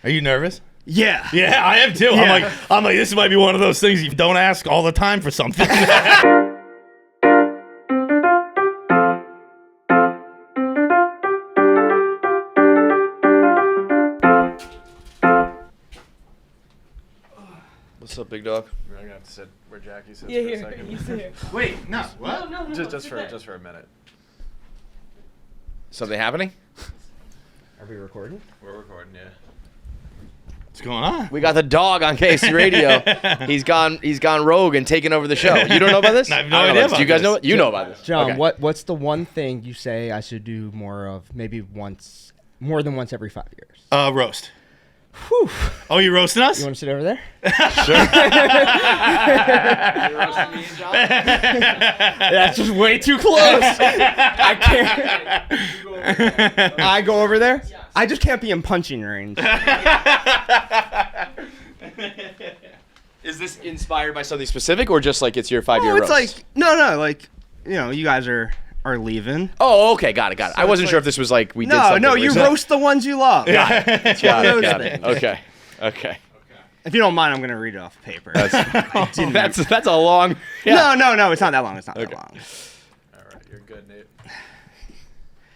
Are you nervous? Yeah. Yeah, I am too. Yeah. I'm like, this might be one of those things you don't ask all the time for something. What's up, big dog? We're gonna have to sit where Jackie sits Yeah, for a here. second. You sit here. Wait, no. What? No. Just for a minute. Something happening? Are we recording? We're recording, yeah. What's going on? We got the dog on KFC Radio. He's gone rogue and taken over the show. You don't know about this? I have no don't idea know about this. about Do you guys this. know? You know about this, John, Okay. what's the one thing you say I should do more of? Maybe more than once every 5 years. Roast. Whew. Oh, you roasting us? You want to sit over there? That's just way too close. I can't. I go over there. I just can't be in punching range. Is this inspired by something specific, or just like it's your 5-year Oh, it's roast? like no, like you guys are leaving. Oh, okay, got it. I wasn't sure if this was like we did something. No, you roast the ones you love. Got it. things. Okay. If you don't mind, I'm gonna read it off paper. That's a long. Yeah. No, it's not that long. It's not that long. All right, you're good, Nate.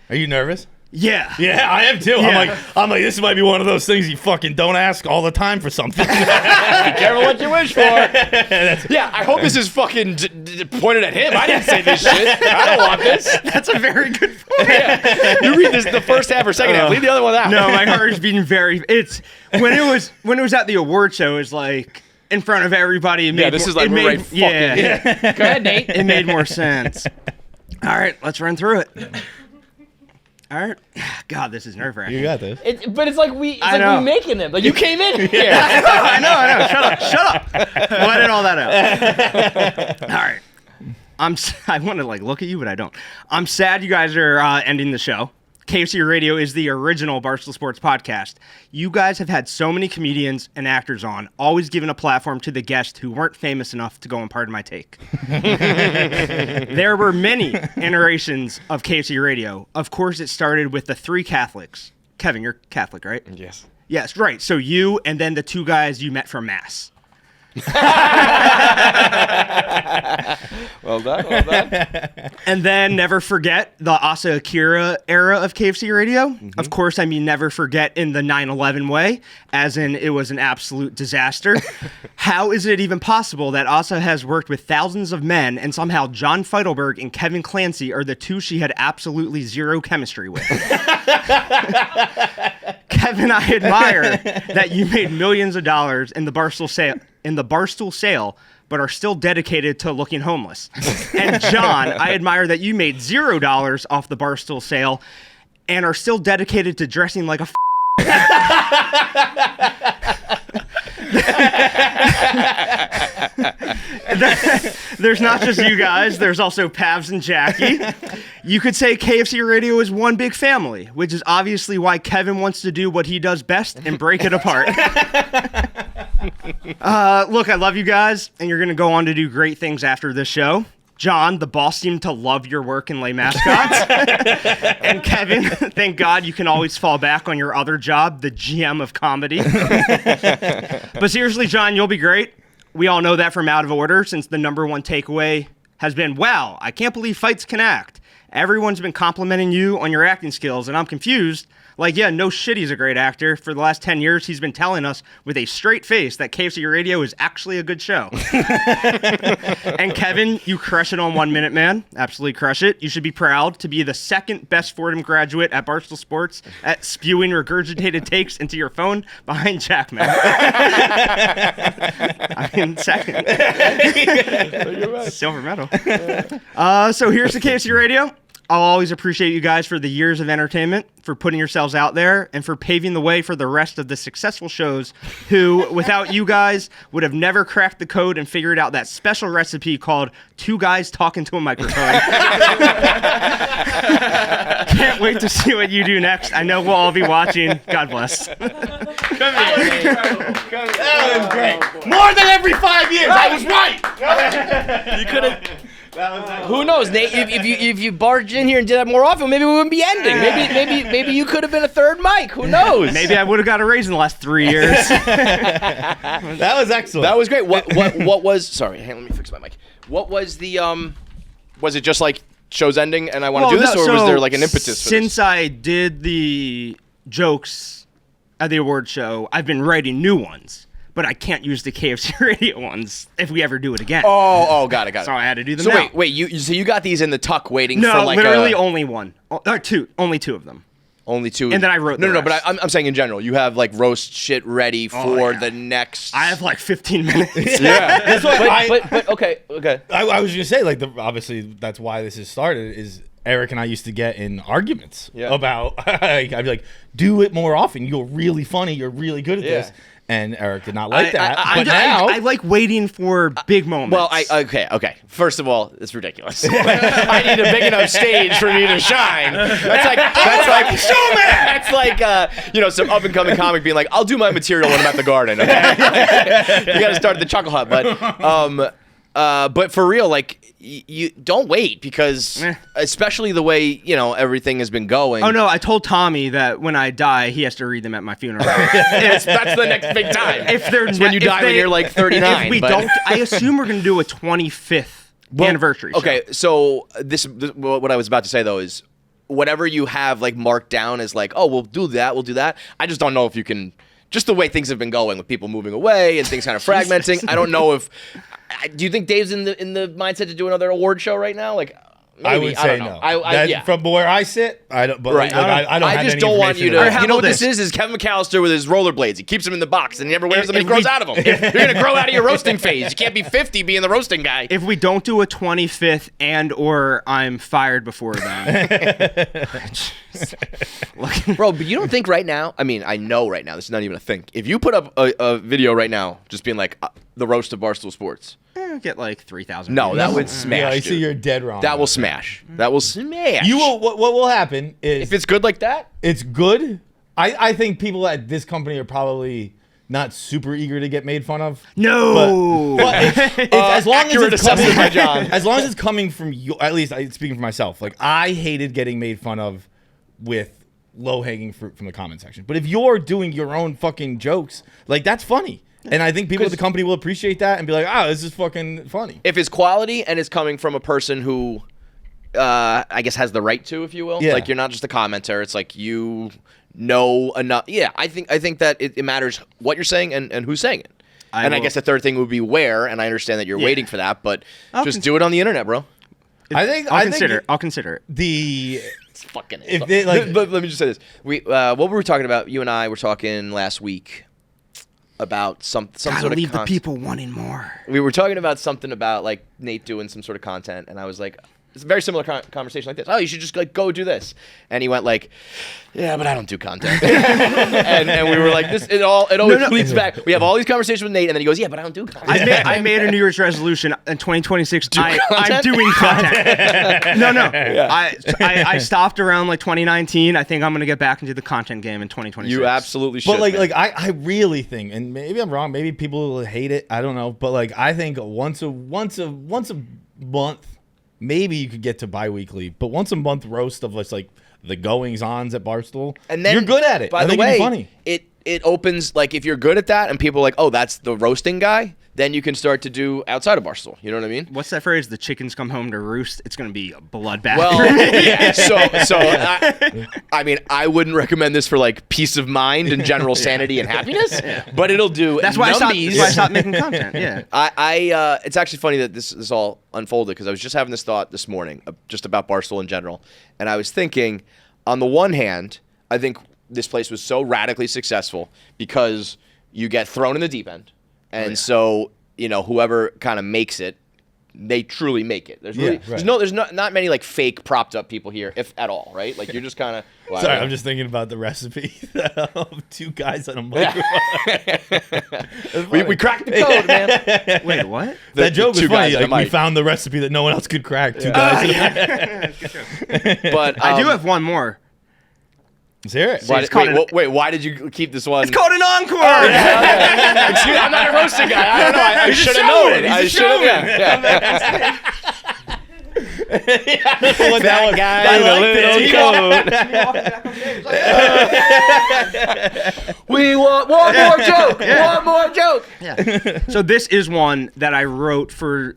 Are you nervous? Yeah. Yeah, I am too. Yeah. I'm like, this might be one of those things you fucking don't ask all the time for something. Be careful what you wish for. Yeah, I hope this is fucking pointed at him. I didn't say this shit. I don't want this. That's a very good point. Yeah. You read this the first half or second half. Leave the other one out. No, my heart is beating very. It's when it was at the award show. It was like in front of everybody. It made this more, is like it we're made, right fucking. yeah. Go ahead, Nate. It made more sense. All right, let's run through it. All right. God, this is nerve-wracking. You got this. But it's like we know. making them. Like you came in here. I know. Shut up. We'll edit all that out. All right. I want to look at you, but I don't. I'm sad you guys are ending the show. KFC Radio is the original Barstool Sports podcast. You guys have had so many comedians and actors on, always giving a platform to the guests who weren't famous enough to go and Pardon My Take. There were many iterations of KFC Radio. Of course, it started with the 3 Catholics. Kevin, you're Catholic, right? Yes. Yes, right. So you and then the 2 guys you met from Mass. Well done. And then never forget the Asa Akira era of KFC Radio. Mm-hmm. Of course, I mean never forget in the 9/11 way, as in it was an absolute disaster. How is it even possible that Asa has worked with thousands of men and somehow John Feitelberg and Kevin Clancy are the 2 she had absolutely zero chemistry with? Kevin, I admire that you made millions of dollars in the Barstool sale, but are still dedicated to looking homeless. And John, I admire that you made $0 off the Barstool sale and are still dedicated to dressing like a There's not just you guys, there's also Pavs and Jackie. You could say KFC Radio is one big family, which is obviously why Kevin wants to do what he does best and break it apart. Look, I love you guys, and you're going to go on to do great things after this show. John, the boss seemed to love your work in Lay Mascots. And Kevin, thank God you can always fall back on your other job, the GM of comedy. But seriously, John, you'll be great. We all know that from Out of Order, since the #1 takeaway has been, wow, I can't believe fights can act. Everyone's been complimenting you on your acting skills, and I'm confused. Like, yeah, no shit, he's a great actor. For the last 10 years, he's been telling us with a straight face that KFC Radio is actually a good show. And Kevin, you crush it on 1 Minute Man. Absolutely crush it. You should be proud to be the second best Fordham graduate at Barstool Sports at spewing regurgitated takes into your phone behind Jackman. I mean, second. Silver medal. So here's the KFC Radio. I'll always appreciate you guys for the years of entertainment, for putting yourselves out there, and for paving the way for the rest of the successful shows who, without you guys, would have never cracked the code and figured out that special recipe called 2 guys talking to a microphone. Can't wait to see what you do next. I know we'll all be watching. God bless. That was great. More than every 5 years. I was right. You could have. Who knows, Nate? If you barged in here and did that more often, maybe we wouldn't be ending. Maybe you could have been a third mic. Who knows? Maybe I would have got a raise in the last 3 years. That was excellent. That was great. What was? Sorry, let me fix my mic. What was the Was it just like show's ending and I want to do this, or was there like an impetus for this? Since I did the jokes at the award show, I've been writing new ones, but I can't use the KFC Radio ones if we ever do it again. Oh, got it. So I had to do them So now. wait, you got these in the tuck waiting No, for like literally only one. Only two of them. only two. And then I wrote No, the but rest. I'm saying in general, you have like roast shit ready for the next. I have like 15 minutes. Yeah. That's why But okay. I was gonna say, like, obviously that's why this has started. Is Eric and I used to get in arguments about. I'd be like, do it more often. You're really funny. You're really good at this. And Eric did not like that. But now I like waiting for big moments. Well, okay. First of all, it's ridiculous. I need a big enough stage for me to shine. That's like some up and coming comic being like, I'll do my material when I'm at the Garden. Okay? You got to start at the Chuckle Hut, but for real, like. You don't wait because, especially the way everything has been going. Oh no! I told Tommy that when I die, he has to read them at my funeral. That's the next big time. If they're when you die when you're like 39. If we don't, I assume we're gonna do a 25th anniversary show. Okay, so this what I was about to say though is whatever you have like marked down as like, oh, we'll do that. I just don't know if you can. Just the way things have been going with people moving away and things kind of fragmenting. I don't know if. Do you think Dave's in the mindset to do another award show right now? Like, maybe. I would say no. From where I sit, I don't. But right. I don't. I have just any don't want you to. information You know what this is Kevin McAllister with his rollerblades. He keeps them in the box and he never wears them. And he grows out of them. You're gonna grow out of your roasting phase. You can't be 50 being the roasting guy. If we don't do a 25th or I'm fired before then. Bro, but you don't think right now? I mean, I know right now. This is not even a thing. If you put up a video right now, just being like the roast of Barstool Sports. Get like 3,000. No, that would smash. Yeah, I dude. see you're dead wrong. That will smash. That will smash. You will. What will happen is if it's good like that. It's good. I think people at this company are probably not super eager to get made fun of. No. But it's as long accurate as it's coming, assessment by John. As long as it's coming from you, at least speaking for myself. Like I hated getting made fun of with low-hanging fruit from the comment section. But if you're doing your own fucking jokes, like that's funny. And I think people at the company will appreciate that and be like, oh, this is fucking funny. If it's quality and it's coming from a person who, I guess, has the right to, if you will. Yeah. Like, you're not just a commenter. It's like you know enough. Yeah, I think that it matters what you're saying and who's saying it. I guess the third thing would be where, and I understand that you're waiting for that, but just do it on the internet, bro. I'll consider it. It's fucking if they, like, but let me just say this. What were we talking about? You and I were talking last week about some sort of leave the people wanting more. We were talking about something about like Nate doing some sort of content, and I was like, it's a very similar conversation like this. Oh, you should just like go do this. And he went like, yeah, but I don't do content. and we were like, it always leads back. We have all these conversations with Nate, and then he goes, yeah, but I don't do content. I made a New Year's resolution in 2026. I'm doing content. No. Yeah. I stopped around like 2019. I think I'm gonna get back into the content game in 2026. You absolutely should. But I really think, and maybe I'm wrong. Maybe people will hate it. I don't know. But like I think once a month. Maybe you could get to bi-weekly, but once a month roast of like the goings-ons at Barstool, and then you're good at it. By the way, funny. It opens, like, if you're good at that and people are like, oh, that's the roasting guy, then you can start to do outside of Barstool. You know what I mean? What's that phrase? The chickens come home to roost. It's going to be a bloodbath. Well, yeah. So I mean, I wouldn't recommend this for like peace of mind and general sanity and happiness, but it'll do. That's why I stopped making content. Yeah. It's actually funny that this all unfolded because I was just having this thought this morning just about Barstool in general, and I was thinking, on the one hand, I think this place was so radically successful because you get thrown in the deep end. And so, whoever kind of makes it, they truly make it. There's not many like fake propped up people here, if at all, right? Like you're just kind of. Wow, sorry, I'm just thinking about the recipe of two guys on a microphone. we cracked the code, man. Wait, what? That joke was funny. Like, we found the recipe that no one else could crack. Two guys. But I do have one more. Let's hear it. Wait, why did you keep this one? It's called an encore. Excuse me, I'm not a roasting guy. I don't know. I should have known. I should have. What that one? guy I in liked a little coat. We want one more joke. One more joke. Yeah. So this is one that I wrote for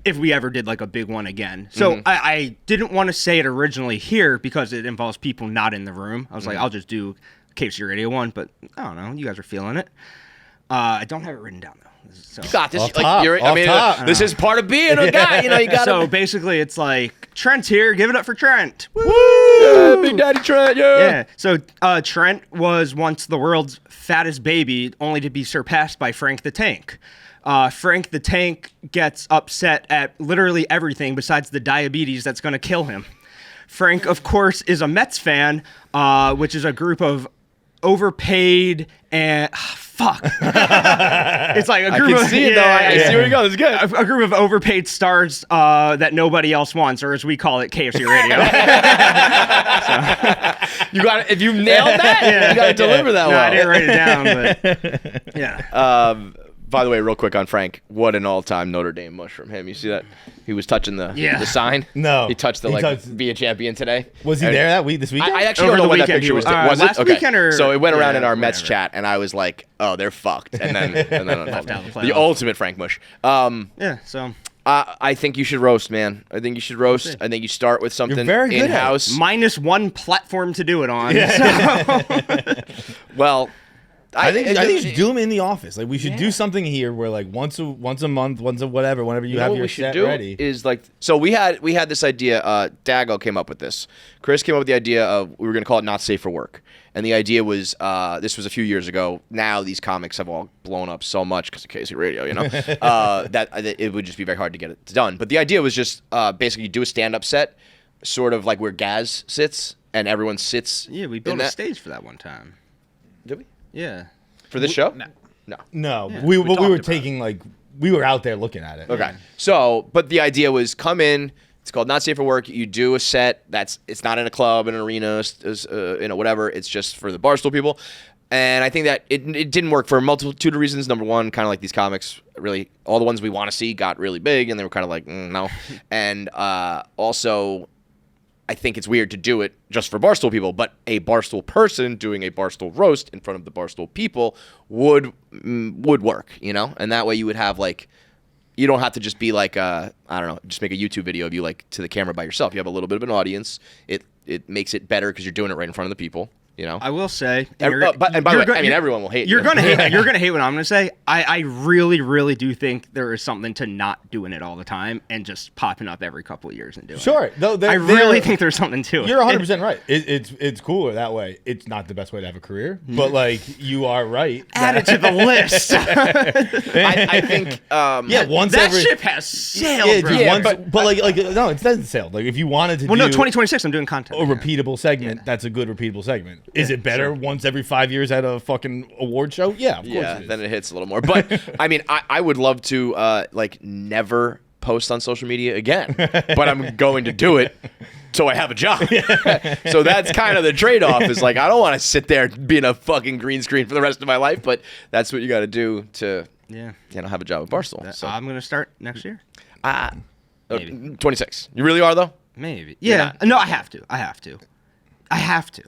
if we ever did like a big one again. So I didn't want to say it originally here because it involves people not in the room. I was like, I'll just do KFC Radio one, but I don't know. You guys are feeling it. I don't have it written down though. So. You got this. Off top, I mean, top. this is part of being a guy. You know, you got So basically, it's like Trent's here. Give it up for Trent. Woo! Yeah, Big Daddy Trent. Yeah. So Trent was once the world's fattest baby, only to be surpassed by Frank the Tank. Frank the Tank gets upset at literally everything besides the diabetes that's going to kill him. Frank, of course, is a Mets fan, which is a group of overpaid and fuck. It's like a group I can see it though. I see where you're going. It's good. A group of overpaid stars that nobody else wants, or as we call it, KFC Radio. You got it. If you nailed that, you got to deliver that No, well. I didn't write it down, but yeah. By the way, real quick on Frank, what an all-time Notre Dame mush from him. You see that? He was touching the sign. No. He touched be a champion today. Was he there this weekend? I actually Over don't know the when that weekend, picture was. he Was last it? Okay. weekend or- So it went around in our yeah, Mets whatever. chat, and I was like, "Oh, they're fucked." And then Left out the the playoffs. ultimate Frank mush. Yeah, so I think you should roast, man. I think you should roast. I think you start with something very good at it. in-house. minus one platform to do it on. Well, I think you should do them in the office. Like we should do something here where like once a month, once a whatever, whenever you have what your we should set do ready. is like, so we had this idea. DAWG came up with this. Chris came up with the idea of we were going to call it Not Safe for Work, and the idea was this was a few years ago. Now these comics have all blown up so much because of KC Radio, you know, that it would just be very hard to get it done. But the idea was just basically you do a stand-up set, sort of like where Gaz sits, and everyone sits. Yeah, we in built a that. stage for that one time. Did we? Yeah. For this show? No. No, Yeah, we we were talked about taking like we were out there looking at it. Okay. So, but the idea was come in. It's called Not Safe for Work. You do a set it's not in a club, an arena, whatever. It's just for the Barstool people. And I think that it didn't work for a multitude of reasons. Number one, kind of like these comics, really, all the ones we want to see got really big, and they were kind of like, no. And also, I think it's weird to do it just for Barstool people, but a Barstool person doing a Barstool roast in front of the Barstool people would work, you know? And that way you would have like, you don't have to just be like, I don't know, just make a YouTube video of you like to the camera by yourself. You have a little bit of an audience. It makes it better because you're doing it right in front of the people. You know, I will say, by the way, I mean everyone will hate. You're you. gonna hate. You're gonna hate what I'm gonna say. I really, really do think there is something to not doing it all the time and just popping up every couple of years and doing Sure. it. Though I really think there's something to it. You're 100% right. It's cooler that way. It's not the best way to have a career, but like you are right. Add it to the list. I think. Yeah, once that every ship has sailed, yeah, bro. dude, Yeah, once, but like no, it doesn't sail. Like if you wanted to Well, do no, 2026. I'm doing content. a repeatable segment, that's a good repeatable segment. Is it better once every 5 years at a fucking award show? Yeah, of course. Yeah, It is. then it hits a little more. But I mean, I would love to like never post on social media again, but I'm going to do it so I have a job. So that's kind of the trade-off. Is like I don't want to sit there being a fucking green screen for the rest of my life, but that's what you got to do to have a job at Barstool. So I'm gonna start next year. Maybe. 26. You really are though. Maybe. Yeah. No, I have to.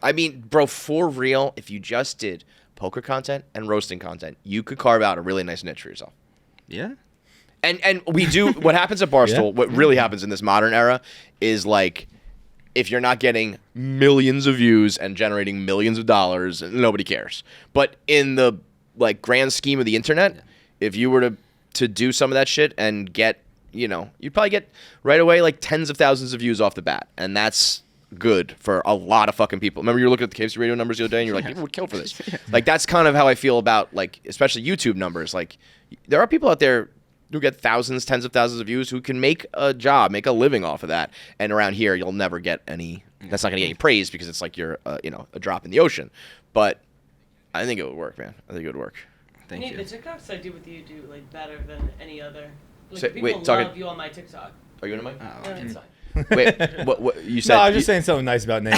I mean, bro, for real, if you just did poker content and roasting content, you could carve out a really nice niche for yourself. Yeah. And we do what happens at Barstool, Yeah. what really happens in this modern era is like if you're not getting millions of views and generating millions of dollars, nobody cares. But in the like grand scheme of the internet, if you were to do some of that shit and get, you'd probably get right away like tens of thousands of views off the bat. And that's good for a lot of fucking people. Remember you were looking at the KFC Radio numbers the other day and you're like, people would kill for this. Like that's kind of how I feel about like especially YouTube numbers. Like there are people out there who get thousands, tens of thousands of views who can make a job, make a living off of that. And around here you'll never get any that's not gonna get any praise because it's like you're a drop in the ocean. But I think it would work, man. I think it would work. Thank you. The TikToks I do with you do like better than any other. Like Say- people wait, love talking- you on my TikTok. Are you in a mic? Oh, Yeah, okay. it's fine. Wait, what you said? No, I was just saying something nice about Nate.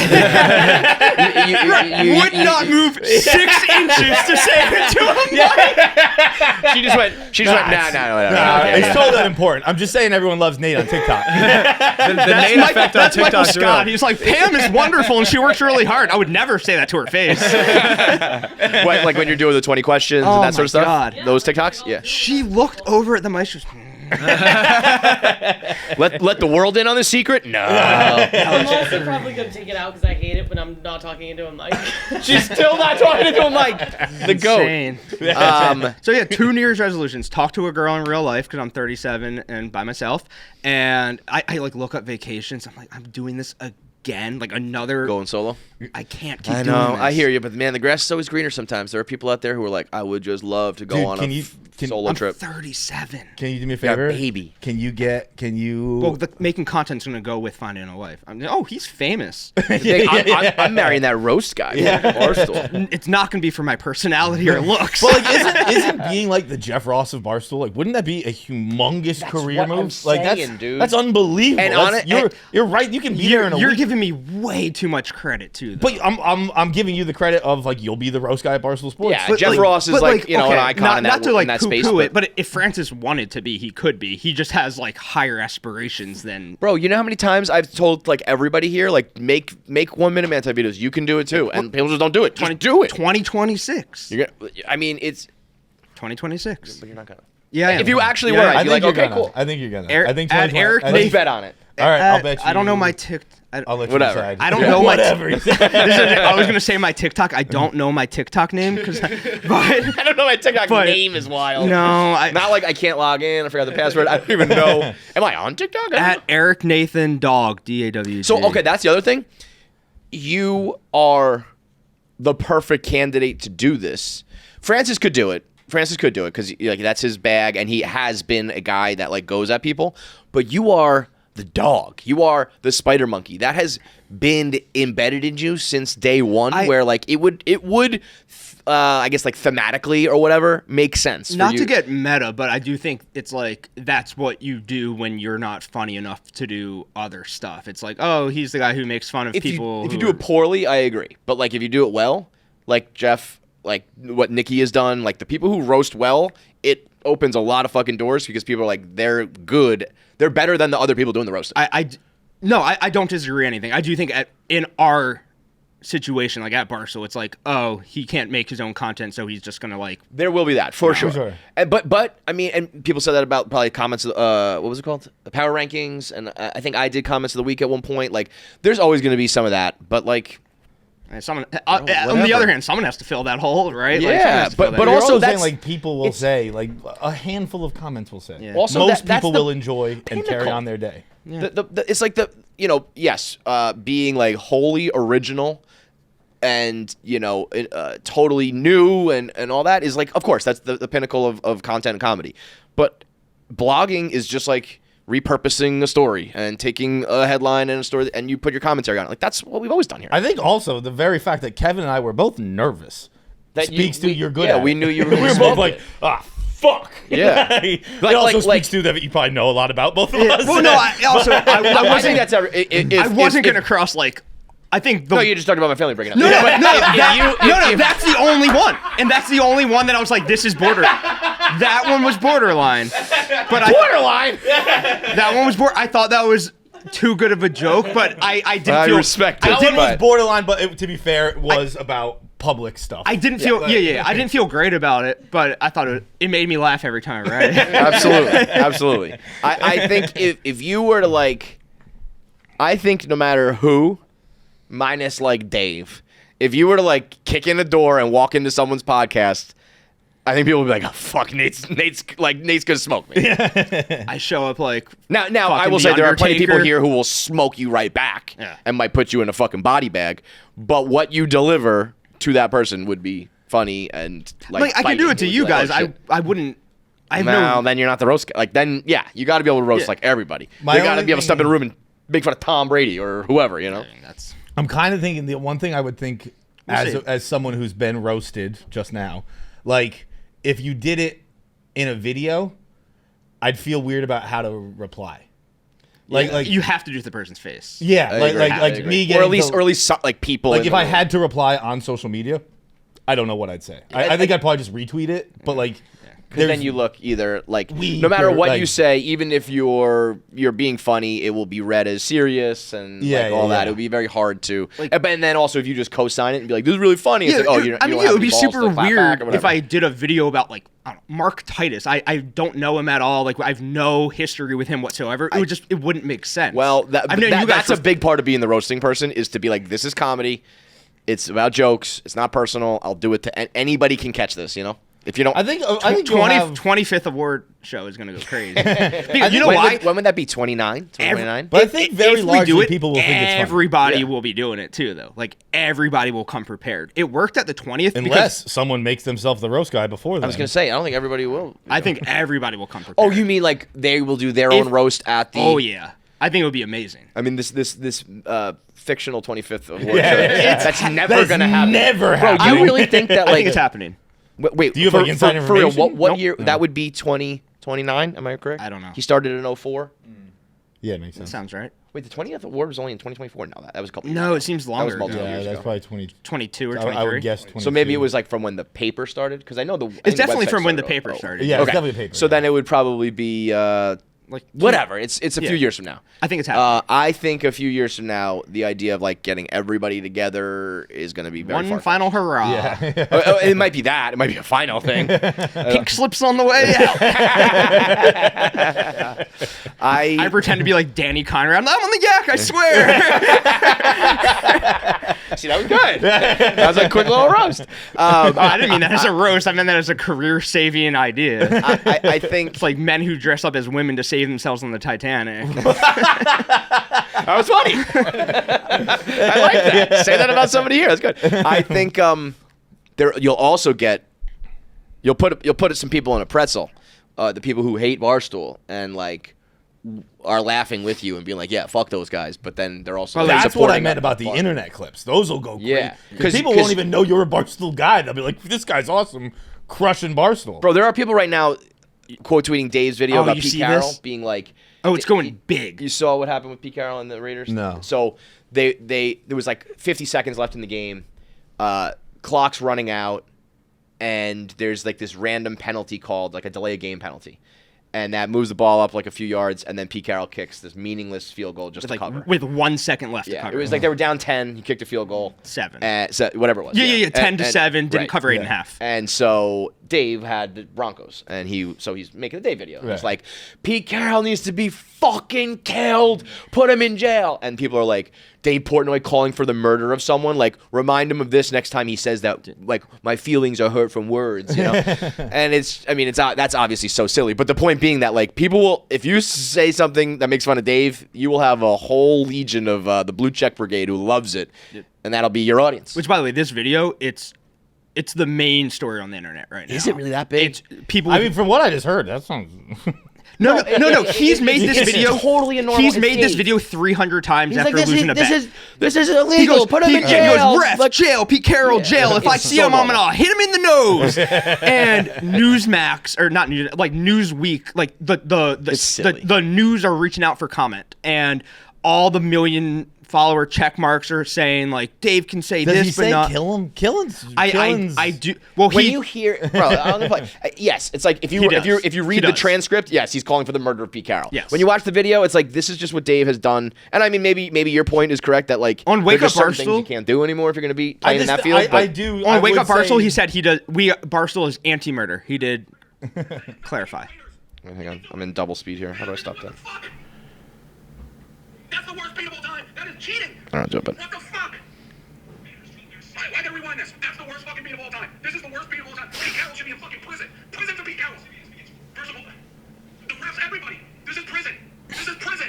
Would not move 6 inches to say it to him. She just went. No. It's totally not important. I'm just saying everyone loves Nate on TikTok. The Nate effect on That's Michael TikTok's Scott. real. He's like, Pam is wonderful and she works really hard. I would never say that to her face. What, like when you're doing the 20 questions Oh and that sort of stuff? God. Those TikToks? Yeah. She looked over at the mic. She was, Let the world in on the secret? No. I'm also probably gonna take it out because I hate it when I'm not talking into a mic. She's still not talking into a mic. The goat. insane. So yeah, 2 New Year's resolutions. Talk to a girl in real life because I'm 37 and by myself. And I like look up vacations. I'm like, I'm doing this again. Like another. Going solo? I can't keep I doing know. this. I hear you, but man, the grass is always greener sometimes. There are people out there who are like, I would just love to go Dude, on can a you- solo I'm trip. 37. Can you do me a You're a favor? baby. Can you? Well, making content's gonna go with finding a wife. He's famous. I'm marrying that roast guy. Yeah. Barstool. It's not gonna be for my personality or looks. But like, isn't being like the Jeff Ross of Barstool, like, wouldn't that be a humongous career what I'm move? Like saying, dude. that's unbelievable. And You're right. You can be there in a You're week. giving me way too much credit too. Though. But I'm giving you the credit of like you'll be the roast guy at Barstool Sports. Yeah, But, Jeff Ross is but, like, you know, an okay, icon in not to like that poo-poo space. it, but if Francis wanted to be, he could be. He just has like higher aspirations than. Bro, you know how many times I've told like everybody here, like make 1 minute man type videos. You can do it too, and people just don't do it. Just do it. 2026. You're gonna, I mean, it's 2026. but you're not gonna. Yeah, I am. If you actually Yeah, were, I I'd be like, okay, cool. I think you're gonna. Eric- I think at 2020 Eric I think- Let's Nate- bet on it. All right, I'll bet you. I don't know my I'll let you Whatever. decide. I don't know my whatever. I was gonna say my TikTok. I don't know my TikTok name but I don't know my TikTok But- name is wild. no, Not like I can't log in. I forgot the password. I don't even know. Am I on TikTok? I don't at know. Eric Nathan DAWG DAWG. So okay, that's the other thing. You are the perfect candidate to do this. Francis could do it. Because like that's his bag, and he has been a guy that like goes at people. But you are the dog. You are the spider monkey. That has been embedded in you since day one. Where like it would, I guess like thematically or whatever, make sense. for Not you. to get meta, but I do think it's like that's what you do when you're not funny enough to do other stuff. It's like, oh, he's the guy who makes fun of people. If you do it poorly, I agree. But like if you do it well, like Jeff, like what Nikki has done, like the people who roast well, it opens a lot of fucking doors because people are like, they're good. They're better than the other people doing the roasting. I don't disagree anything. I do think in our situation, like at Barstool, it's like, oh, he can't make his own content, so he's just gonna like. There will be that for sure. sure. And, but I mean, and people said that about probably comments. What was it called? The power rankings, and I think I did comments of the week at one point. Like, there's always going to be some of that, but like, Someone on the other hand, someone has to fill that hole, right? Like, someone Yeah, has to fill but that You're also saying, that's- like people will say, like a handful of comments will say. Yeah. Also, most that's people the will enjoy and carry pinnacle. on their day. It's like yes, being like wholly original and totally new and all that is like, of course, that's the pinnacle of content and comedy. But blogging is just like repurposing a story and taking a headline and a story and you put your commentary on it. Like that's what we've always done here. I think also the very fact that Kevin and I were both nervous That speaks to you're good yeah, at it. we knew you were we were smoking. both like, fuck. Yeah. it Like- also like- speaks to that you probably know a lot about both of us. Well, no, I I wasn't. think that's I wasn't gonna cross like. I think the. No, you just talked about my family breaking up. No, But no, that's the only one, and that's the only one that I was like, this is border. That one was borderline, but borderline. that one was I thought that was too good of a joke, but I didn't I feel. respect it. That one was but- borderline, but to be fair, it was about public stuff. I didn't feel. Yeah. I didn't feel great about it, but I thought it made me laugh every time. Right? Absolutely. I think if you were to like, I think no matter who, minus like Dave, if you were to like kick in a door and walk into someone's podcast, I think people would be like, oh, fuck, Nate's gonna smoke me. I show up like. Now I fucking will The say there are plenty of people Undertaker. here who will smoke you right back Yeah. and might put you in a fucking body bag. But what you deliver to that person would be funny and like. I can do it to biting. you Like, oh, guys. shit. I wouldn't. I have No, no. then you're not the roast guy. Like then, yeah, you got to be able to roast Yeah. like everybody. My You got to only be able to step thing- in a room and make fun of Tom Brady or whoever, you know. That's. I'm kind of thinking the one thing I would think see. as someone who's been roasted just now, like if you did it in a video, I'd feel weird about how to reply. Like you have to do the person's face. yeah, I like agree. like I like agree. me or getting at least like people. like in if the I room. had to reply on social media, I don't know what I'd say. I think I'd probably just retweet it, but like. Because then you look either like Weak no matter or, what like- you say, even if you're being funny, it will be read as serious and Yeah, like all yeah, that. yeah. It would be very hard to. And then also if you just co-sign it and be like, "This is really funny," it's like, "Oh, you I mean, don't it have would be any balls to super clap back weird or if whatever. I did a video about like I don't know, Mark Titus. I don't know him at all. Like I have no history with him whatsoever. It wouldn't make sense. Well, I've known you guys that's a big part of being the roasting person is to be like, "This is comedy. It's about jokes. It's not personal. I'll do it to anybody can catch this." You know, if you don't, I think you'll 25th award show is gonna go crazy. Because you know when why? when would that be? 29? 29? But I think very if we largely do it, people will think it's funny. everybody Yeah. will be doing it too, though. Like everybody will come prepared. It worked at the 20th Unless someone makes themselves the roast guy before then. I was gonna say, I don't think everybody will. I think everybody will come prepared. Oh, you mean like they will do their own roast at the? Oh yeah, I think it would be amazing. I mean, this fictional 25th award show. That's never That's gonna happen. never Bro, happening. you really think that I like? think it's happening. Wait, Do you have, for, like, inside for real? information? What Nope. year? No. That would be 2029. Am I correct? I don't know. He started in 04. Yeah, it makes That sense. sounds right. Wait, the 20th award was only in 2024. No, that was a couple. years No, ago. it seems That was longer. multiple ago. Yeah, years that's ago. probably 20. 22 or I 23. would guess 22. So maybe it was like from when the paper started, because I know the. I think It's the definitely website from when the started paper 00. started. Yeah, it's Okay. definitely a paper. So then it would probably be Like whatever. It's a few Yeah. years from now. I think it's happening. I think a few years from now, the idea of like getting everybody together is going to be very One far-fetched. final hurrah. Yeah. It might be that. It might be a final thing. Pink slips on the way out. I pretend to be like Danny Conrad. I'm on the yak, I swear. See, that was good. That was a quick little roast. I didn't mean that as a roast. I meant that as a career-saving idea. I think It's like men who dress up as women to save themselves on the Titanic. that was funny. I like that. Say that about somebody here. That's good. I think there you'll also get you'll put some people in a pretzel, the people who hate Barstool and like are laughing with you and being like, yeah, fuck those guys. But then they're also Well, like, that's what I supporting meant them. about the internet clips. Those will go Yeah. crazy. Because people 'Cause- won't even know you're a Barstool guy. They'll be like, this guy's awesome, crushing Barstool. Bro, there are people right now quote tweeting Dave's video Oh, about you Pete see Carroll this? being like, Oh, it's going big. You saw what happened with Pete Carroll and the Raiders? No. So there was like 50 seconds left in the game. Clock's running out, and there's like this random penalty called like a delay of game penalty. And that moves the ball up like a few yards, and then Pete Carroll kicks this meaningless field goal just to cover. With 1 second left to Yeah, cover. it was like they were down 10. He kicked a field goal. 7. So whatever it was. Yeah, 10 to 7. Didn't right. cover 8 and a Yeah. half. And so Dave had the Broncos, and he's making a Dave video. It's Right. like, Pete Carroll needs to be fucking killed. Put him in jail. And people are like, Dave Portnoy calling for the murder of someone. Like, remind him of this next time he says that. Like, my feelings are hurt from words. You know. And that's obviously so silly. But the point being that like people will, if you say something that makes fun of Dave, you will have a whole legion of the Blue Check Brigade who loves it, and that'll be your audience. Which, by the way, this video, it's the main story on the internet right now. Is it really that big? It's people. I mean, from what I just heard, that sounds. no. He's made this it's video. totally a normal- He's it's made this Dave. video 300 times after losing a bet. This is He illegal. goes, Put him in he jail. goes, ref, jail, Pete Carroll, jail. If I It's see so him, I'm normal. gonna hit him in the nose. And Newsmax, or not News, like Newsweek, like It's silly. the news are reaching out for comment, and all the million follower check marks are saying like Dave can say Does this, he but say not. kill him? Killing's. I do. Well, When he you hear, bro, I'm gonna play. Yes, it's like if you does. if you He read the does. transcript, yes, he's calling for the murder of Pete Carroll. Yes. When you watch the video, it's like this is just what Dave has done, and I mean maybe your point is correct that like On Wake there's Up just certain things Barstool- you can't do anymore if you're gonna be playing in that field. I but do. on I Wake would Up Barstool, say- he said Barstool is anti-murder. He did clarify. Hang on, I'm in double speed here. How do I stop that? Fuck! That's the worst beat of all time. That is cheating. I don't do it, but What the fuck? Alright, why gotta rewind this? That's the worst fucking beat of all time. This is the worst beat of all time. Pete Carroll should be in fucking prison. Prison for Pete Carroll. First of all, the refs, everybody. This is prison. This is prison.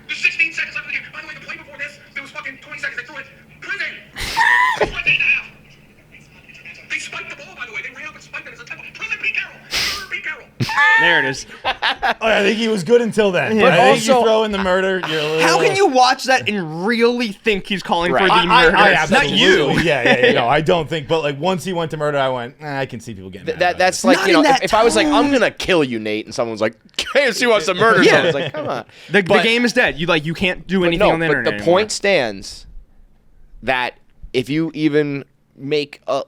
There's 16 seconds left in the game. By the way, the play before this, there was fucking 20 seconds. They threw it. Prison. It's like 8.5. They spiked the ball, by the way. They ran up and spiked it as a tempo. Prison, Pete Carroll. Murder, Pete Carroll. There it is. I think he was good until then. But I think you also- throw in the murder. You're a little, How can you watch that and really think he's calling for Right. the murder? I Not absolutely- you. Yeah. No, I don't think. But like once he went to murder, I went. I can see people getting mad about That's it. like, Not you know, in that if I was like, I'm tone. gonna kill you, Nate, and someone's like, KFC wants to murder Yeah. someone, it's like, come on. The But- game is dead. You can't do anything no, on the but internet the anymore. point stands that if you even make a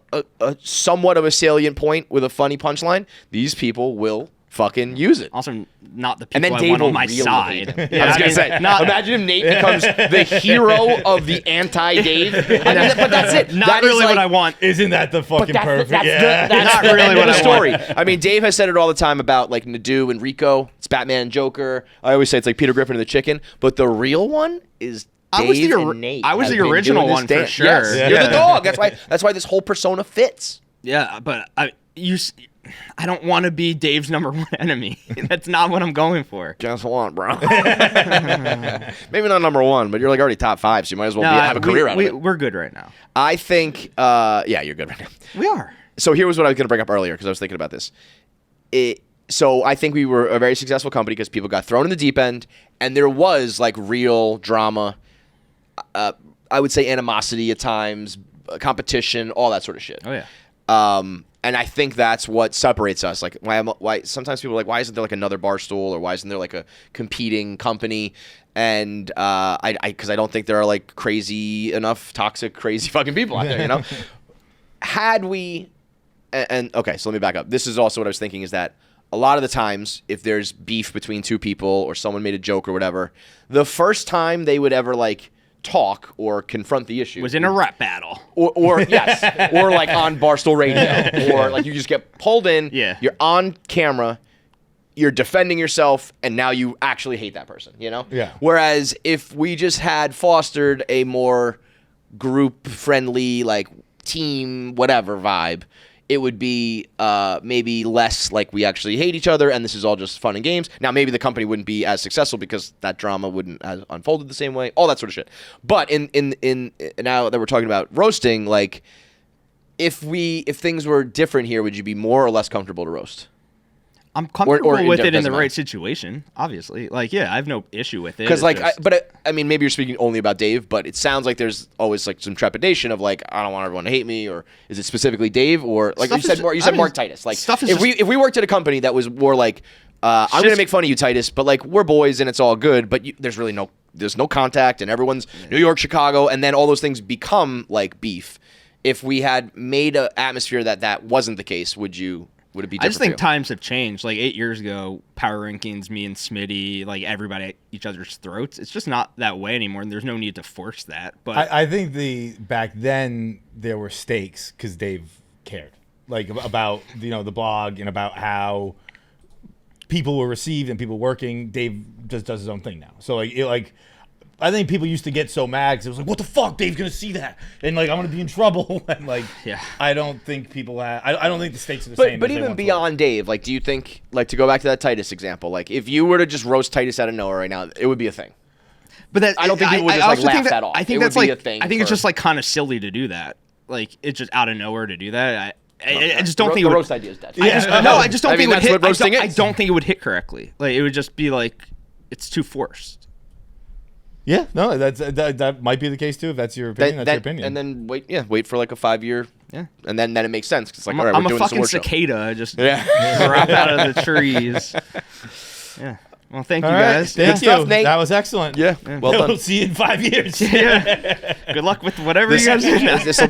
somewhat of a salient point with a funny punchline, these people will fucking use it. Also, not the And people then I Dave want will on my really side. hate him. I was gonna say, imagine if Nate becomes the hero of the anti-Dave. I mean, but that's it. Not That is really like- what I want. Isn't that the fucking perfect? That's yeah. not really really what the I story. want. I mean, Dave has said it all the time about like Nadu and Rico. It's Batman and Joker. I always say it's like Peter Griffin and the chicken. But the real one is I Dave was the and Nate. I was have the been original doing this one for dance. sure. Yes, Yeah. you're the dog. That's why this whole persona fits. Yeah, but I don't want to be Dave's number one enemy. That's not what I'm going for. Guess what, bro? Maybe not number one, but you're like already top 5, so you might as well have a career out of it. We're good right now. I think, yeah, you're good right now. We are. So here was what I was going to bring up earlier because I was thinking about this. So I think we were a very successful company because people got thrown in the deep end, and there was like real drama. I would say animosity at times, competition, all that sort of shit. Oh yeah. And I think that's what separates us. Like why sometimes people are like, why isn't there like another Barstool, or why isn't there like a competing company? And because I don't think there are like crazy enough toxic, crazy fucking people out there, you know. Had we, and okay, so let me back up. This is also what I was thinking is that a lot of the times, if there's beef between two people or someone made a joke or whatever, the first time they would ever like talk or confront the issue Was in a rap battle. or yes, or like on Barstool Radio, or like you just get pulled in. Yeah. You're on camera, you're defending yourself, and now you actually hate that person. You know. Yeah. Whereas if we just had fostered a more group friendly, like team whatever vibe, it would be maybe less like we actually hate each other and this is all just fun and games. Now, maybe the company wouldn't be as successful because that drama wouldn't have unfolded the same way, all that sort of shit. But in now that we're talking about roasting, like if things were different here, would you be more or less comfortable to roast? I'm comfortable or with it in doesn't the matter. right situation, obviously. Like, yeah, I have no issue with it. Because It's like, just- I mean, maybe you're speaking only about Dave, but it sounds like there's always like some trepidation of like, I don't want everyone to hate me, or is it specifically Dave, or like Stuff you said, is- more, you I said mean, Mark Titus. Like, stuff is if we worked at a company that was more like, I'm gonna make fun of you, Titus, but like we're boys and it's all good, but there's really there's no contact, and everyone's New York, Chicago, and then all those things become like beef. If we had made an atmosphere that wasn't the case, would it be different? I just think for you? times have changed. Like 8 years ago, power rankings, me and Smitty, like everybody at each other's throats. It's just not that way anymore, and there's no need to force that. But I think back then there were stakes because Dave cared, like about the blog and about how people were received and people working. Dave just does his own thing now. So I think people used to get so mad because it was like, what the fuck, Dave's gonna see that, and like I'm gonna be in trouble. And like, Yeah. I don't think people have. I don't think the stakes are the same. But as they even once were. beyond Dave, like, do you think, like, to go back to that Titus example, like, if you were to just roast Titus out of nowhere right now, it would be a thing. But that, I don't think people would just, I like, also think laugh that off. I think It that's would be like a thing I think it's for- just like kind of silly to do that. Like it's just out of nowhere to do that. I just don't think it the would, roast idea is dead. I just don't I think mean, it would that's hit. what roasting I is. don't think it would hit correctly. Like it would just be like it's too forced. Yeah, no, that might be the case too. If that's your opinion, that's your opinion. And then wait for like a 5-year, Yeah. and then it makes sense. 'Cause it's like, I'm all right, a we're doing fucking this award show. cicada, just Yeah. drop out of the trees. Yeah. Well, thank you All right, guys. thank Good you. stuff, Nate. That was excellent. Yeah, well We'll done. see you in 5 years. Yeah. Good luck with whatever you guys do now. This will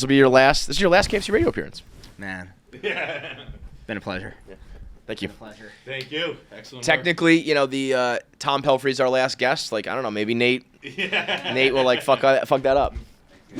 be your last. This is your last KFC Radio appearance. Man. Been a pleasure. Thank you. Pleasure. Thank you. Excellent. Technically, the Tom Pelfrey's our last guest. Like, I don't know, maybe Nate will like fuck that up.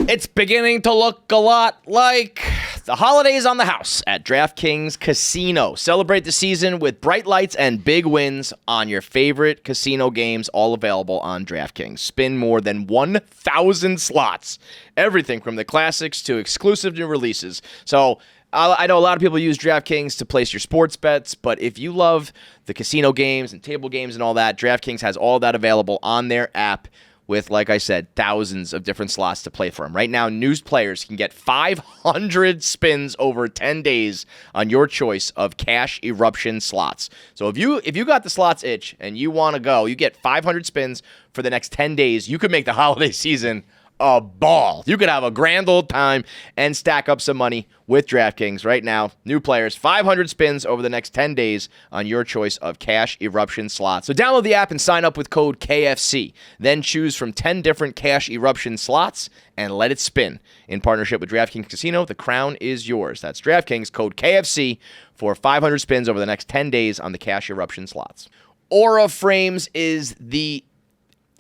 It's beginning to look a lot like the holidays on the house at DraftKings Casino. Celebrate the season with bright lights and big wins on your favorite casino games, all available on DraftKings. Spin more than 1,000 slots. Everything from the classics to exclusive new releases. So I know a lot of people use DraftKings to place your sports bets, but if you love the casino games and table games and all that, DraftKings has all that available on their app with, like I said, thousands of different slots to play for them. Right now, new players can get 500 spins over 10 days on your choice of cash eruption slots. So if you got the slots itch and you want to go, you get 500 spins for the next 10 days. You could make the holiday season a ball. You could have a grand old time and stack up some money with DraftKings right now. New players, 500 spins over the next 10 days on your choice of cash eruption slots. So download the app and sign up with code KFC. Then choose from 10 different cash eruption slots and let it spin. In partnership with DraftKings Casino, the crown is yours. That's DraftKings, code KFC for 500 spins over the next 10 days on the cash eruption slots. Aura Frames is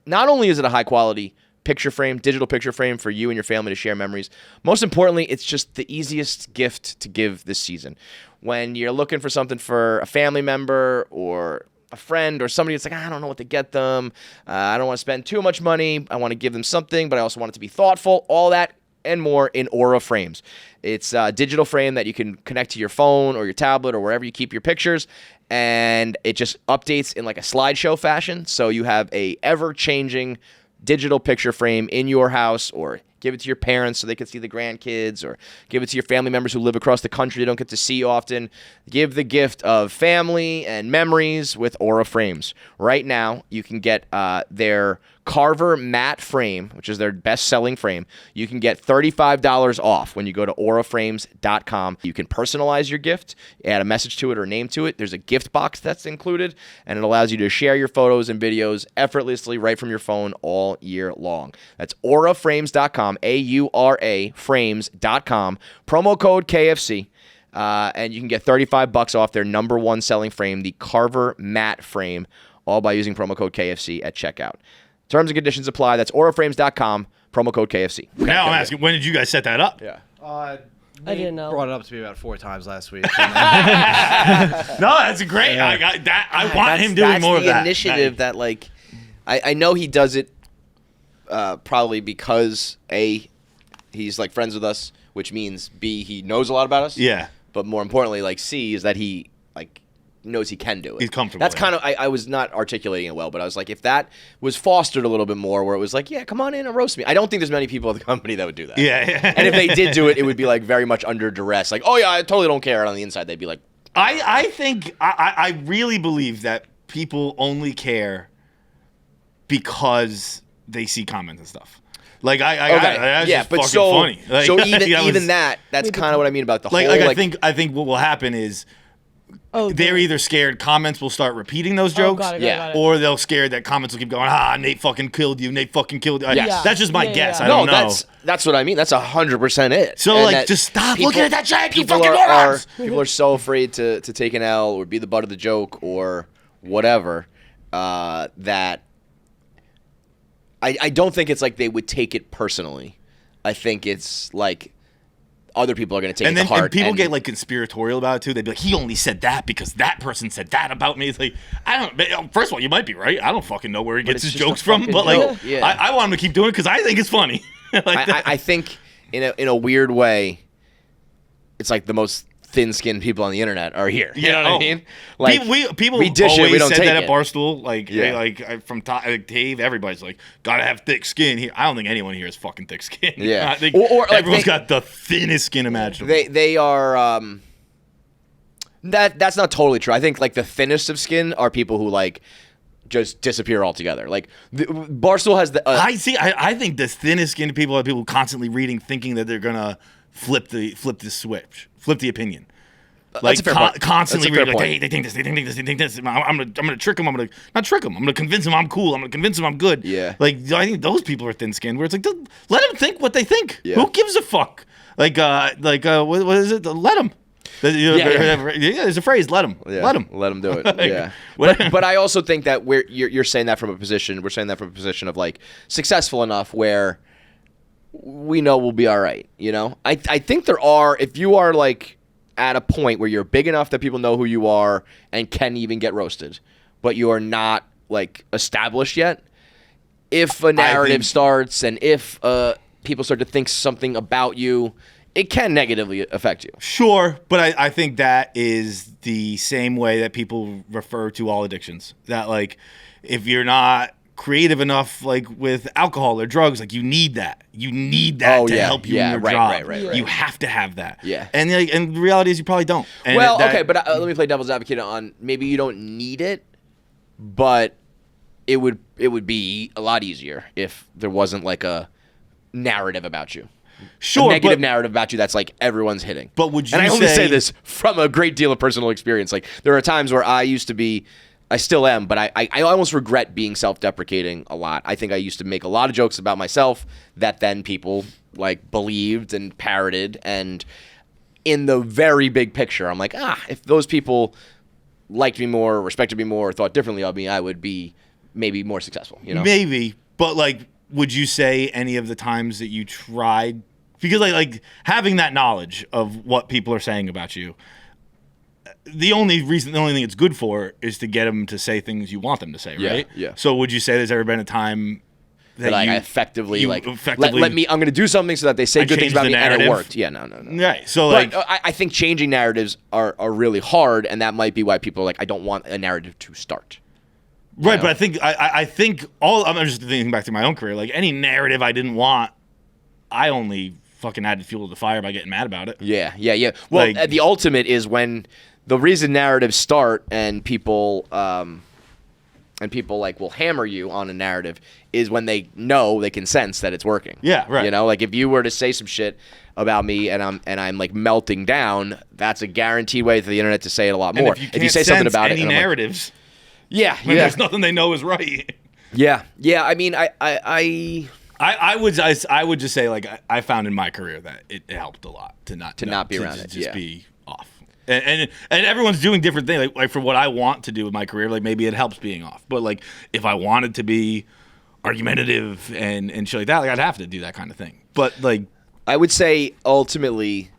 not only is it a high quality digital picture frame for you and your family to share memories. Most importantly, it's just the easiest gift to give this season. When you're looking for something for a family member or a friend or somebody that's like, I don't know what to get them. I don't want to spend too much money. I want to give them something, but I also want it to be thoughtful. All that and more in Aura Frames. It's a digital frame that you can connect to your phone or your tablet or wherever you keep your pictures. And it just updates in like a slideshow fashion. So you have a ever-changing digital picture frame in your house, or give it to your parents so they can see the grandkids, or give it to your family members who live across the country they don't get to see often. Give the gift of family and memories with Aura Frames. Right now, you can get their Carver matte frame, which is their best-selling frame. You can get $35 off when you go to auraframes.com. You can personalize your gift, add a message to it or name to it. There's a gift box that's included, and it allows you to share your photos and videos effortlessly right from your phone all year long. That's auraframes.com, A-U-R-A, frames.com. Promo code KFC. And you can get $35 off their number one selling frame, the Carver matte frame, all by using promo code KFC at checkout. Terms and conditions apply. That's auraframes.com, promo code KFC. Now I'm asking, when did you guys set that up? Yeah. I didn't know. Brought it up to me about 4 times last week. No, that's great. I got that. I want him doing more of that. That's the initiative that, like, I know he does it probably because, A, he's, like, friends with us, which means, B, he knows a lot about us. Yeah. But more importantly, like, C, is that he, like, knows he can do it. He's comfortable. That's kind of, I was not articulating it well, but I was like, if that was fostered a little bit more, where it was like, yeah, come on in and roast me. I don't think there's many people at the company that would do that. Yeah. And if they did do it, it would be like very much under duress. Like, oh yeah, I totally don't care. And on the inside, they'd be like, I think I really believe that people only care because they see comments and stuff. Like that's just but fucking funny. Like, so even that's kind of what I mean about the whole. I think what will happen is they're either scared comments will start repeating those jokes, got it. or they'll scared that comments will keep going. Nate fucking killed you. Nate fucking killed you. Yes. That's just my guess. Yeah. I don't know. That's what I mean. That's 100% it. So And like, that just stop people- looking at that check, you people fucking are morons. people are so afraid to take an L or be the butt of the joke or whatever that I don't think it's like they would take it personally. I think it's like other people are going to take it to heart. And people get like conspiratorial about it too. They'd be like, he only said that because that person said that about me. It's like, first of all, you might be right. I don't fucking know where he gets his it's just jokes a from, fucking but like, joke. Yeah. I want him to keep doing it because I think it's funny. I think in a weird way, it's like the most thin-skinned people on the internet are here. You know what I mean? Like people we dish always it, we don't said take that it. at Barstool. Like, Yeah. from Dave, everybody's like, gotta have thick skin. Here, I don't think anyone here has fucking thick skin. Yeah. I think Or, like, everyone's got the thinnest skin imaginable. They are that's not totally true. I think like the thinnest of skin are people who like just disappear altogether. Like Barstool has the I think the thinnest skinned people are people constantly reading, thinking that they're gonna flip the switch, flip the opinion. Like That's a fair point. Constantly That's a fair reading, like, point. they think this, they think this, they think this. I'm gonna trick them. I'm gonna not trick them. I'm gonna convince them I'm cool. I'm gonna convince them I'm good. Yeah. Like I think those people are thin skinned. Where it's like, let them think what they think. Yeah. Who gives a fuck? What is it? Let them. There's a phrase. Let them. Yeah, Let them. Let them do it. Like, Yeah. what- But I also think that you're saying that from a position. We're saying that from a position of like successful enough where we know we'll be all right. You know, I think there are, if you are like at a point where you're big enough that people know who you are and can even get roasted, but you are not like established yet. If a narrative starts and if people start to think something about you, it can negatively affect you. Sure, but I think that is the same way that people refer to all addictions. That like, if you're not creative enough, like with alcohol or drugs, like you need that. You need that to help you in your job. Right. You have to have that. Yeah. And the reality is you probably don't. And Okay, but let me play devil's advocate on maybe you don't need it, but it would be a lot easier if there wasn't like a narrative about you. Sure, a negative narrative about you that's like everyone's hitting. But would you And I only say say this from a great deal of personal experience. Like there are times where I used to be, I still am, but I almost regret being self-deprecating a lot. I think I used to make a lot of jokes about myself that then people like believed and parroted. And in the very big picture, I'm like, if those people liked me more, respected me more, thought differently of me, I would be maybe more successful. You know, maybe. But like, would you say any of the times that you tried? Because like having that knowledge of what people are saying about you, the only thing it's good for is to get them to say things you want them to say, right? Yeah. So would you say there's ever been a time that I effectively let me, I'm going to do something so that they say good things about me and it worked. Yeah, no. Right. So like, but I think changing narratives are really hard, and that might be why people are like, I don't want a narrative to start. Right, but I think I'm just thinking back to my own career. Like any narrative I didn't want, I only fucking added fuel to the fire by getting mad about it. Yeah. Well, Like, the ultimate is when the reason narratives start and people like will hammer you on a narrative is when they know they can sense that it's working. Yeah, right. You know, like if you were to say some shit about me and I'm like melting down, that's a guaranteed way for the internet to say it a lot more. And if you say something about any it, narratives, there's nothing they know is right. Yeah. I mean, I would just say like I found in my career that it helped a lot to not be around it. Just be off. And everyone's doing different things. Like for what I want to do with my career, like maybe it helps being off. But like if I wanted to be argumentative and shit like that, like I'd have to do that kind of thing. But like I would say ultimately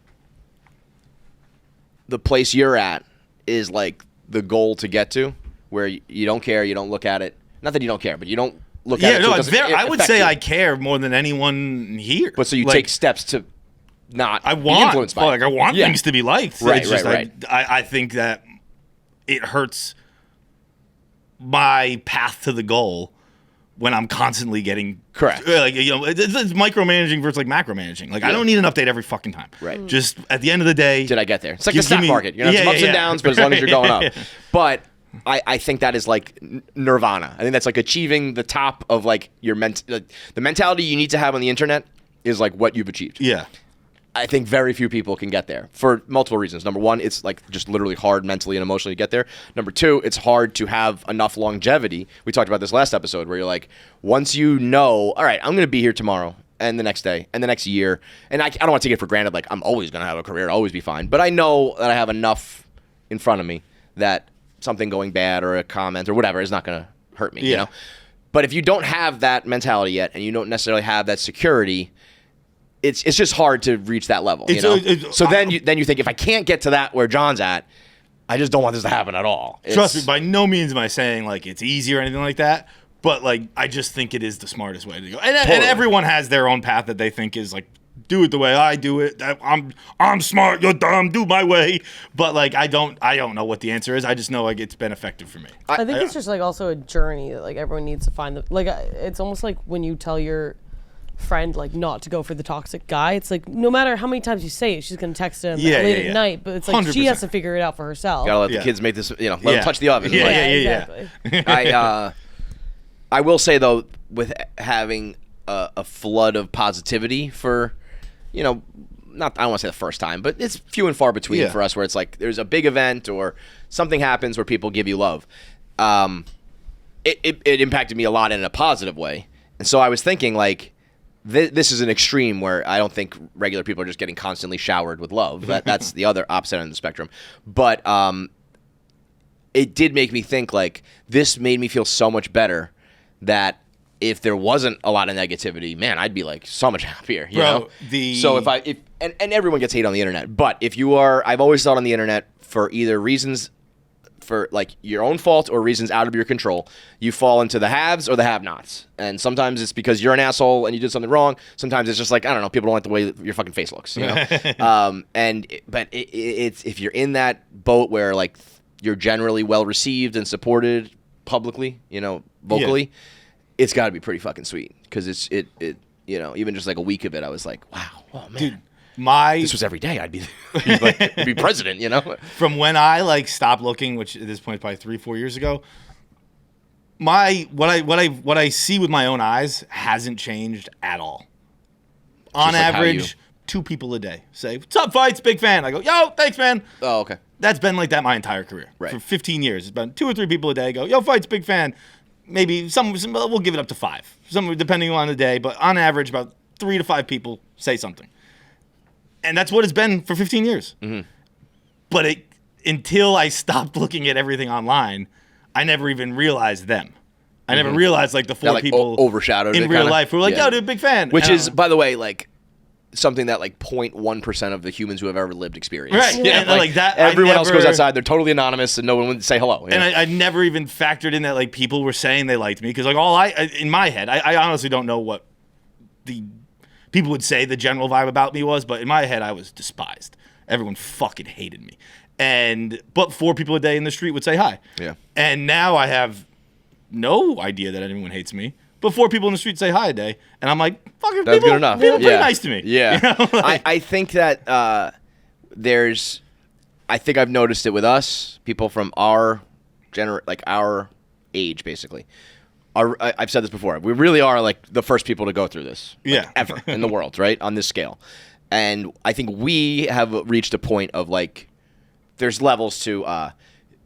the place you're at is like the goal to get to, where you don't care, you don't look at it. Not that you don't care, but you don't look at it. No, I would say I care more than anyone here. But so you take steps to not be influenced by it. Like I want things to be liked. Right. I think that it hurts my path to the goal when I'm constantly getting correct. Like it's micromanaging versus like macromanaging. Like I don't need an update every fucking time. Right. Just at the end of the day, did I get there? It's like the stock market. You know, some ups and downs, but as long as you're going up. But I think that is like nirvana. I think that's like achieving the top of like your the mentality you need to have on the internet is like what you've achieved. Yeah. I think very few people can get there for multiple reasons. Number one, it's like just literally hard mentally and emotionally to get there. Number two, it's hard to have enough longevity. We talked about this last episode where you're like, once you know, all right, I'm going to be here tomorrow and the next day and the next year. And I don't want to take it for granted like I'm always going to have a career, always be fine. But I know that I have enough in front of me that something going bad or a comment or whatever is not going to hurt me, you know? But if you don't have that mentality yet and you don't necessarily have that security, it's just hard to reach that level, you know? So then you think, if I can't get to that where John's at, I just don't want this to happen at all. Trust me, by no means am I saying like it's easy or anything like that, but like I just think it is the smartest way to go. And everyone has their own path that they think is like, do it the way I do it. I'm smart, you're dumb, do my way. But like I don't know what the answer is. I just know like it's been effective for me. I think it's just like also a journey that like everyone needs to find it's almost like when you tell your friend like not to go for the toxic guy, it's like no matter how many times you say it, she's gonna text him late at night, but it's like 100%. She has to figure it out for herself. Gotta let the kids make this, let them touch the oven. Exactly. I will say though, with having a flood of positivity for, I don't want to say the first time, but it's few and far between for us where it's like there's a big event or something happens where people give you love. It impacted me a lot in a positive way. And so I was thinking like, this is an extreme where I don't think regular people are just getting constantly showered with love. That's the other opposite end of the spectrum. But it did make me think like this made me feel so much better that if there wasn't a lot of negativity, man, I'd be like so much happier. You know? So if everyone gets hate on the internet, but if you are, I've always thought on the internet for either reasons for like your own fault or reasons out of your control, you fall into the haves or the have-nots. And sometimes it's because you're an asshole and you did something wrong. Sometimes it's just like, I don't know, people don't like the way your fucking face looks, you know? But it's if you're in that boat where like you're generally well received and supported publicly, vocally, it's got to be pretty fucking sweet because it you know, even just like a week of it, I was like, wow, oh man, Dude, this was every day. I'd be like, be president, you know. From when I like stopped looking, which at this point is probably 3-4 years ago, what I see with my own eyes hasn't changed at all. On like average, 2 people a day say, "What's up, Fights? Big fan." I go, "Yo, thanks, man." Oh, okay. That's been like that my entire career. Right. For 15 years. It's been 2 or 3 people a day go, "Yo, Fights, big fan." Maybe some we'll give it up to 5. Some depending on the day, but on average about 3 to 5 people say something. And that's what it's been for 15 years. Mm-hmm. But until I stopped looking at everything online, I never even realized them. I never realized like the 4 like, people overshadowed in it real kinda? life who were like, Yeah. "Yo, dude, big fan." Which And is, by the way, like something that like 0.1% of the humans who have ever lived experience. Right. You know, And, like, that, I Everyone else goes never- outside. They're totally anonymous, and no one would say hello. you And know? I never even factored in that like people were saying they liked me because like in my head, I honestly don't know what the people would say the general vibe about me was, but in my head I was despised. Everyone fucking hated me. But 4 people a day in the street would say hi. Yeah. And now I have no idea that anyone hates me. But 4 people in the street say hi a day, and I'm like, fucking That's people, good enough. people are pretty Yeah. nice to me. Yeah. You know, like- I think that I think I've noticed it with us, people from our our age, basically. I've said this before. We really are like the first people to go through this, ever in the world, right? On this scale, and I think we have reached a point of like, there's levels to.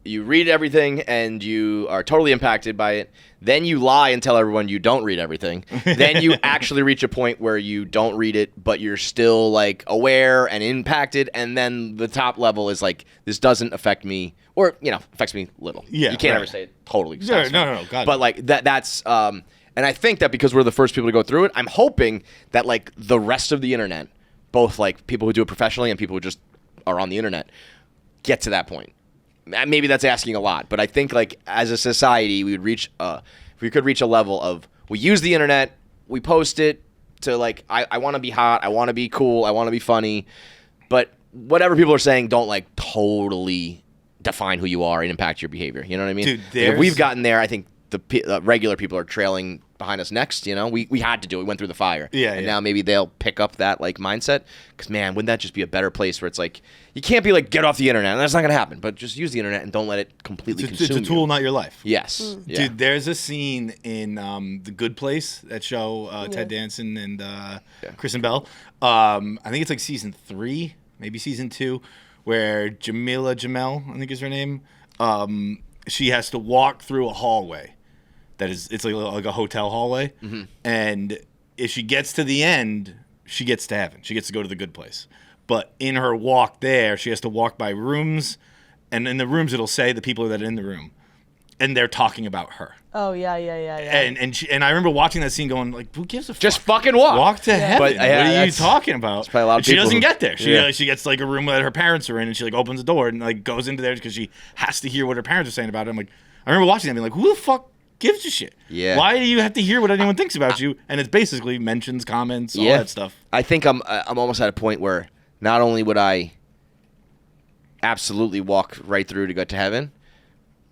You read everything and you are totally impacted by it. Then you lie and tell everyone you don't read everything. Then you actually reach a point where you don't read it, but you're still like aware and impacted. And then the top level is like, this doesn't affect me, or affects me little. Yeah, you can't right. ever say it totally. Sure, no, God. But like that's and I think that because we're the first people to go through it, I'm hoping that like the rest of the internet, both like people who do it professionally and people who just are on the internet, get to that point. Maybe that's asking a lot, but I think like as a society, we could reach a level of we use the internet, we post it to like I want to be hot, I want to be cool, I want to be funny, but whatever people are saying don't like totally define who you are and impact your behavior. You know what I mean? Dude, Like, if we've gotten there, I think the regular people are trailing behind us next. We had to do it. We went through the fire. And now maybe they'll pick up that like mindset. Because man, wouldn't that just be a better place where it's like you can't be like get off the internet. And that's not gonna happen. But just use the internet and don't let it completely consume It's a tool, you. not your life. Yes. Yeah. Dude, there's a scene in The Good Place, that show, Ted Danson and Kristen Bell. I think it's like season 3, maybe season 2, where Jamel, I think is her name. She has to walk through a hallway. It's like a hotel hallway. Mm-hmm. And if she gets to the end, she gets to heaven. She gets to go to the good place. But in her walk there, she has to walk by rooms. And in the rooms, it'll say the people that are in the room. And they're talking about her. Oh, yeah. And I remember watching that scene going, like, who gives a fuck? Just fucking walk. Walk to heaven. But, What are you that's talking about? probably a lot of she people doesn't who- get there. Yeah. She gets like a room that her parents are in, and she like opens the door and like goes into there because she has to hear what her parents are saying about her. I'm like, I remember watching that and being like, who the fuck gives a shit? Yeah. Why do you have to hear what anyone thinks about you? And it's basically mentions, comments, all that stuff. I think I'm almost at a point where not only would I absolutely walk right through to get to heaven,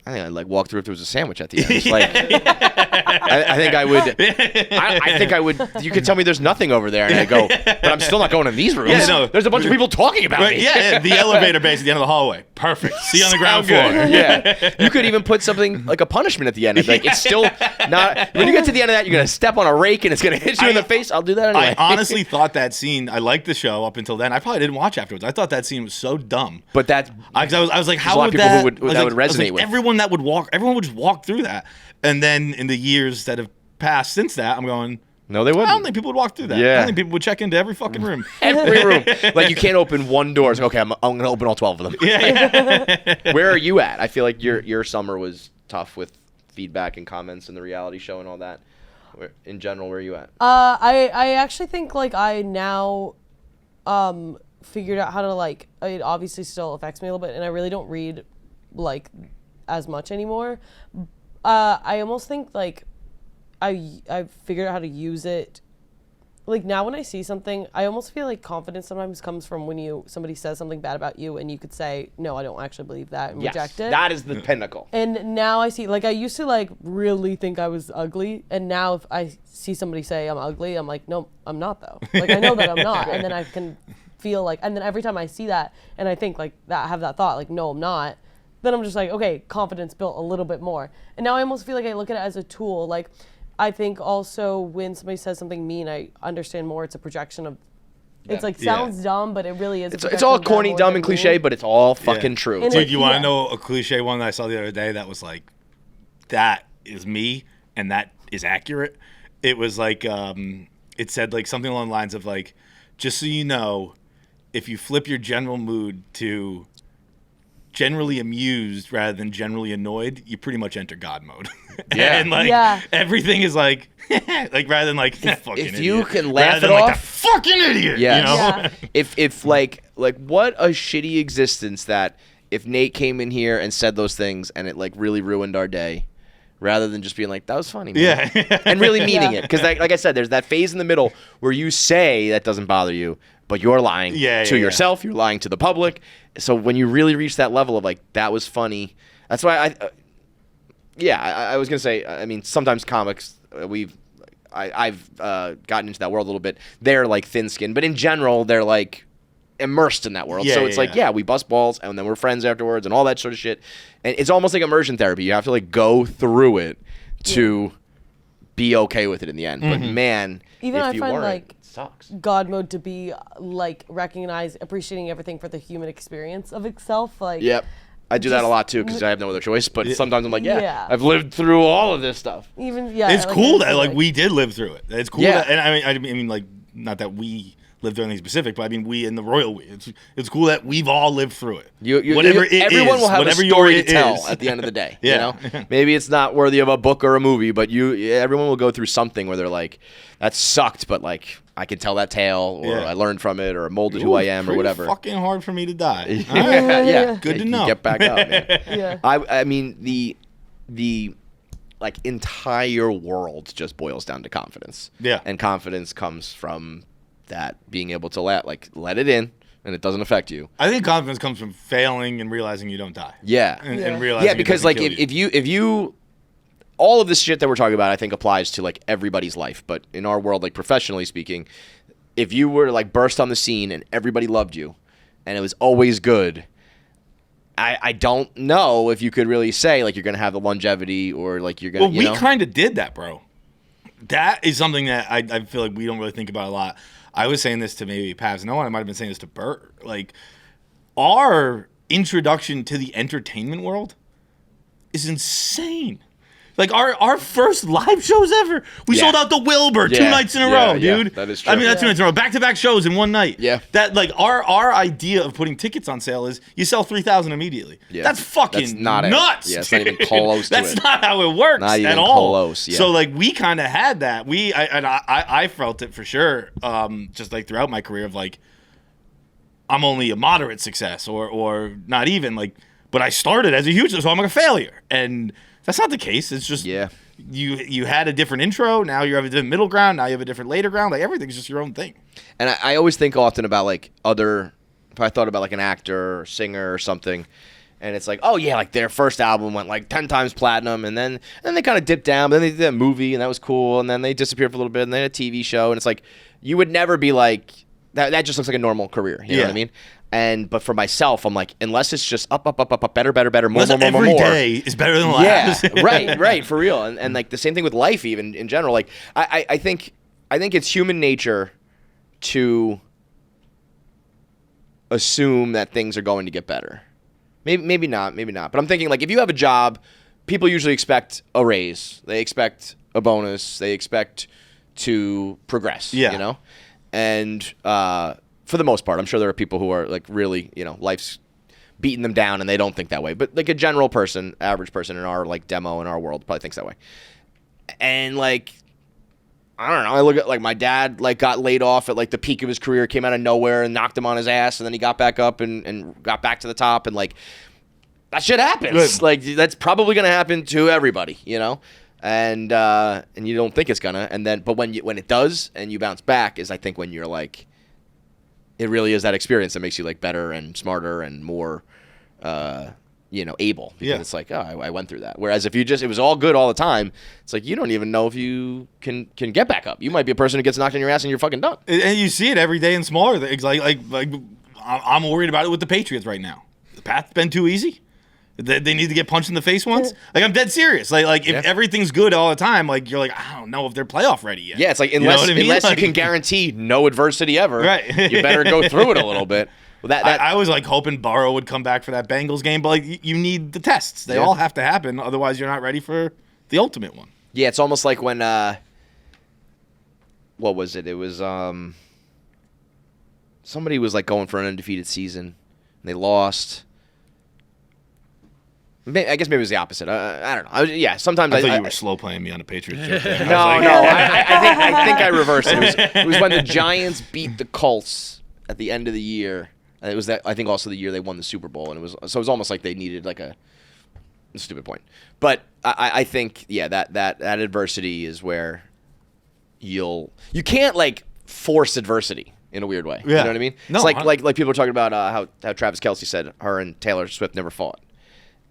I think I'd like walk through if there was a sandwich at the end. It's like, I think I would. I think I would. You could tell me there's nothing over there, and I go, but I'm still not going in these rooms. Yeah, no. There's a bunch of people talking about Right, me. yeah, the elevator base at the end of the hallway. Perfect. See you on the ground Sound floor. good. Yeah, you could even put something like a punishment at the end. It's like it's still not. When you get to the end of that, you're gonna step on a rake and it's gonna hit you in the face. I'll do that anyway. I honestly thought that scene. I liked the show up until then. I probably didn't watch afterwards. I thought that scene was so dumb. But that I was like, how a lot would of people that? who would- I was that like- would I was resonate like, with. everyone would just walk through that. And then in the years that have passed since that, I'm going, no, they wouldn't. I don't think people would walk through that. I Yeah. don't think people would check into every fucking room. Every room. Like you can't open one door. It's like, okay, I'm going to open all 12 of them. Yeah. Where are you at? I feel like your summer was tough with feedback and comments and the reality show and all that. In general, where are you at? I actually think like I now figured out how to like, it obviously still affects me a little bit, and I really don't read like as much anymore. I almost think like I figured out how to use it like now when I see something, I almost feel like confidence sometimes comes from when somebody says something bad about you and you could say, no, I don't actually believe that, and reject it. That is the pinnacle. And now I see, like I used to like really think I was ugly, and now if I see somebody say I'm ugly, I'm like, no, I'm not though. Like I know that I'm not, and then I can feel like, and then every time I see that and I think like that, I have that thought like, no, I'm not, then I'm just like, okay, confidence built a little bit more. And now I almost feel like I look at it as a tool. Like I think also when somebody says something mean, I understand more it's a projection of, it's like sounds dumb, but it really is. It's all corny, dumb, and cliche, but it's all fucking true. And dude, you want to know a cliche one that I saw the other day that was like, that is me and that is accurate? It was like, it said like something along the lines of like, just so you know, if you flip your general mood to generally amused rather than generally annoyed, you pretty much enter God mode. Yeah. And like everything is like like rather than like fucking if idiot. you can laugh rather it than, off, like, the fucking idiot. yes. You know? Yeah. If like what a shitty existence that if Nate came in here and said those things and it like really ruined our day, rather than just being like, that was funny, man. Yeah. And really meaning it. Because like I said, there's that phase in the middle where you say that doesn't bother you, but you're lying to yourself, you're lying to the public. So when you really reach that level of like, that was funny, that's why I was going to say, I mean, sometimes comics, I've gotten into that world a little bit. They're like thin-skinned, but in general, they're like immersed in that world. So it's like, we bust balls and then we're friends afterwards and all that sort of shit. And it's almost like immersion therapy. You have to like go through it to be okay with it in the end. But man, even if I you find weren't, like it sucks. God mode to be like appreciating everything for the human experience of itself. Like Yep. I do that a just- lot too because I have no other choice. But sometimes I'm like, Yeah. I've lived through all of this stuff. even It's like, cool I that feel like we did live through it. It's cool Yeah. that, and I mean like not that we lived through anything specific, but I mean we in the royal we. It's cool that we've all lived through it. Everyone will have a whatever story your to tell is. at the end of the day. Yeah. You know, maybe it's not worthy of a book or a movie, but everyone will go through something where they're like, that sucked, but like I can tell that tale, or I learned from it, or it molded who I am, or Pretty whatever. Fucking hard for me to die. Yeah, Good to you know. Get back up, man. Yeah. I mean the like entire world just boils down to confidence. Yeah. And confidence comes from that being able to let it in and it doesn't affect you. I think confidence comes from failing and realizing you don't die. Yeah. And realizing it because doesn't like kill if you all of this shit that we're talking about I think applies to like everybody's life, but in our world, like professionally speaking, if you were to like burst on the scene and everybody loved you and it was always good, I don't know if you could really say like you're gonna have the longevity or like you're gonna. Well, we kind of did that, bro. That is something that I feel like we don't really think about a lot. I was saying this to maybe Pavs Noah. I might have been saying this to Bert. Like, our introduction to the entertainment world is insane. Like, our first live shows ever, we sold out the Wilbur 2 nights in a row, dude. That is true. I mean, that's 2 nights in a row. Back-to-back shows in one night. Yeah. That, like, our idea of putting tickets on sale is you sell 3,000 immediately. Yeah. That's fucking That's not nuts. Yeah, it's not even close to That's it. not how it works Not even at all. close, yeah. So, like, we kind of had that. I felt it for sure, just, like, throughout my career of, like, I'm only a moderate success or not even, like, but I started as a huge, so I'm like a failure. And that's not the case. It's just you had a different intro. Now you have a different middle ground. Now you have a different later ground. Like, everything's just your own thing. And I always think often about like if I thought about like an actor or singer or something, and it's like, oh yeah, like their first album went like 10 times platinum, and then they kind of dipped down, but then they did a movie and that was cool, and then they disappeared for a little bit, and then a TV show, and it's like you would never be like that just looks like a normal career. You know what I mean? But for myself, I'm like, unless it's just up, better, more. Every day is better than the last. Yeah, right, for real. And like the same thing with life, even in general. Like I think it's human nature to assume that things are going to get better. Maybe not. But I'm thinking like if you have a job, people usually expect a raise. They expect a bonus. They expect to progress. Yeah. You know, and for the most part, I'm sure there are people who are like really, life's beating them down and they don't think that way. But like a general person, average person in our like demo in our world probably thinks that way. And like, I don't know. I look at like my dad like got laid off at like the peak of his career, came out of nowhere and knocked him on his ass, and then he got back up and got back to the top, and like that shit happens. Good. Like that's probably gonna happen to everybody, and you don't think it's gonna, and then but when it does and you bounce back is I think when you're like, it really is that experience that makes you like better and smarter and more able, because it's like, oh, I went through that. Whereas if it was all good all the time, it's like you don't even know if you can get back up. You might be a person who gets knocked on your ass and you're fucking done. And you see it every day in smaller things. Like I'm worried about it with the Patriots right now. The path's been too easy. They need to get punched in the face once. Like, I'm dead serious. Like if everything's good all the time, like you're like, I don't know if they're playoff ready yet. Yeah, it's like unless you can guarantee no adversity ever, right? You better go through it a little bit. Well, I was like hoping Burrow would come back for that Bengals game, but like you need the tests. They all have to happen, otherwise you're not ready for the ultimate one. Yeah, it's almost like when what was it? It was somebody was like going for an undefeated season, and they lost. I guess maybe it was the opposite. I don't know. Sometimes I thought you were slow playing me on the Patriots joke. No. I think I reversed it. It was when the Giants beat the Colts at the end of the year. And it was that, I think, also the year they won the Super Bowl, and it was almost like they needed like a stupid point. But I think that adversity is where you can't like force adversity in a weird way. Yeah. You know what I mean? No, it's like people are talking about how Travis Kelce said her and Taylor Swift never fought.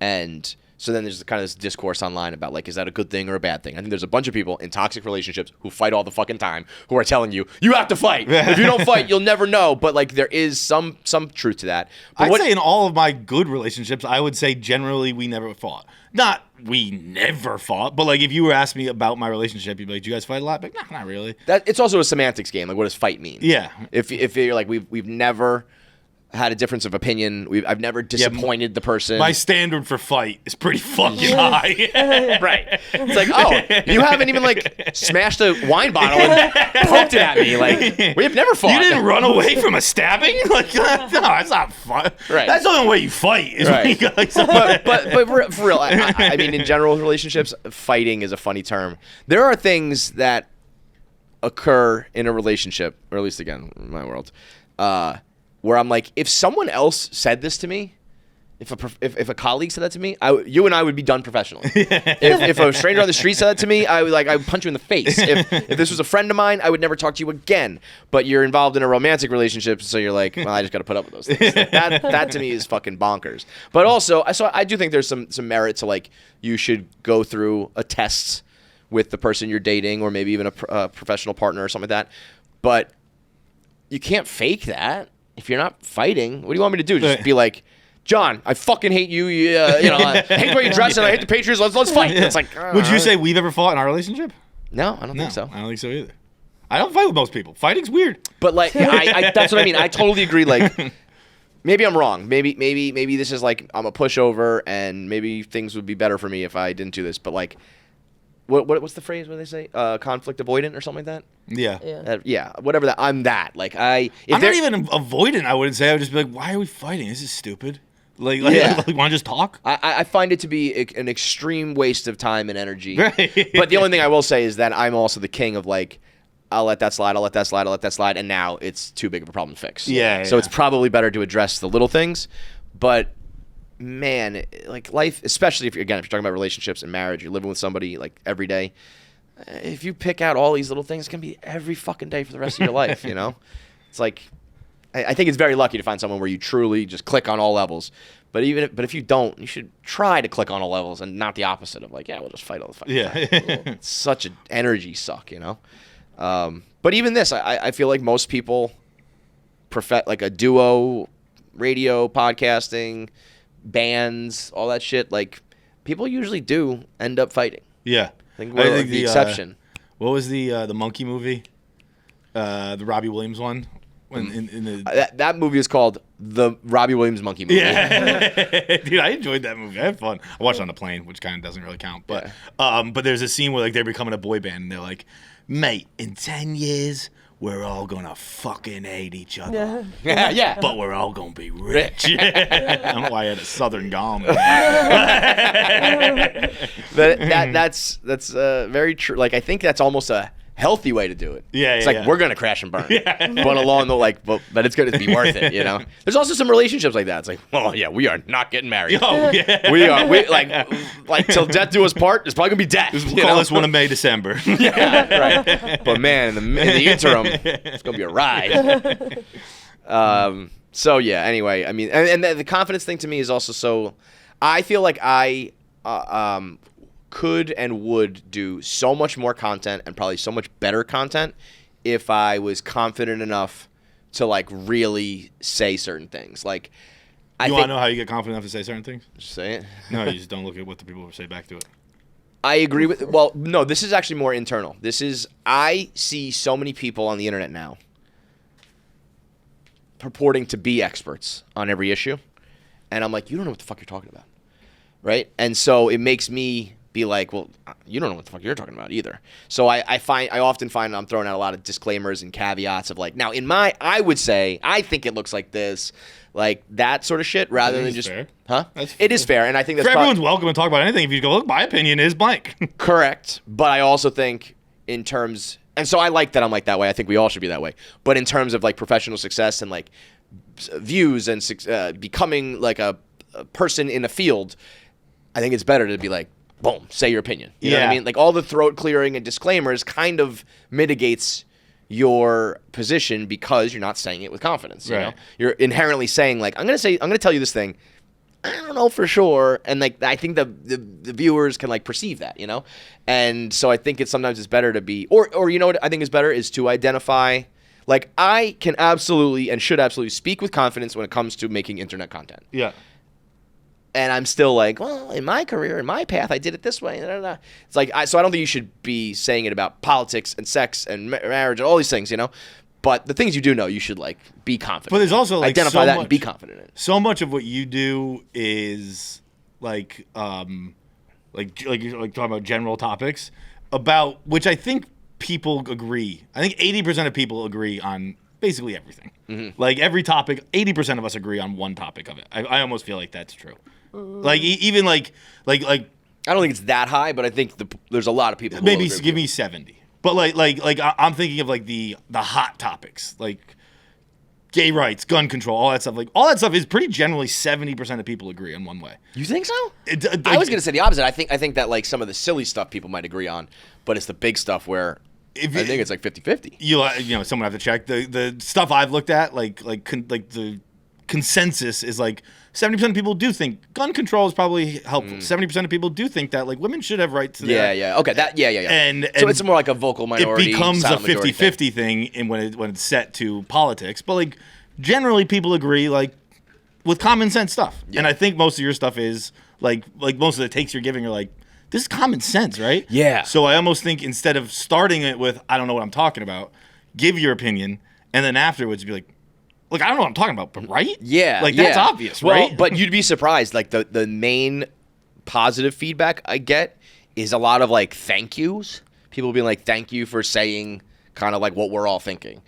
And so then there's kind of this discourse online about, like, is that a good thing or a bad thing? I think there's a bunch of people in toxic relationships who fight all the fucking time who are telling you have to fight. If you don't fight, you'll never know. But, like, there is some truth to that. But I'd say in all of my good relationships, I would say generally we never fought. Not we never fought, but, like, if you were asking me about my relationship, you'd be like, do you guys fight a lot? Like, nah, not really. It's also a semantics game. Like, what does fight mean? Yeah. If you're like, we've never had a difference of opinion. I've never disappointed the person. My standard for fight is pretty fucking high. Right. It's like, oh, you haven't even like smashed a wine bottle and poked it at me. Like, we've never fought. You didn't run away from a stabbing? Like, no, that's not fun. Right. That's the only way you fight. Is when you go like but for real, I mean, in general relationships, fighting is a funny term. There are things that occur in a relationship, or at least again in my world, where I'm like, if someone else said this to me, if a colleague said that to me, you and I would be done professionally. If a stranger on the street said that to me, I would punch you in the face. If this was a friend of mine, I would never talk to you again. But you're involved in a romantic relationship, so you're like, well, I just got to put up with those things. That to me is fucking bonkers. But also, I do think there's some merit to, like, you should go through a test with the person you're dating, or maybe even a professional partner or something like that. But you can't fake that. If you're not fighting, what do you want me to do? Just be like, John, I fucking hate you. I hate the way you dress, and I hate the Patriots. Let's fight. It's like, would you say we've ever fought in our relationship? No, I don't think so. I don't think so either. I don't fight with most people. Fighting's weird. But like, that's what I mean. I totally agree. Like, maybe I'm wrong. Maybe this is like I'm a pushover, and maybe things would be better for me if I didn't do this. But like, what's the phrase? What do they say? Conflict avoidant or something like that. Yeah. Whatever that. I'm that. Like I'm not even avoidant. I wouldn't say. I would just be like, why are we fighting? This is stupid. Like want to just talk? I find it to be an extreme waste of time and energy. Right. But the only thing I will say is that I'm also the king of, like, I'll let that slide, and now it's too big of a problem to fix. So it's probably better to address the little things. But man, like, life, especially if you're talking about relationships and marriage, you're living with somebody like every day. If you pick out all these little things, it's gonna be every fucking day for the rest of your life. You know, it's like, I think it's very lucky to find someone where you truly just click on all levels. But if you don't, you should try to click on all levels and not the opposite of, like, we'll just fight all the fucking time. It's such an energy suck, you know. But even this, I feel like most people prefer, like, a duo, radio, podcasting, bands, all that shit. Like, people usually do end up fighting. Yeah. I think we're the exception. What was the monkey movie? The Robbie Williams one? That movie is called the Robbie Williams Monkey Movie. Yeah. Dude, I enjoyed that movie. I had fun. I watched it on a plane, which kind of doesn't really count. But but there's a scene where, like, they're becoming a boy band, and they're like, mate, in 10 years, we're all going to fucking hate each other. Yeah. But we're all going to be rich. I don't know why I had a southern gum. That's very true. Like, I think that's almost healthy way to do it. Yeah, it's yeah, like yeah. we're gonna crash and burn, but along the but it's gonna be worth it. You know, there's also some relationships like that. It's like, oh yeah, we are not getting married. Oh yeah. We like till death do us part. It's probably gonna be death. We'll call this one of May, December. Yeah, right. But man, in the interim, it's gonna be a ride. So yeah. Anyway, I mean, and the confidence thing to me is also so. I feel like I could and would do so much more content and probably so much better content if I was confident enough to like really say certain things. Like, You want to know how you get confident enough to say certain things? Just say it. No, you just don't look at what the people say back to it. I agree with. Well, no, this is actually more internal. I see so many people on the internet now purporting to be experts on every issue, and I'm like, you don't know what the fuck you're talking about, right? And so it makes me be like, well, you don't know what the fuck you're talking about either. So I often find I'm throwing out a lot of disclaimers and caveats of like, now I would say I think it looks like this, like that sort of shit, rather than just fair. Huh? That's It is fair, and I think that's everyone's welcome to talk about anything. If you go, look, my opinion is blank. correct. But I also think in terms, and so I like that I'm like that way. I think we all should be that way. But in terms of like professional success and like views and becoming like a person in a field, I think it's better to be like, boom, say your opinion. You know what I mean? Like all the throat clearing and disclaimers kind of mitigates your position because you're not saying it with confidence. You know? You're inherently saying like, I'm gonna tell you this thing. I don't know for sure, and like I think the viewers can like perceive that, you know, and so I think sometimes it's better to be, or you know what I think is better is to identify. Like I can absolutely and should absolutely speak with confidence when it comes to making internet content. Yeah. And I'm still like, well, in my career, in my path, I did it this way. It's like, so I don't think you should be saying it about politics and sex and marriage and all these things, you know. But the things you do know, you should like be confident. But there's also like identify that and be confident in it. So much of what you do is like you're like talking about general topics about which I think people agree. I think 80% of people agree on basically everything. Mm-hmm. Like every topic, 80% of us agree on one topic of it. I almost feel like that's true. Like even like I don't think it's that high, but I think there's a lot of people who maybe give me 70. But like I'm thinking of like the hot topics, like gay rights, gun control, all that stuff. Like all that stuff is pretty generally 70% of people agree on one way. You think so? I was gonna say the opposite. I think that like some of the silly stuff people might agree on, but it's the big stuff where I think it's like 50-50. You know, someone have to check the stuff I've looked at. Like the consensus is like 70% of people do think gun control is probably helpful. 70% of people do think that like women should have rights to that. Yeah. Okay. And so it's more like a vocal minority. It becomes a 50-50 thing when it's set to politics. But like generally people agree like with common sense stuff. Yeah. And I think most of your stuff is like most of the takes you're giving are like, this is common sense, right? Yeah. So I almost think instead of starting it with, I don't know what I'm talking about, give your opinion, and then afterwards be like, look, I don't know what I'm talking about, but right? Yeah. Like, that's obvious, well, right? But you'd be surprised. Like, the main positive feedback I get is a lot of, like, thank yous. People being like, thank you for saying kind of like what we're all thinking.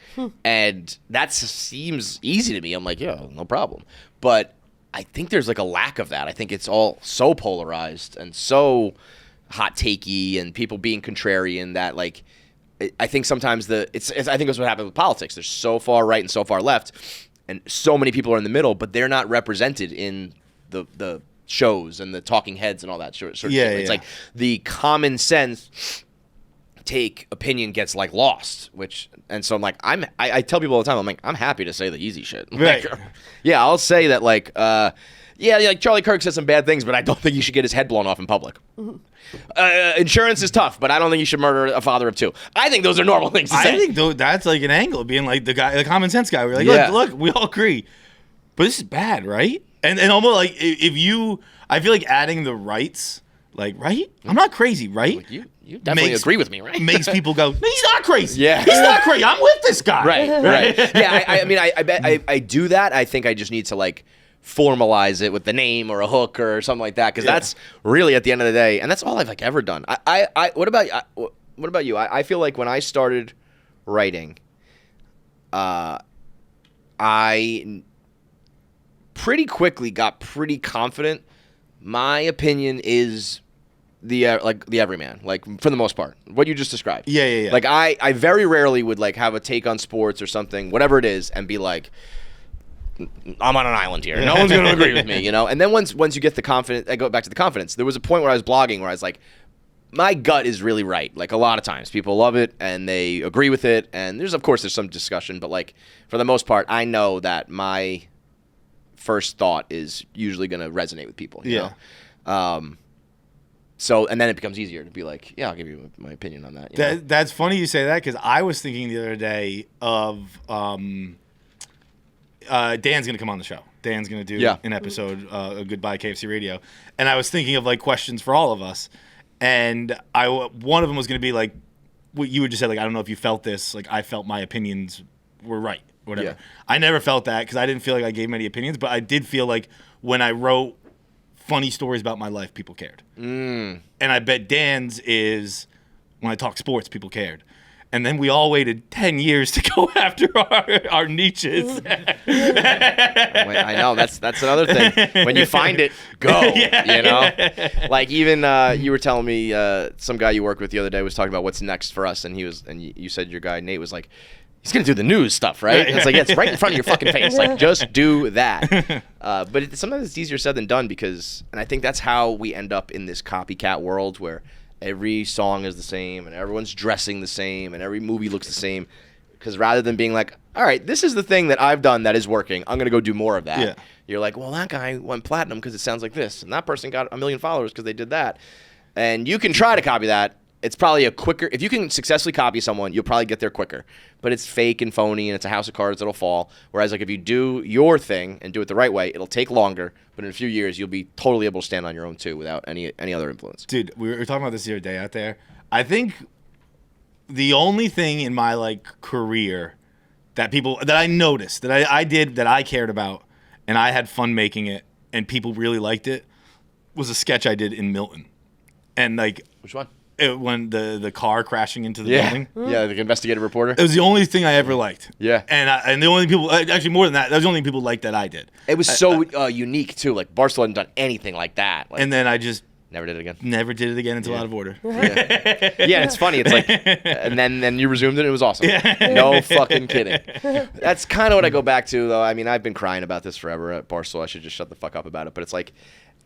And that seems easy to me. I'm like, yeah, no problem. But I think there's like a lack of that. I think it's all so polarized and so hot takey and people being contrarian that like I think sometimes I think that's what happened with politics. They're so far right and so far left, and so many people are in the middle, but they're not represented in the shows and the talking heads and all that sort of shit. It's like the common sense take opinion gets like lost, and so I'm like I tell people all the time, I'm like, I'm happy to say the easy shit. Right. Like, yeah, I'll say that like like Charlie Kirk said some bad things, but I don't think you should get his head blown off in public. Insurance is tough, but I don't think you should murder a father of two. I think those are normal things to say. I think that's like an angle, being like the common sense guy. We're like, look, we all agree, but this is bad, right? And almost like I feel like adding the rights, like, right? I'm not crazy, right? Like you definitely agree with me, right? Makes people go, no, he's not crazy. Yeah, he's not crazy. I'm with this guy. Right. Yeah, I mean, I bet I do that. I think I just need to like formalize it with the name or a hook or something like that, because that's really at the end of the day, and that's all I've like ever done. What about you? I feel like when I started writing, I pretty quickly got pretty confident. My opinion is the everyman, like for the most part, what you just described. Yeah. Like I very rarely would like have a take on sports or something, whatever it is, and be like, I'm on an island here. No one's going to agree with me, you know? And then once you get the confidence, I go back to the confidence. There was a point where I was blogging where I was like, my gut is really right. Like a lot of times people love it and they agree with it. And there's some discussion, but like for the most part, I know that my first thought is usually going to resonate with people. You know? So, and then it becomes easier to be like, yeah, I'll give you my opinion on that. You know? That's funny you say that because I was thinking the other day of Dan's going to come on the show. Dan's going to do an episode, a Goodbye KFC Radio. And I was thinking of like questions for all of us. And one of them was going to be like what you would just say, like, I don't know if you felt this. Like, I felt my opinions were right, whatever. Yeah. I never felt that because I didn't feel like I gave many opinions. But I did feel like when I wrote funny stories about my life, people cared. And I bet Dan's is when I talk sports, people cared. And then we all waited 10 years to go after our niches. I know that's another thing. When you find it, go. You know, like even you were telling me some guy you work with the other day was talking about what's next for us, and you said your guy Nate was like, he's gonna do the news stuff, right? And it's like it's right in front of your fucking face. Like just do that. But sometimes it's easier said than done because, and I think that's how we end up in this copycat world where every song is the same and everyone's dressing the same and every movie looks the same. Because rather than being like, all right, this is the thing that I've done that is working, I'm going to go do more of that. Yeah. You're like, well, that guy went platinum because it sounds like this. And that person got 1 million followers because they did that. And you can try to copy that. It's probably a quicker, if you can successfully copy someone, you'll probably get there quicker. But it's fake and phony and it's a house of cards that'll fall. Whereas like if you do your thing and do it the right way, it'll take longer. But in a few years, you'll be totally able to stand on your own too without any other influence. Dude, we were talking about this the other day out there. I think the only thing in my like career that I noticed that I did that I cared about and I had fun making it and people really liked it was a sketch I did in Milton. And like, which one? When the car crashing into the building. Yeah, the investigative reporter. It was the only thing I ever liked. Yeah. And the only people, actually more than that, that was the only people liked that I did. It was so unique, too. Like, Barstool hadn't done anything like that. Like, and then I just... Never did it again. Never did it again until Out of Order. Yeah, it's funny. It's like... And then you resumed it, and it was awesome. No fucking kidding. That's kind of what I go back to, though. I mean, I've been crying about this forever at Barstool. I should just shut the fuck up about it. But it's like,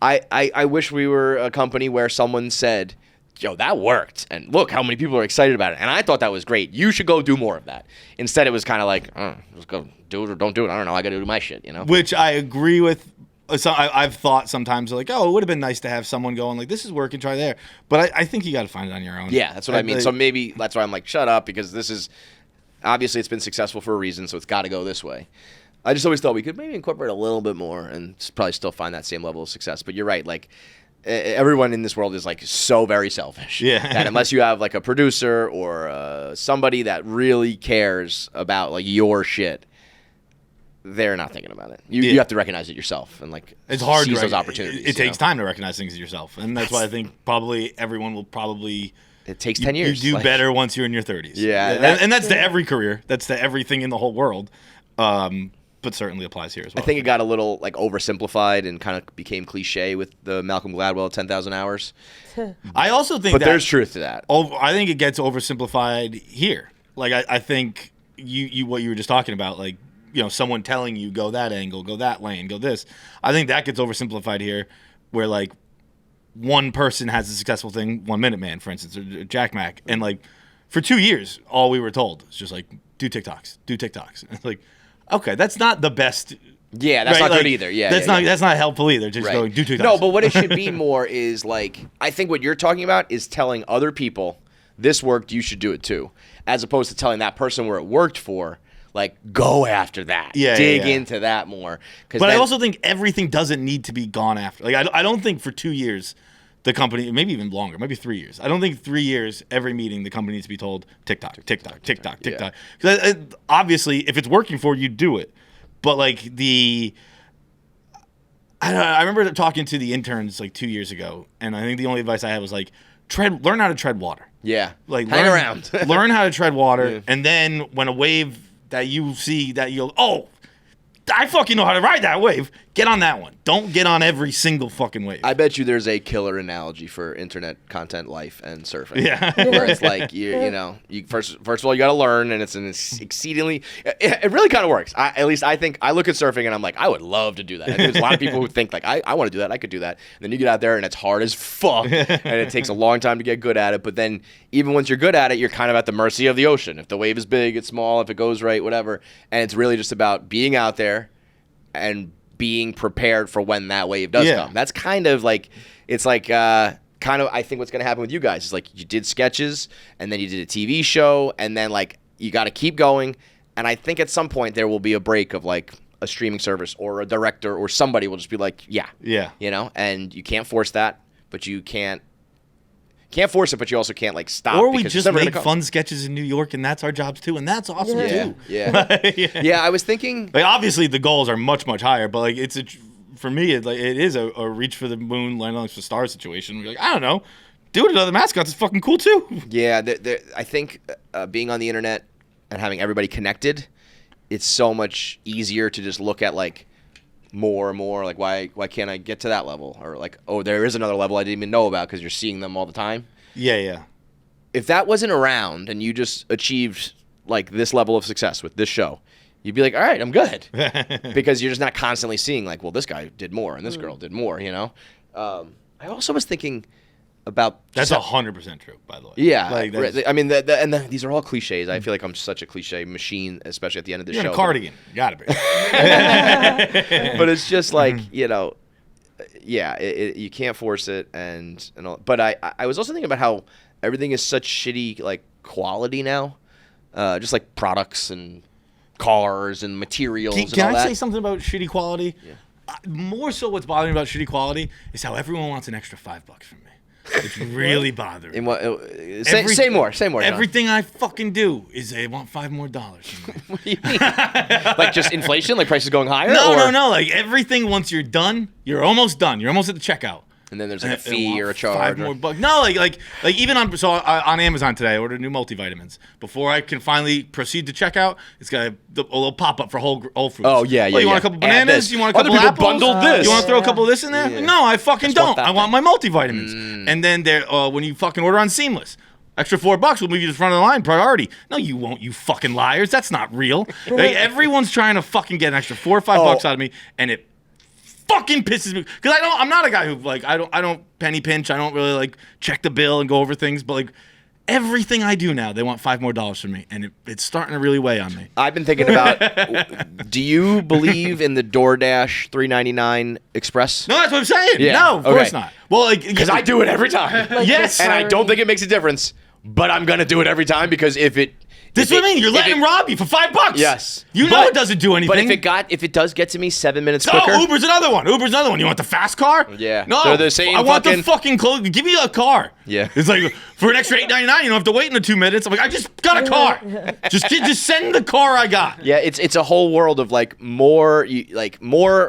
I wish we were a company where someone said... Yo, that worked. And look how many people are excited about it. And I thought that was great. You should go do more of that. Instead, it was kind of like, just go do it or don't do it. I don't know. I got to do my shit, you know? Which I agree with. So I've thought sometimes like, oh, it would have been nice to have someone going like, this is working, try there. But I think you got to find it on your own. Yeah, that's what I mean. So maybe that's why I'm like, shut up, because this is, obviously it's been successful for a reason, so it's got to go this way. I just always thought we could maybe incorporate a little bit more and probably still find that same level of success. But you're right, like, everyone in this world is like so very selfish. Yeah. That unless you have like a producer or somebody that really cares about like your shit, they're not thinking about it. You have to recognize it yourself and like it's hard seize to those opportunities. It takes time to recognize things yourself, and that's why I think probably everyone will probably. It takes 10 years. You do better once you're in your 30s. Yeah, and that's to every career. That's to everything in the whole world. But certainly applies here as well. I think it got a little like oversimplified and kind of became cliche with the Malcolm Gladwell 10,000 hours. I also think but there's truth to that. I think it gets oversimplified here. Like I think you what you were just talking about, like, you know, someone telling you go that angle, go that lane, go this. I think that gets oversimplified here, where like one person has a successful thing, 1 Minute Man, for instance, or Jack Mac, and like for 2 years, all we were told is just like do TikToks. And it's like, okay, that's not the best. Yeah, that's not good either. Yeah, that's not helpful either. Just going do TikToks. No, but what it should be more is like, I think what you're talking about is telling other people this worked, you should do it too, as opposed to telling that person where it worked for, like, go after that, dig into that more. But I also think everything doesn't need to be gone after. Like I don't think for 2 years the company, maybe even longer, maybe 3 years. I don't think 3 years, every meeting, the company needs to be told TikTok. Because obviously, if it's working for you, do it. But like I remember talking to the interns like 2 years ago, and I think the only advice I had was like, learn how to tread water. Yeah, like hang around. Learn how to tread water, and then when a wave that you see that you'll, I fucking know how to ride that wave. Get on that one. Don't get on every single fucking wave. I bet you there's a killer analogy for internet content life and surfing. Yeah. Where it's like, you first of all, you got to learn, and it's an exceedingly, it really kind of works. At least I think, I look at surfing and I'm like, I would love to do that. And there's a lot of people who think like, I want to do that. I could do that. And then you get out there and it's hard as fuck and it takes a long time to get good at it. But then even once you're good at it, you're kind of at the mercy of the ocean. If the wave is big, it's small, if it goes right, whatever. And it's really just about being out there and being prepared for when that wave does come. That's kind of like, it's like kind of, I think what's going to happen with you guys is like you did sketches and then you did a TV show and then like you got to keep going. And I think at some point there will be a break of like a streaming service or a director or somebody will just be like, yeah, and you can't force that, but you can't force it, but you also can't like stop. Or we just make fun sketches in New York, and that's our jobs too, and that's awesome too. Yeah. I was thinking, like, obviously the goals are much higher, but like for me, it is a reach for the moon, land amongst the stars situation. We're like, I don't know, doing it to other mascots is fucking cool too. Yeah, I think being on the internet and having everybody connected, it's so much easier to just look at like more and more like why can't I get to that level, or like, oh, there is another level I didn't even know about because you're seeing them all the time. If that wasn't around and you just achieved like this level of success with this show, you'd be like, all right, I'm good. Because you're just not constantly seeing like, well, this guy did more and this girl did more, I also was thinking about that's 100% true, by the way. Yeah, like I mean, these are all cliches. I feel like I'm such a cliche machine, especially at the end of the show. You're in a cardigan, you gotta be. But it's just like you can't force it, and all. But I was also thinking about how everything is such shitty like quality now, just like products and cars and materials. Can I say something about shitty quality? Yeah. More so, what's bothering me about shitty quality is how everyone wants an extra $5 from me. It's really bothering me. Say more. Everything John. I fucking do is they want $5 more. What do you mean? Like just inflation? Like prices going higher? No. Like everything, once you're done, you're almost done. You're almost at the checkout. And then there's like a fee or a charge. $5 more bucks. No, like even on on Amazon today, I ordered new multivitamins. Before I can finally proceed to checkout, it's got a little pop up for Whole Foods. Oh yeah. You want a couple bananas? You want a couple apples? Bundled this. You want to throw a couple of this in there? Yeah. No, I fucking don't. I want my multivitamins. And then when you fucking order on Seamless, extra $4 will move you to the front of the line, priority. No, you won't, you fucking liars. That's not real. Like, everyone's trying to fucking get an extra $4 or $5 out of me, and it fucking pisses me, because I'm not a guy who like I don't penny pinch. I don't really like check the bill and go over things, but like everything I do now, they want $5 more from me, and it's starting to really weigh on me. I've been thinking about, do you believe in the DoorDash $3.99 Express? No, that's what I'm saying. Yeah. No, of course not. Well, like, because I do it every time. Yes, and I don't think it makes a difference, but I'm gonna do it every time because if it. This is what I mean. You're letting him rob you for $5. Yes. You know it doesn't do anything. But if it does get to me 7 minutes quicker. Oh, Uber's another one. You want the fast car? Yeah. No. They're the same. I want the fucking clothes. Give me a car. Yeah. It's like for an extra $8.99, you don't have to wait in the 2 minutes. I'm like, I just got a car. just send the car I got. Yeah. It's a whole world of like more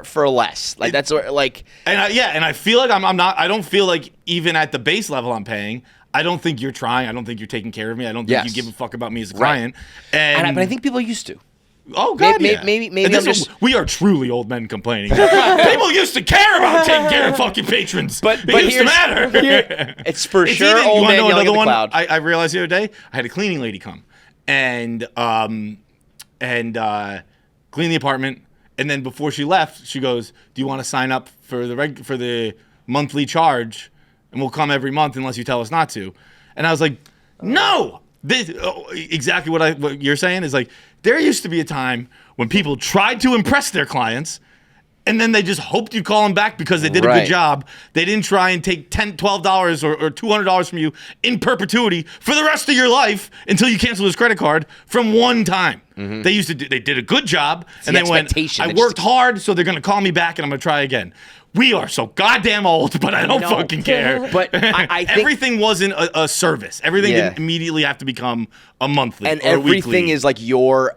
for less. Like that's like. And I feel like I'm not. I don't feel like even at the base level I'm paying. I don't think you're trying. I don't think you're taking care of me. I don't think you give a fuck about me as a client. But I think people used to. Oh, God, maybe we are truly old men complaining. People used to care about taking care of fucking patrons. But it used to matter. It's for sure old man yelling at the cloud. I realized the other day, I had a cleaning lady come and clean the apartment. And then before she left, she goes, "Do you want to sign up for the monthly charge? And we'll come every month unless you tell us not to." And I was like, no. Exactly what you're saying is like, there used to be a time when people tried to impress their clients, and then they just hoped you'd call them back because they did a good job. They didn't try and take $10, $12 or $200 from you in perpetuity for the rest of your life until you cancel his credit card from one time. Mm-hmm. They did a good job, and they went, I worked hard, so they're going to call me back, and I'm going to try again. We are so goddamn old, but I don't fucking care. But I think everything wasn't a service. Everything didn't immediately have to become a monthly and or everything weekly. Is like you are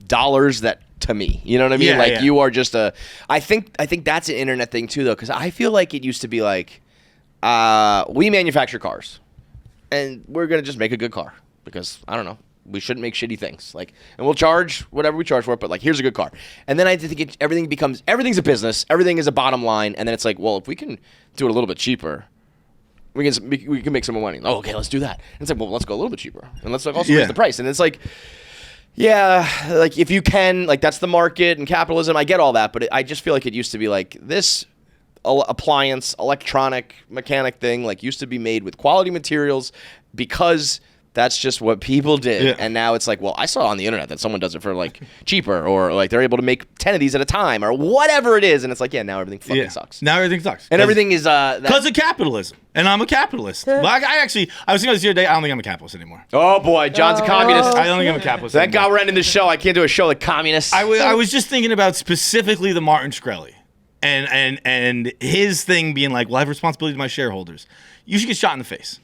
dollars that to me. You know what I mean? Yeah, you are just a. I think that's an internet thing too, though, because I feel like it used to be like, we manufacture cars, and we're gonna just make a good car because I don't know. we shouldn't make shitty things. Like, and we'll charge whatever we charge for it, but like, here's a good car. And then I think everything's a business. Everything is a bottom line. And then it's like, well, if we can do it a little bit cheaper, we can make some more money. Oh, okay, let's do that. And it's like, well, let's go a little bit cheaper. And let's also raise the price. And it's like, yeah, like if you can, like that's the market and capitalism. I get all that, but I just feel like it used to be like this appliance, electronic, mechanic thing, like used to be made with quality materials because that's just what people did. Yeah. And now it's like, well, I saw on the internet that someone does it for like cheaper, or like they're able to make 10 of these at a time, or whatever it is. And it's like, yeah, now everything fucking sucks. Now everything sucks. And everything is because of capitalism. And I'm a capitalist. Well, I was thinking this the other day, I don't think I'm a capitalist anymore. Oh boy, John's a communist. I don't think I'm a capitalist. Thank God we're ending the show. I can't do a show like communists. I was just thinking about specifically the Martin Shkreli. And his thing being like, well, I have responsibility to my shareholders. You should get shot in the face.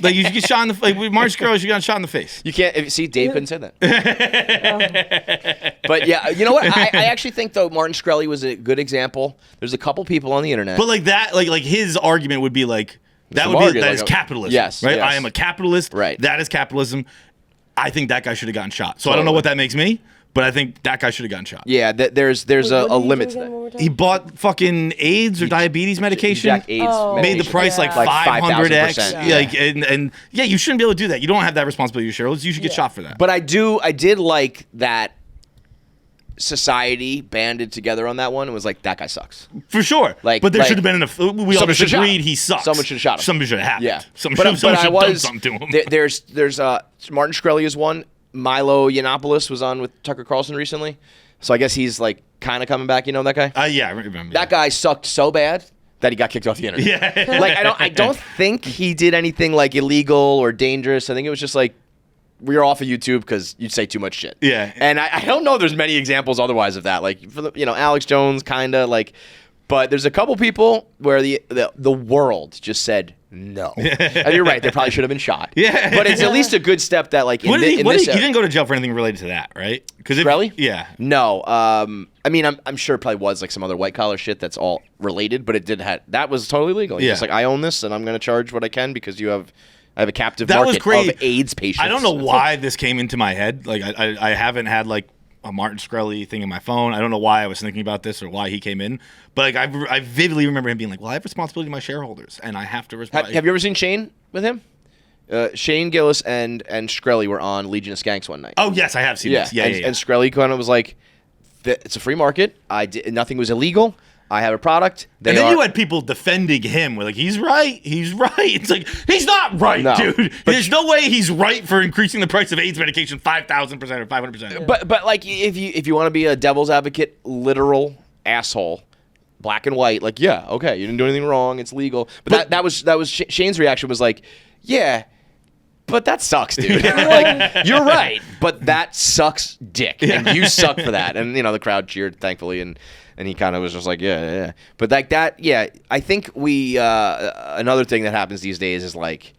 Like you should get shot in the like with Martin Shkreli, you got shot in the face. You can't see Dave couldn't say that. But yeah, you know what? I actually think though Martin Shkreli was a good example. There's a couple people on the internet. But like that, like his argument would be like that is capitalism. Yes, right. Yes. I am a capitalist. Right. That is capitalism. I think that guy should have gotten shot. So I don't know what that makes me. But I think that guy should have gotten shot. Yeah, there's a limit to that. He bought fucking AIDS or diabetes medication. Jack AIDS made the price like 500x. Yeah. Like and you shouldn't be able to do that. You don't have that responsibility to your shareholders. You should get shot for that. But I did like that society banded together on that one and was like, that guy sucks. For sure. Like, but there should have been we all just agreed he sucks. Someone should have shot him. Somebody should have happened. Yeah. Someone should have done something to him. There's Martin Shkreli is one. Milo Yiannopoulos was on with Tucker Carlson recently. So I guess he's like kind of coming back. You know that guy? Yeah, I remember. That guy sucked so bad that he got kicked off the internet. Yeah. Like I don't think he did anything like illegal or dangerous. I think it was just like we were off of YouTube because you'd say too much shit. Yeah. And I don't know there's many examples otherwise of that. Like for the, Alex Jones kind of like, but there's a couple people where the world just said no. And you're right. They probably should have been shot. Yeah. But it's at least a good step that like he didn't go to jail for anything related to that, right? Really? Yeah. No. I mean, I'm sure it probably was like some other white collar shit that's all related, but that was totally legal. He's just like, I own this and I'm going to charge what I can because I have a captive market of AIDS patients. I don't know why this came into my head. Like I haven't had like a Martin Shkreli thing in my phone. I don't know why I was thinking about this or why he came in, but like I vividly remember him being like, "Well, I have responsibility to my shareholders, and I have to respond." Have you ever seen Shane with him? Shane Gillis and Shkreli were on Legion of Skanks one night. Oh yes, I have seen this. Yeah, and Shkreli kind of was like, "It's a free market. Nothing was illegal. I have a product." And then you had people defending him. We're like, he's right. It's like, he's not right, dude. There's no way he's right for increasing the price of AIDS medication 5,000% or 500%. But like, if you want to be a devil's advocate, literal asshole, black and white, like, yeah, okay, you didn't do anything wrong. It's legal. But that was Shane's reaction was like, yeah, but that sucks, dude. Like, you're right, but that sucks dick, and you suck for that. And the crowd cheered, thankfully, and he kind of was just like, yeah. But like that, yeah, I think another thing that happens these days is like,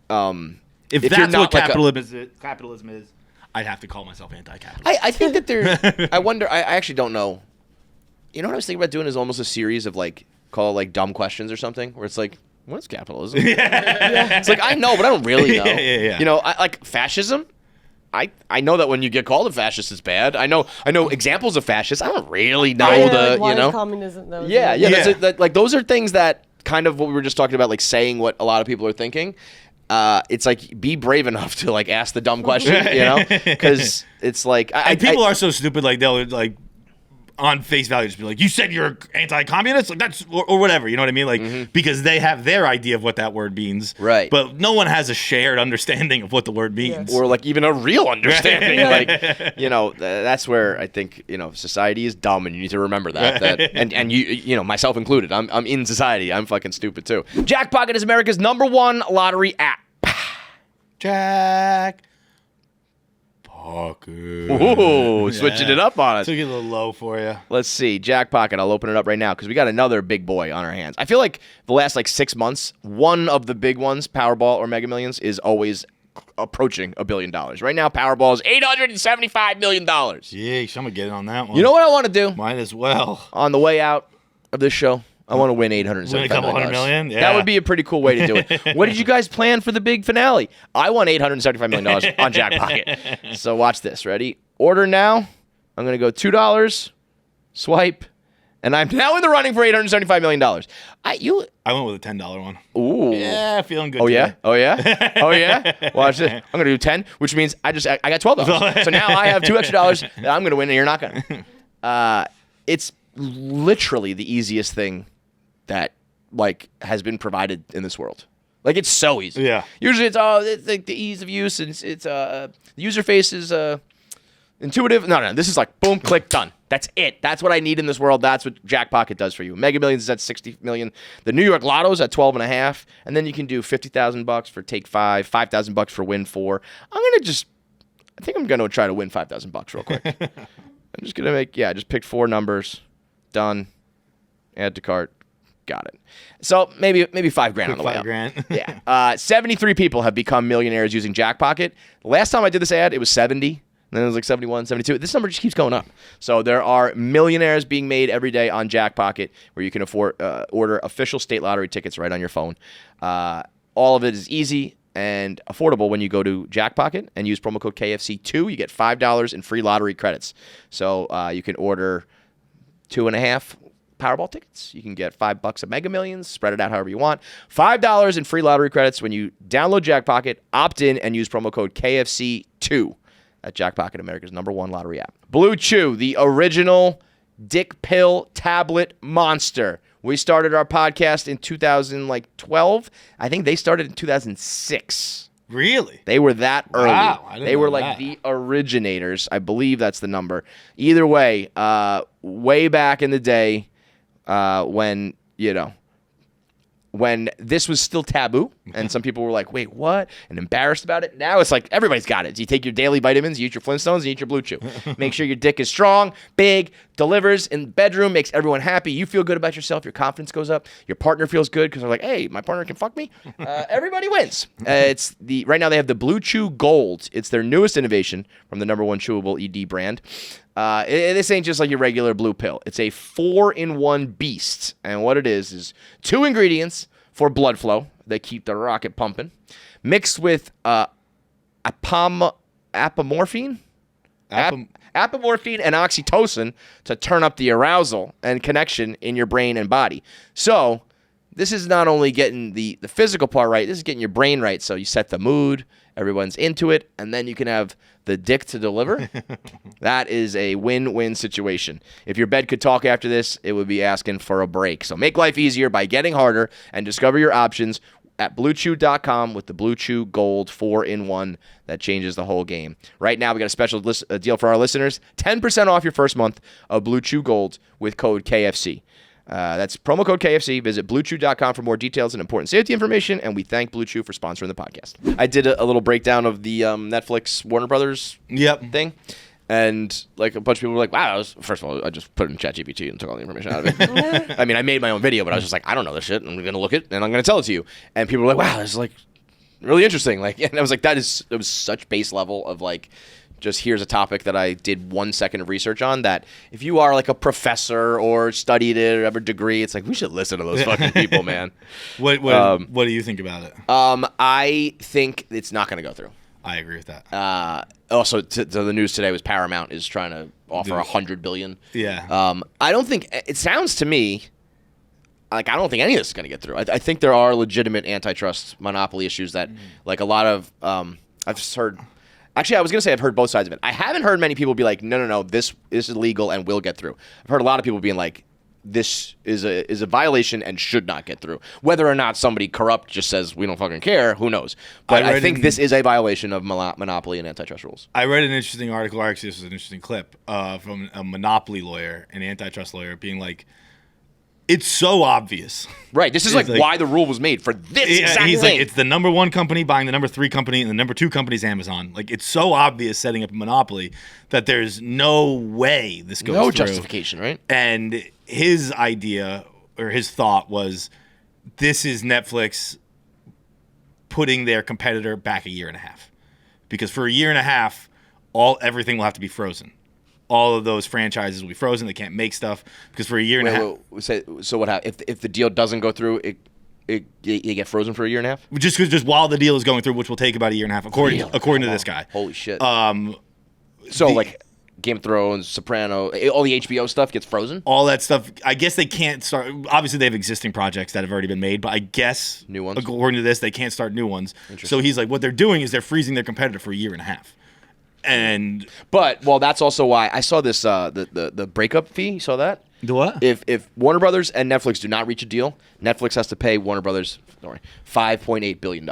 if that's what capitalism is, I'd have to call myself anti-capitalist. I think that I wonder, I actually don't know. You know what I was thinking about doing is almost a series of like, call it like dumb questions or something, where it's like, what's capitalism? It's like, I know, but I don't really know. Yeah. I like fascism. I know that when you get called a fascist, it's bad. I know examples of fascists. I don't really know why communism. Like those are things that kind of what we were just talking about, like saying what a lot of people are thinking. It's like, be brave enough to like ask the dumb question, because it's like people are so stupid. Like they'll like on face value just be like, you said you're anti-communist, like that's or whatever, you know what I mean? Like because they have their idea of what that word means, right? But no one has a shared understanding of what the word means, or like even a real understanding. Like that's where I think society is dumb, and you need to remember that. and you myself included. I'm in society. I'm fucking stupid too. Jackpocket is America's #1 lottery app. Jackpocket. Ooh, switching it up on us. Took it a little low for you. Let's see. Jackpocket. I'll open it up right now because we got another big boy on our hands. I feel like the last like 6 months, one of the big ones, Powerball or Mega Millions, is always approaching $1 billion. Right now, Powerball is $875 million. Yeesh, I'm going to get in on that one. You know what I want to do? Might as well. On the way out of this show, I want to win $875 Win a couple $100 million? Yeah. That would be a pretty cool way to do it. What did you guys plan for the big finale? I won $875 million on Jackpocket. So watch this. Ready? Order now. I'm going to go $2, swipe, and I'm now in the running for $875 million. I went with a $10 one. Ooh. Yeah, feeling good. Oh, yeah? today. Oh, yeah? Oh, yeah? Watch this. I'm going to do 10, which means I got $12. So now I have $2 extra that I'm going to win, and you're not going to. It's literally the easiest thing that like has been provided in this world. Like it's so easy. Yeah. Usually it's like the ease of use and it's the user face is intuitive. No, this is like boom, click, done. That's it. That's what I need in this world. That's what Jackpocket does for you. Mega Millions is at 60 million. The New York Lotto is at 12.5, and then you can do $50,000 for take 5, $5,000 for win 4. I think I'm gonna try to win $5,000 real quick. I'm just gonna just pick 4 numbers. Done. Add to cart. Got it. So maybe $5,000 on the way up. $5,000. Yeah. 73 people have become millionaires using Jackpocket. The last time I did this ad, it was 70. And then it was like 71, 72. This number just keeps going up. So there are millionaires being made every day on Jackpocket where you can order official state lottery tickets right on your phone. All of it is easy and affordable when you go to Jackpocket and use promo code KFC2. You get $5 in free lottery credits. So you can order 2.5 Powerball tickets. You can get $5 at Mega Millions. Spread it out however you want. $5 in free lottery credits when you download Jackpocket, opt in, and use promo code KFC2 at Jackpocket, America's #1 lottery app. Blue Chew, the original dick pill tablet monster. We started our podcast in 2012. I think they started in 2006. Really? They were that early. Wow, I didn't they were know like that. the originators. I believe that's the number. Either way, way back in the day, when this was still taboo, and some people were like, "Wait, what?" and embarrassed about it. Now it's like everybody's got it. You take your daily vitamins, you eat your Flintstones, you eat your Blue Chew. Make sure your dick is strong, big, delivers in the bedroom, makes everyone happy. You feel good about yourself. Your confidence goes up. Your partner feels good because they're like, "Hey, my partner can fuck me." Everybody wins. Right now they have the Blue Chew Gold. It's their newest innovation from the #1 chewable ED brand. This ain't just like your regular blue pill. It's a 4-in-1 beast. And what it is 2 ingredients for blood flow. They keep the rocket pumping. Mixed with apomorphine and oxytocin to turn up the arousal and connection in your brain and body. So this is not only getting the physical part right, this is getting your brain right. So you set the mood, everyone's into it, and then you can have the dick to deliver. That is a win-win situation. If your bed could talk after this, it would be asking for a break. So make life easier by getting harder and discover your options at BlueChew.com with the Blue Chew Gold 4-in-1 that changes the whole game. Right now, we got a special deal for our listeners. 10% off your first month of Blue Chew Gold with code KFC. That's promo code KFC. Visit BlueChew.com for more details and important safety information, and we thank Blue Chew for sponsoring the podcast. I did a little breakdown of the Netflix Warner Brothers thing, and like a bunch of people were like, wow, first of all, I just put it in ChatGPT and took all the information out of it. I mean, I made my own video, but I was just like, I don't know this shit. I'm going to look it, and I'm going to tell it to you. And people were like, wow, this is like really interesting. Like, and I was like, it was such base level of like, just here's a topic that I did 1 second of research on that if you are like a professor or studied it or have a degree, it's like we should listen to those fucking people, man. What do you think about it? I think it's not going to go through. I agree with that. Also, the news today was Paramount is trying to offer $100 billion. Yeah. I don't think it sounds to me like I don't think any of this is going to get through. I think there are legitimate antitrust monopoly issues that like a lot of I've just heard. Actually, I was going to say I've heard both sides of it. I haven't heard many people be like, no, this is illegal and will get through. I've heard a lot of people being like, this is a violation and should not get through. Whether or not somebody corrupt just says, we don't fucking care, who knows? But I think this is a violation of monopoly and antitrust rules. I read an interesting article, actually this was an interesting clip, from a monopoly lawyer, an antitrust lawyer, being like, it's so obvious. Right. This is like why the rule was made for this exact thing. He's like, it's the #1 company buying the #3 company, and the #2 company is Amazon. Like, it's so obvious setting up a monopoly that there's no way this goes through. No justification, right? And his idea or his thought was, this is Netflix putting their competitor back a year and a half. Because for a year and a half, everything will have to be frozen. all of those franchises will be frozen. They can't make stuff because for a year and a half. So what happens if the deal doesn't go through? You get frozen for a year and a half. Just while the deal is going through, which will take about a year and a half, according to this guy. Holy shit. So like Game of Thrones, Soprano, all the HBO stuff gets frozen. All that stuff. I guess they can't start. Obviously, they have existing projects that have already been made, but I guess new ones. According to this, they can't start new ones. So he's like, what they're doing is they're freezing their competitor for a year and a half. But that's also why I saw this the breakup fee. You saw that? The what? If Warner Brothers and Netflix do not reach a deal, Netflix has to pay Warner Brothers $5.8 billion.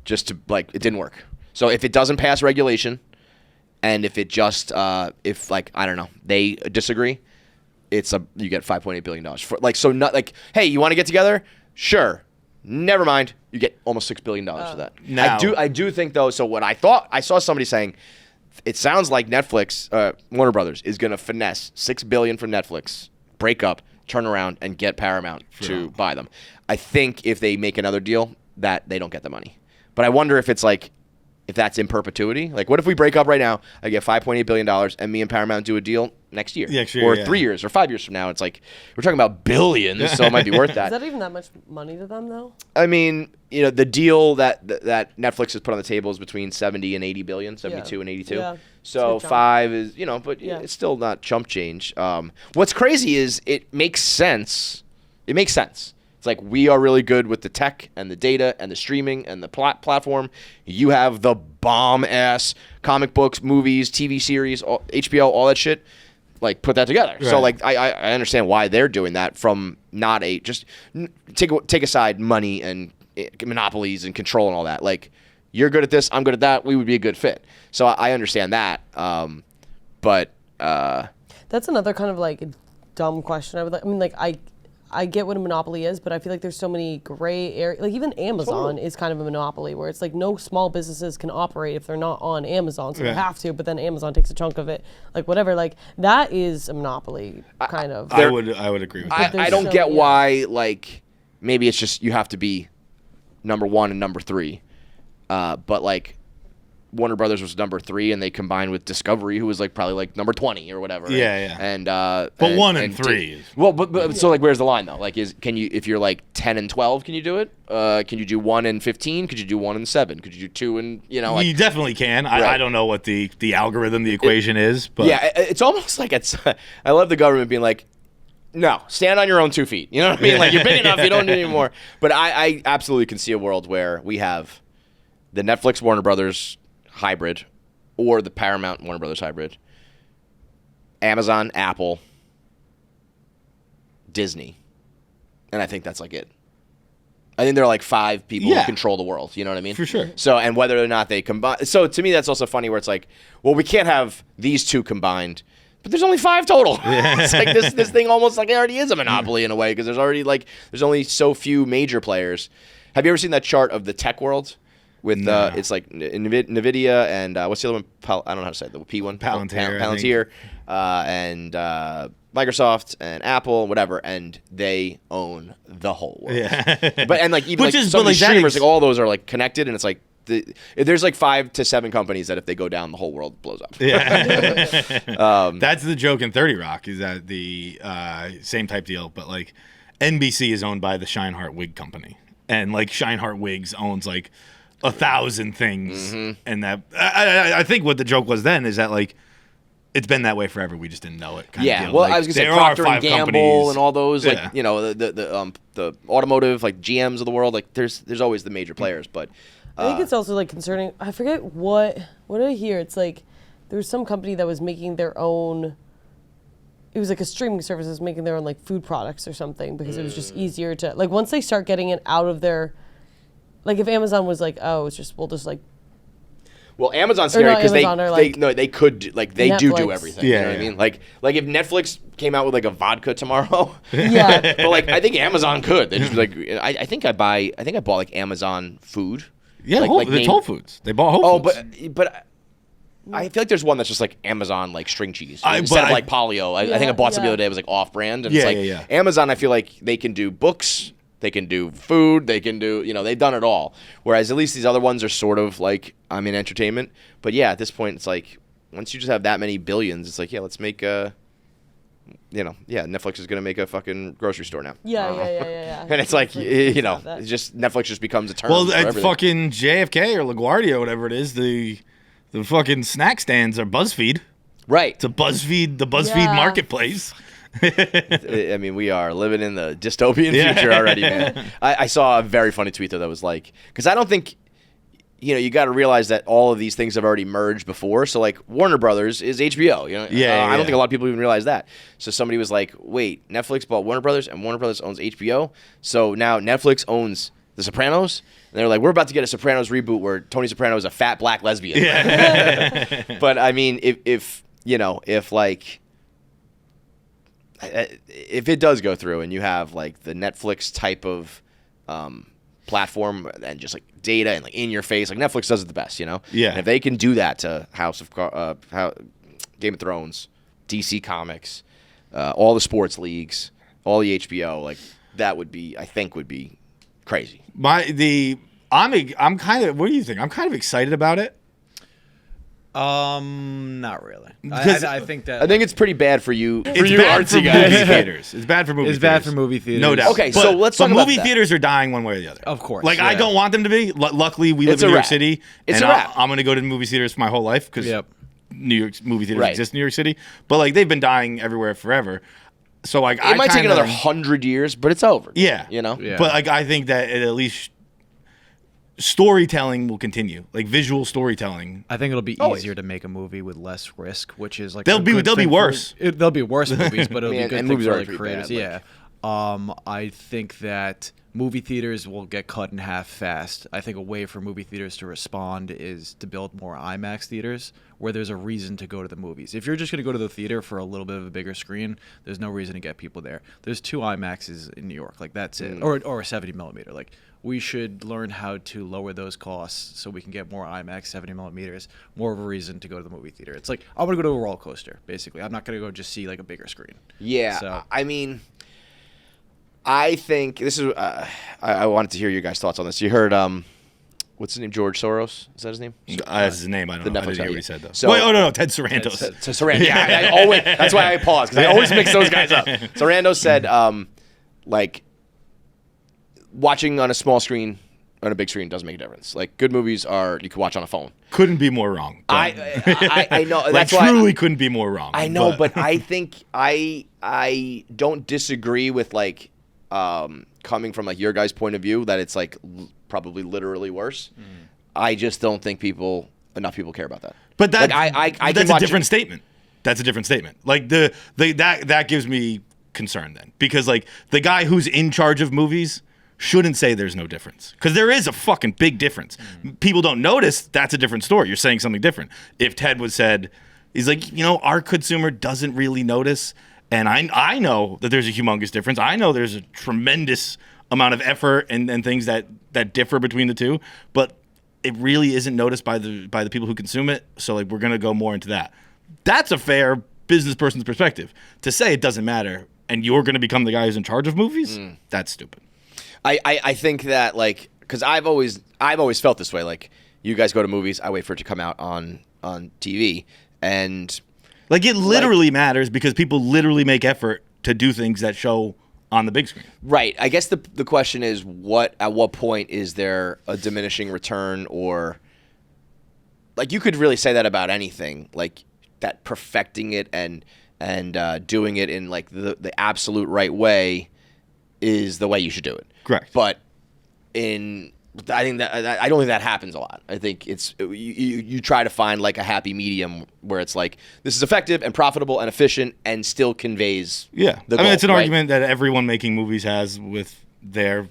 Just to it didn't work. So if it doesn't pass regulation, and if it just I don't know, they disagree, you get $5.8 billion for hey, you want to get together? Sure. Never mind. You get almost $6 billion for that. Now, I do think though. So what I saw somebody saying, it sounds like Netflix, Warner Brothers is going to finesse $6 billion from Netflix, break up, turn around, and get Paramount to buy them. I think if they make another deal, that they don't get the money. But I wonder if it's if that's in perpetuity. Like, what if we break up right now? I get $5.8 billion, and me and Paramount do a deal next year, or 3 years, or 5 years from now. It's like we're talking about billions, so it might be worth that. Is that even that much money to them, though? I mean, the deal that Netflix has put on the table is between 70 and 80 billion, 72 and 82. Yeah. So 5 is, but it's still not chump change. What's crazy is it makes sense. It makes sense. It's like we are really good with the tech and the data and the streaming and the platform. You have the bomb-ass comic books, movies, TV series, HBO, all that shit. Like, put that together. Right. So, I understand why they're doing that from not just take aside money and monopolies and control and all that. Like, you're good at this, I'm good at that, we would be a good fit. So I understand that. But that's another kind of, dumb question. I get what a monopoly is, but I feel like there's so many gray areas. Like, even Amazon is kind of a monopoly where it's no small businesses can operate if they're not on Amazon, so they have to, but then Amazon takes a chunk of it. Whatever. That is a monopoly, kind of. I would agree with that. I don't get why, maybe it's just you have to be number 1 and number 3. But, Warner Brothers was number 3, and they combined with Discovery, who was probably number 20 or whatever. Yeah. And but 1 and 3. So where's the line though? If you're 10 and 12, can you do it? Can you do 1 and 15? Could you do 1 and 7? Could you do 2 and you definitely can. Right. I don't know what the algorithm, the equation is, but yeah, it's almost like it's. I love the government being like, no, stand on your own 2 feet. You know what I mean? You're big enough, you don't need any more. But I absolutely can see a world where we have the Netflix Warner Brothers hybrid, or the Paramount Warner Brothers hybrid, Amazon, Apple, Disney, and I think that's it. I think there are 5 people who control the world. You know what I mean? For sure. So, and whether or not they combine. So to me, that's also funny where it's well, we can't have these 2 combined, but there's only 5 total. It's this thing almost it already is a monopoly in a way because there's already there's only so few major players. Have you ever seen that chart of the tech world? With it's NVIDIA and what's the other one? I don't know how to say it. The P one. Palantir, and Microsoft and Apple and whatever, and they own the whole world. Yeah. But even some of the streamers, all those are connected, and it's there's 5 to 7 companies that if they go down, the whole world blows up. Yeah. That's the joke in 30 Rock is that the same type deal, but NBC is owned by the Scheinhart Wig Company, and Scheinhart Wigs owns 1,000 things, and that I think what the joke was then is that it's been that way forever. We just didn't know it. Yeah, well, I was gonna say Procter and Gamble and all those, the automotive GMs of the world. There's always the major players, but I think it's also concerning. I forget what did I hear? It's there was some company that was making their own. It was a streaming service that was making their own food products or something because it was just easier to once they start getting it out of their. If Amazon was we'll just well, Amazon's scary because they could do everything. Yeah, you know what I mean? If Netflix came out with a vodka tomorrow, but I think Amazon could. They just I think I bought Amazon food. Yeah, it's Whole Foods. They bought Whole Foods. But I feel there's one that's just Amazon string cheese instead of Polio. I think I bought some the other day. It was off-brand, and Amazon. I feel they can do books. They can do food. They can do, they've done it all. Whereas at least these other ones are sort of I'm in entertainment. But yeah, at this point, it's once you just have that many billions, it's like, yeah, let's make Netflix is gonna make a fucking grocery store now. Yeah. And it's like, that. it's just Netflix just becomes a term. Well, for it's everything. fucking JFK or LaGuardia, whatever it is. The fucking snack stands are BuzzFeed. Right. It's the BuzzFeed marketplace. I mean, we are living in the dystopian future already, man. I saw a very funny tweet though that was like, because I don't think, you got to realize that all of these things have already merged before. So like Warner Brothers is HBO. I don't think a lot of people even realize that. So somebody was like, wait, Netflix bought Warner Brothers and Warner Brothers owns HBO. So now Netflix owns The Sopranos. And they're like, we're about to get a Sopranos reboot where Tony Soprano is a fat black lesbian. Yeah. But I mean, if it does go through and you have like the Netflix type of platform and just like data and like in your face, like Netflix does it the best, Yeah. And if they can do that to Game of Thrones, DC Comics, all the sports leagues, all the HBO, like that would be crazy. I'm kind of. What do you think? I'm kind of excited about it. Not really. I think that. I think it's pretty bad for you. It's bad for movie theaters. It's bad for movie. It's theaters. bad for movie theaters. No doubt. Okay, so let's talk about movie that. theaters are dying one way or the other. Of course. Like I don't want them to be. Luckily, we live It's in a New York wrap. City, It's and a wrap. I'm going to go to the movie theaters for my whole life because New York's movie theaters Right. exist in New York City. But like they've been dying everywhere forever. So like It might take another 100 years, but it's over. Yeah. Yeah. But like I think that it at least storytelling will continue, like visual storytelling. I think it'll be Always. easier to make a movie with less risk, which is like They'll be worse. They'll be worse movies, but it'll be Man, good and thing movies for are like pretty creators. bad, Yeah. I think that movie theaters will get cut in half fast. I think a way for movie theaters to respond is to build more IMAX theaters where there's a reason to go to the movies. If you're just going to go to the theater for a little bit of a bigger screen, there's no reason to get people there. There's 2 IMAXs in New York, like that's it, or a 70 millimeter. Like we should learn how to lower those costs so we can get more IMAX 70 millimeters, more of a reason to go to the movie theater. It's like I'm going to go to a roller coaster, basically. I'm not going to go just see like a bigger screen. Yeah. So, I mean, I think this is. I wanted to hear your guys' thoughts on this. You heard what's his name? George Soros? Is that his name? That's his name. I don't know. I Netflix didn't hear guy, what he yeah. said though. So- Wait, no, Ted Sarandos. So Sarandon, yeah, I always, that's why I pause because I always mix those guys up. Sarandon said, like, watching on a small screen, on a big screen doesn't make a difference. Like, good movies you can watch on a phone. Couldn't be more wrong. I know. Like That's why truly couldn't be more wrong. I know, but I think I don't disagree with like coming from like your guys' point of view that it's like probably literally worse. I just don't think enough people care about that. But that, Like, I can that's a watch different statement. That's a different statement. Like that gives me concern then, because like the guy who's in charge of movies shouldn't say there's no difference, because there is a fucking big difference. People don't notice. That's a different story. You're saying something different. If Ted was said, he's like, our consumer doesn't really notice, and I know that there's a humongous difference. I know there's a tremendous amount of effort and things that differ between the two, but it really isn't noticed by the people who consume it. So like we're gonna go more into that. That's a fair business person's perspective. To say it doesn't matter and you're gonna become the guy who's in charge of movies, that's stupid. I think that like, because I've always felt this way. Like, you guys go to movies, I wait for it to come out on TV, and Like it literally matters because people literally make effort to do things that show on the big screen. right. I guess the question is at what point is there a diminishing return, or like you could really say that about anything, like that perfecting it and doing it in like the absolute right way is the way you should do it. Correct. But I don't think that happens a lot. I think you try to find like a happy medium where it's like this is effective and profitable and efficient and still conveys Yeah. the I mean, goal, it's an right? argument that everyone making movies has with their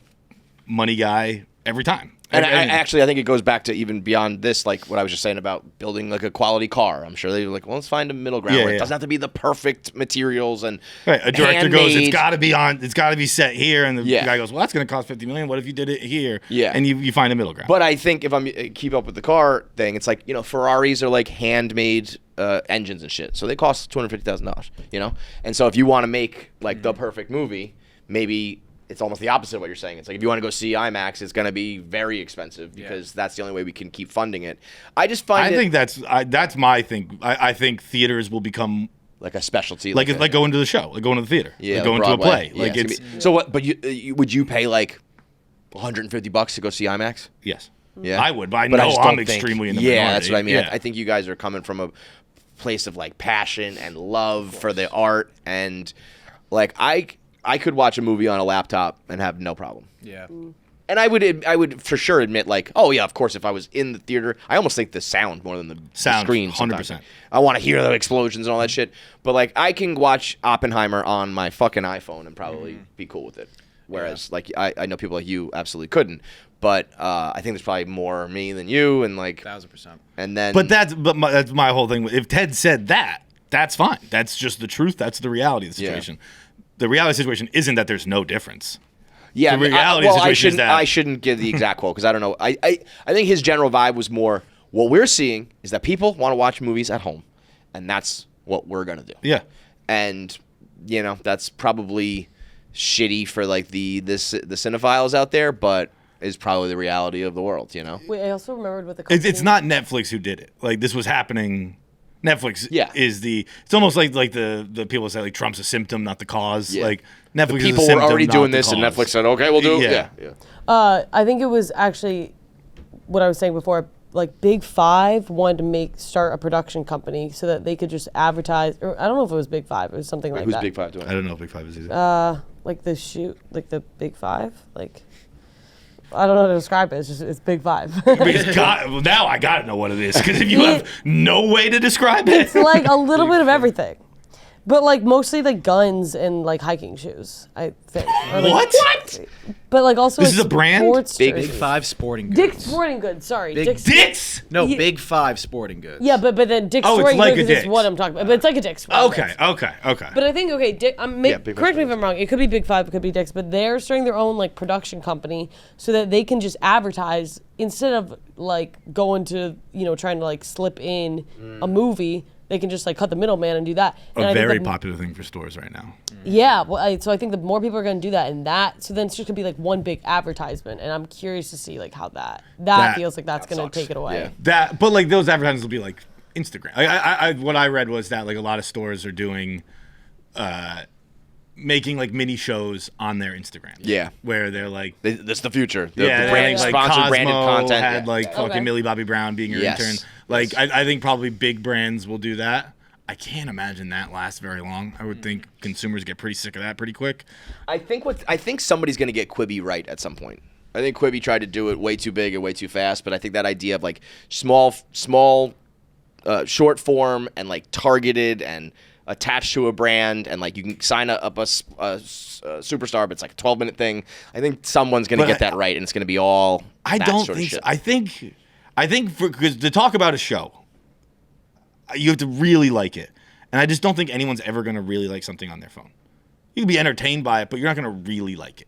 money guy every time. And I think it goes back to even beyond this, like what I was just saying about building like a quality car. I'm sure they're like, well, let's find a middle ground where it doesn't have to be the perfect materials and Right, a director goes, handmade. it's got to be set here, and the Yeah. guy goes, well, that's going to cost $50 million. What if you did it here? Yeah. And you find a middle ground. But I think if I'm keep up with the car thing, it's like, Ferraris are like handmade engines and shit, so they cost $250,000. And so if you want to make like the perfect movie, maybe it's almost the opposite of what you're saying. It's like if you want to go see IMAX, it's going to be very expensive because that's the only way we can keep funding it. I just find I think that's my thing. I think theaters will become like a specialty, like going to the show, like going to the theater, like going to a play. Yeah, Like it's so what? But you would you pay like $150 to go see IMAX? yes, Yeah, I would, but I But know just I'm don't think- extremely in the Yeah, minority. that's what I mean. Yeah. I think you guys are coming from a place of like passion and love for the art, and like I could watch a movie on a laptop and have no problem. Yeah. And I would for sure admit, like, oh yeah, of course, if I was in the theater, I almost think the sound more than the screen. 100%. I want to hear the explosions and all that shit. But like, I can watch Oppenheimer on my fucking iPhone and probably be cool with it. Whereas, like, I know people like you absolutely couldn't. But I think there's probably more me than you, and like 1,000%. And then, That's my whole thing. If Ted said that, that's fine. That's just the truth. That's the reality of the situation. The reality of the situation isn't that there's no difference. yeah, the reality situation is that I shouldn't give the exact quote because I don't know. I think his general vibe was more what we're seeing is that people want to watch movies at home, and that's what we're gonna do. Yeah. And you know that's probably shitty for like the cinephiles out there, but is probably the reality of the world. You know. Wait, I also remembered with the company. It's not Netflix who did it. Like this was happening. Netflix is it's almost like the people say like Trump's a symptom, not the cause. Yeah. Like Netflix People is a symptom, were already not doing the this, and cause. Netflix said, "Okay, we'll do." Yeah. Yeah. I think it was actually what I was saying before. Like Big Five wanted to start a production company so that they could just advertise. Or I don't know if it was Big Five. It was something like Who's that. Big Five doing? I don't know if Big Five is either. Like the Big Five. Like I don't know how to describe it. It's Big Five. Because now I gotta know what it is. Because if you have no way to describe it, It's like a little bit of everything. But like mostly like guns and like hiking shoes, I think. Or, like, what? But like also This like is a brand? sports Big jerseys. Big Five Sporting Goods. Dick's Sporting Goods, sorry. Big Dick's Dicks. No, Yeah. Big Five Sporting Goods. Yeah, but then Dick's Oh, it's Sporting like a Goods is Dick's. what I'm talking about. But it's like a Dick's Sporting Okay, Goods. okay. But I think Big correct me if Five. I'm wrong. It could be Big Five, it could be Dick's, but they're starting their own like production company so that they can just advertise instead of like going to trying to like slip in a movie. They can just like cut the middleman and do that. And I A think very that- popular thing for stores right now. Yeah, well, so I think the more people are going to do that, so then it's just going to be like one big advertisement, and I'm curious to see like how that feels like that's going to take it away. Yeah. But like those advertisements will be like Instagram. I what I read was that like a lot of stores are doing, making like mini shows on their Instagram. Yeah. Where they're like. That's the future. The Yeah, brand, like sponsored Cosmo branded content. had Yeah. like fucking Okay. Millie Bobby Brown being your Yes. intern. Like Yes. I think probably big brands will do that. I can't imagine that lasts very long. I would think consumers get pretty sick of that pretty quick. I think somebody's going to get Quibi right at some point. I think Quibi tried to do it way too big and way too fast, but I think that idea of like small, short form and like targeted and attached to a brand and like you can sign up a superstar, but it's like a 12-minute thing. I think someone's going to get that right, and it's going to be all. I that don't sort of think so. shit. I think because to talk about a show, you have to really like it, and I just don't think anyone's ever going to really like something on their phone. You can be entertained by it, but you're not going to really like it.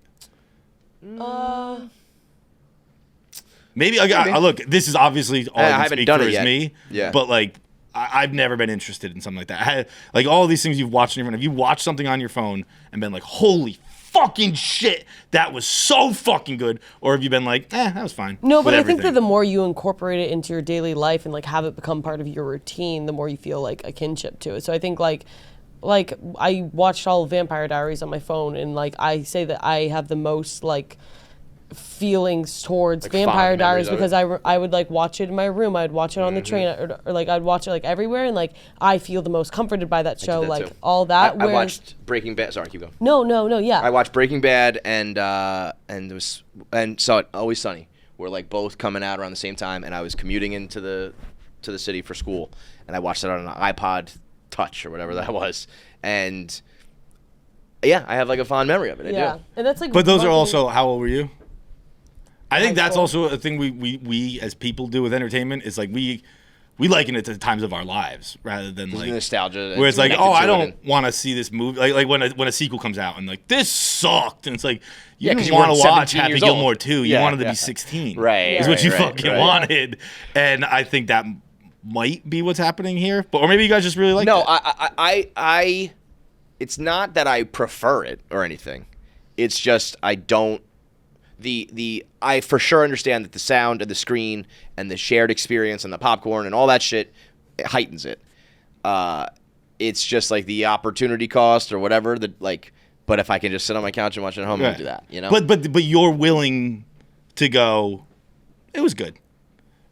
Maybe look. This is obviously all I I can haven't speak done for it is yet. me. Yeah. But like, I've never been interested in something like that. Like all of these things you've watched on your phone. Have you watched something on your phone and been like, "Holy fucking shit, that was so fucking good," or have you been like, that was fine? No, but with I think that everything? the more you incorporate it into your daily life and like have it become part of your routine, the more you feel like a kinship to it. So I think like I watched all of Vampire Diaries on my phone, and like I say that I have the most like feelings towards Like Vampire fond Diaries memories of because I would like watch it in my room, I'd watch it on the train, or like I'd watch it like everywhere, and like I feel the most comforted by that show, that like too. all that. I whereas- watched Breaking Bad. Sorry, keep going. No, yeah. I watched Breaking Bad and saw it Always Sunny. We're like both coming out around the same time, and I was commuting into the city for school, and I watched it on an iPod Touch or whatever that was, and yeah, I have like a fond memory of it. I Yeah, do. and that's like. But those are marketing- also, how old were you? I think High that's school. also a thing we as people do with entertainment is like we liken it to the times of our lives rather than There's like nostalgia. where it's like, connected oh, I to it don't and- want to see this movie. Like when a sequel comes out and like this sucked, and it's like you Yeah, 'cause didn't you want weren't to watch 17 Happy years old. Gilmore 2. You Yeah, wanted to yeah. be 16. Right, Is what you right, fucking right. wanted, and I think that might be what's happening here. But or maybe you guys just really like No, it. I it's not that I prefer it or anything. It's just I don't. I for sure understand that the sound and the screen and the shared experience and the popcorn and all that shit heightens it. It's just like the opportunity cost or whatever that like. But if I can just sit on my couch and watch it at home, I'll do that. You know. But you're willing to go. It was good,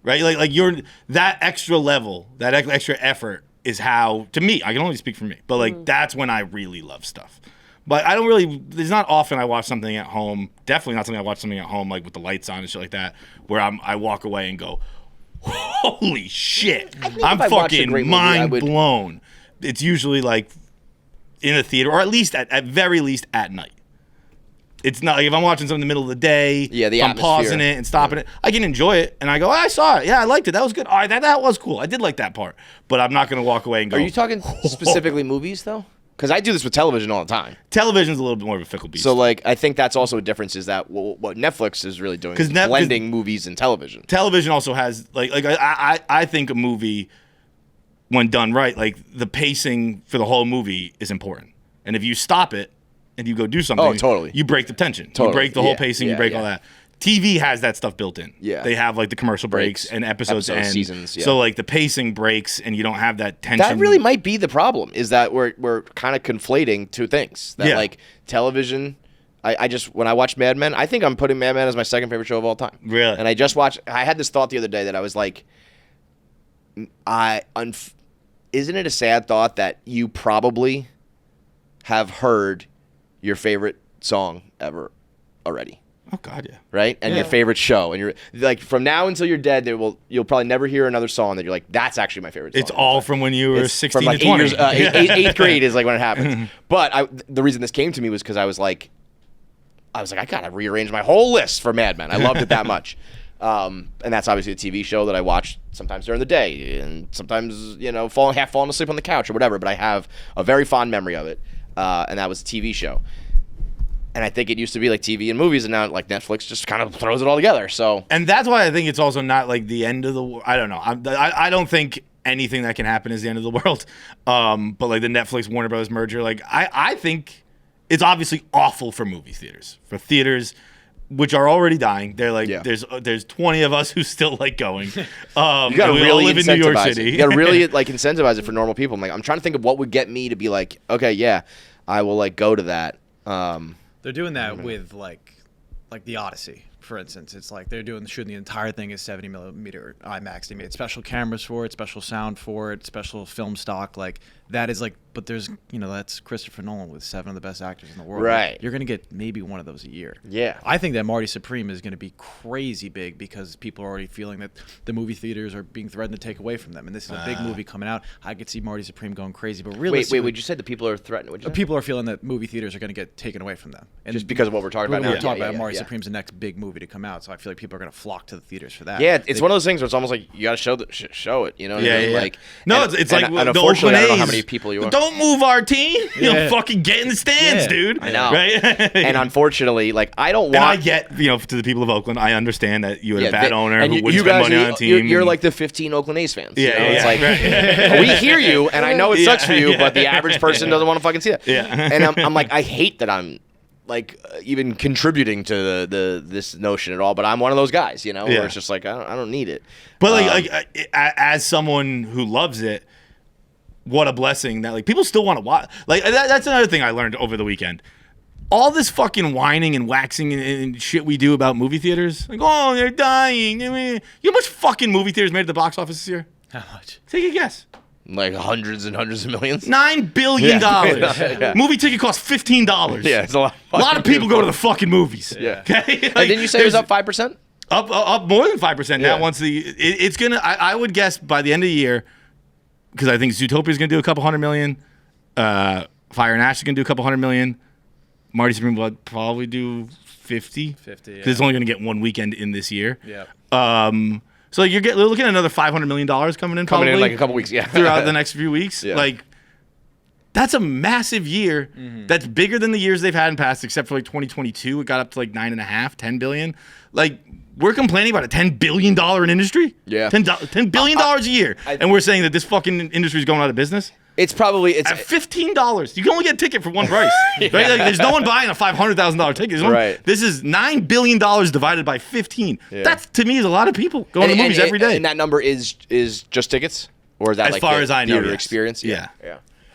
right? Like you're that extra level, that extra effort is how to me. I can only speak for me, but like that's when I really love stuff. But I don't really. There's not often I watch something at home. Definitely not something I watch something at home like with the lights on and shit like that, where I walk away and go, holy shit! I'm fucking mind blown. It's usually like in a theater, or at least at very least at night. It's not like if I'm watching something in the middle of the day, the if I'm pausing it and stopping it, I can enjoy it and I go, I saw it. Yeah, I liked it. That was good. All right, that was cool. I did like that part. But I'm not going to walk away and go. Are you talking specifically movies though? Because I do this with television all the time. Television's a little bit more of a fickle beast. So like, I think that's also a difference is that what Netflix is really doing is blending movies and television. Television also has like I think a movie, when done right, like the pacing for the whole movie is important. And if you stop it and you go do something, you break the tension. You break the whole pacing, you break all that. TV has that stuff built in. Yeah. They have like the commercial breaks and episodes end. Seasons, So like the pacing breaks and you don't have that tension. That really might be the problem is that we're kind of conflating two things. That like television, I just, when I watch Mad Men, I think I'm putting Mad Men as my second favorite show of all time. Really? And I had this thought the other day that I was like, isn't it a sad thought that you probably have heard your favorite song ever already? Oh God, yeah. Right? And your favorite show. And you're like from now until you're dead, you'll probably never hear another song that you're like, that's actually my favorite song. It's all from when you were 16 to 20. Eighth grade is like when it happens. But the reason this came to me was because I was like, I gotta rearrange my whole list for Mad Men. I loved it that much. And that's obviously a TV show that I watch sometimes during the day and sometimes, falling asleep on the couch or whatever. But I have a very fond memory of it. And that was a TV show. And I think it used to be like TV and movies, and now like Netflix just kind of throws it all together. So, and that's why I think it's also not like the end of the world. I don't know. I don't think anything that can happen is the end of the world. But like the Netflix Warner Brothers merger, like I think it's obviously awful for movie theaters, for which are already dying. They're like there's 20 of us who still like going. You gotta really live in New York City. You gotta really like incentivize it for normal people. I'm trying to think of what would get me to be like, okay, yeah, I will like go to that. They're doing that with like the Odyssey, for instance. It's like they're shooting the entire thing as 70mm IMAX. They made special cameras for it, special sound for it, special film stock. Like that is like, but there's that's Christopher Nolan with 7 of the best actors in the world. Right. You're gonna get maybe one of those a year. Yeah. I think that Marty Supreme is gonna be crazy big because people are already feeling that the movie theaters are being threatened to take away from them. And this is a big movie coming out. I could see Marty Supreme going crazy. But really, wait, would you say the people are threatened? People are feeling that movie theaters are gonna get taken away from them. And just because of what we're talking about now. We're talking about Marty Supreme's the next big movie to come out. So I feel like people are gonna flock to the theaters for that. Yeah, it's one of those things where it's almost like you gotta show it. You know what I mean? Like, no, it's like and unfortunately, I don't know how many people you are. Don't move our team. Fucking get in the stands, dude. I know. Right? And unfortunately, like I don't want. And I get, to the people of Oakland, I understand that you had a bad owner who wouldn't spend money on a team. You're like the 15 Oakland A's fans. Yeah, It's like we hear you, and I know it sucks for you, but the average person doesn't want to fucking see that. Yeah. And I'm like, I hate that I'm like even contributing to this notion at all, but I'm one of those guys, where it's just like I don't need it. But as someone who loves it, what a blessing that like people still want to watch. Like that's another thing I learned over the weekend. All this fucking whining and waxing and shit we do about movie theaters, like they're dying. I mean, you know how much fucking movie theaters made at the box office this year? How much? Take a guess. Like hundreds and hundreds of millions. $9 billion. Movie ticket costs $15. Yeah, it's a lot. A lot of people go to the fucking movies. Yeah. Okay. Didn't you say it was up 5%? Up more than 5% now. Once it's gonna, I would guess by the end of the year, because I think Zootopia is gonna do a couple $100 million. Fire and Ash is gonna do a couple $100 million. Marty Supreme will probably do 50. 50. Because it's only gonna get one weekend in this year. Yeah. So you're looking at another $500 million coming in. Probably in like a couple weeks. Yeah. Throughout the next few weeks. Yeah. Like that's a massive year. Mm-hmm. That's bigger than the years they've had in past, except for like 2022. It got up to like $10 billion. Like we're complaining about a $10 billion industry. Yeah. $10 billion a year, and we're saying that this fucking industry is going out of business. It's probably At $15, you can only get a ticket for one price. Right? Like, there's no one buying a $500,000 ticket. Right. This is $9 billion divided by 15. Yeah. That to me is a lot of people going to movies every day. And that number is just tickets, or is that As like far the as I know, theater yes. experience? Yeah.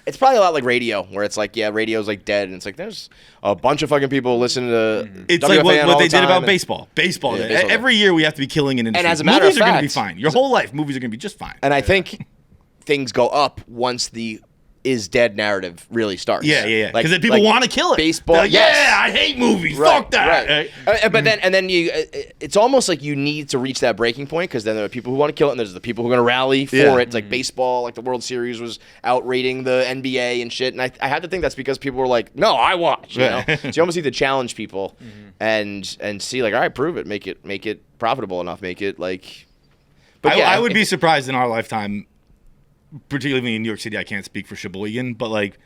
It's probably a lot like radio, where it's like, radio's like dead, and it's like there's a bunch of fucking people listening to. It's WFAN like all what they the did time, about and- baseball. Baseball. Yeah, baseball. Every year we have to be killing an industry. as a matter movies of are going to be fact- fine. Your whole life, movies are going to be just fine. And I think things go up once the is dead narrative really starts. Yeah. Like- Because then people like want to kill it. Baseball. They're like, yes. Yeah, I hate movies. Right, Fuck that. right. But then you, it's almost like you need to reach that breaking point, because then there are people who want to kill it, and there's the people who are going to rally for Yeah. it. It's like baseball, like the World Series was outrating the NBA and shit. And I have to think that's because people were like, no, I watch. You know? So you almost need to challenge people and see like, all right, prove it, make it profitable enough, make it like. But I would be surprised in our lifetime, particularly in New York City. I can't speak for Sheboygan, but like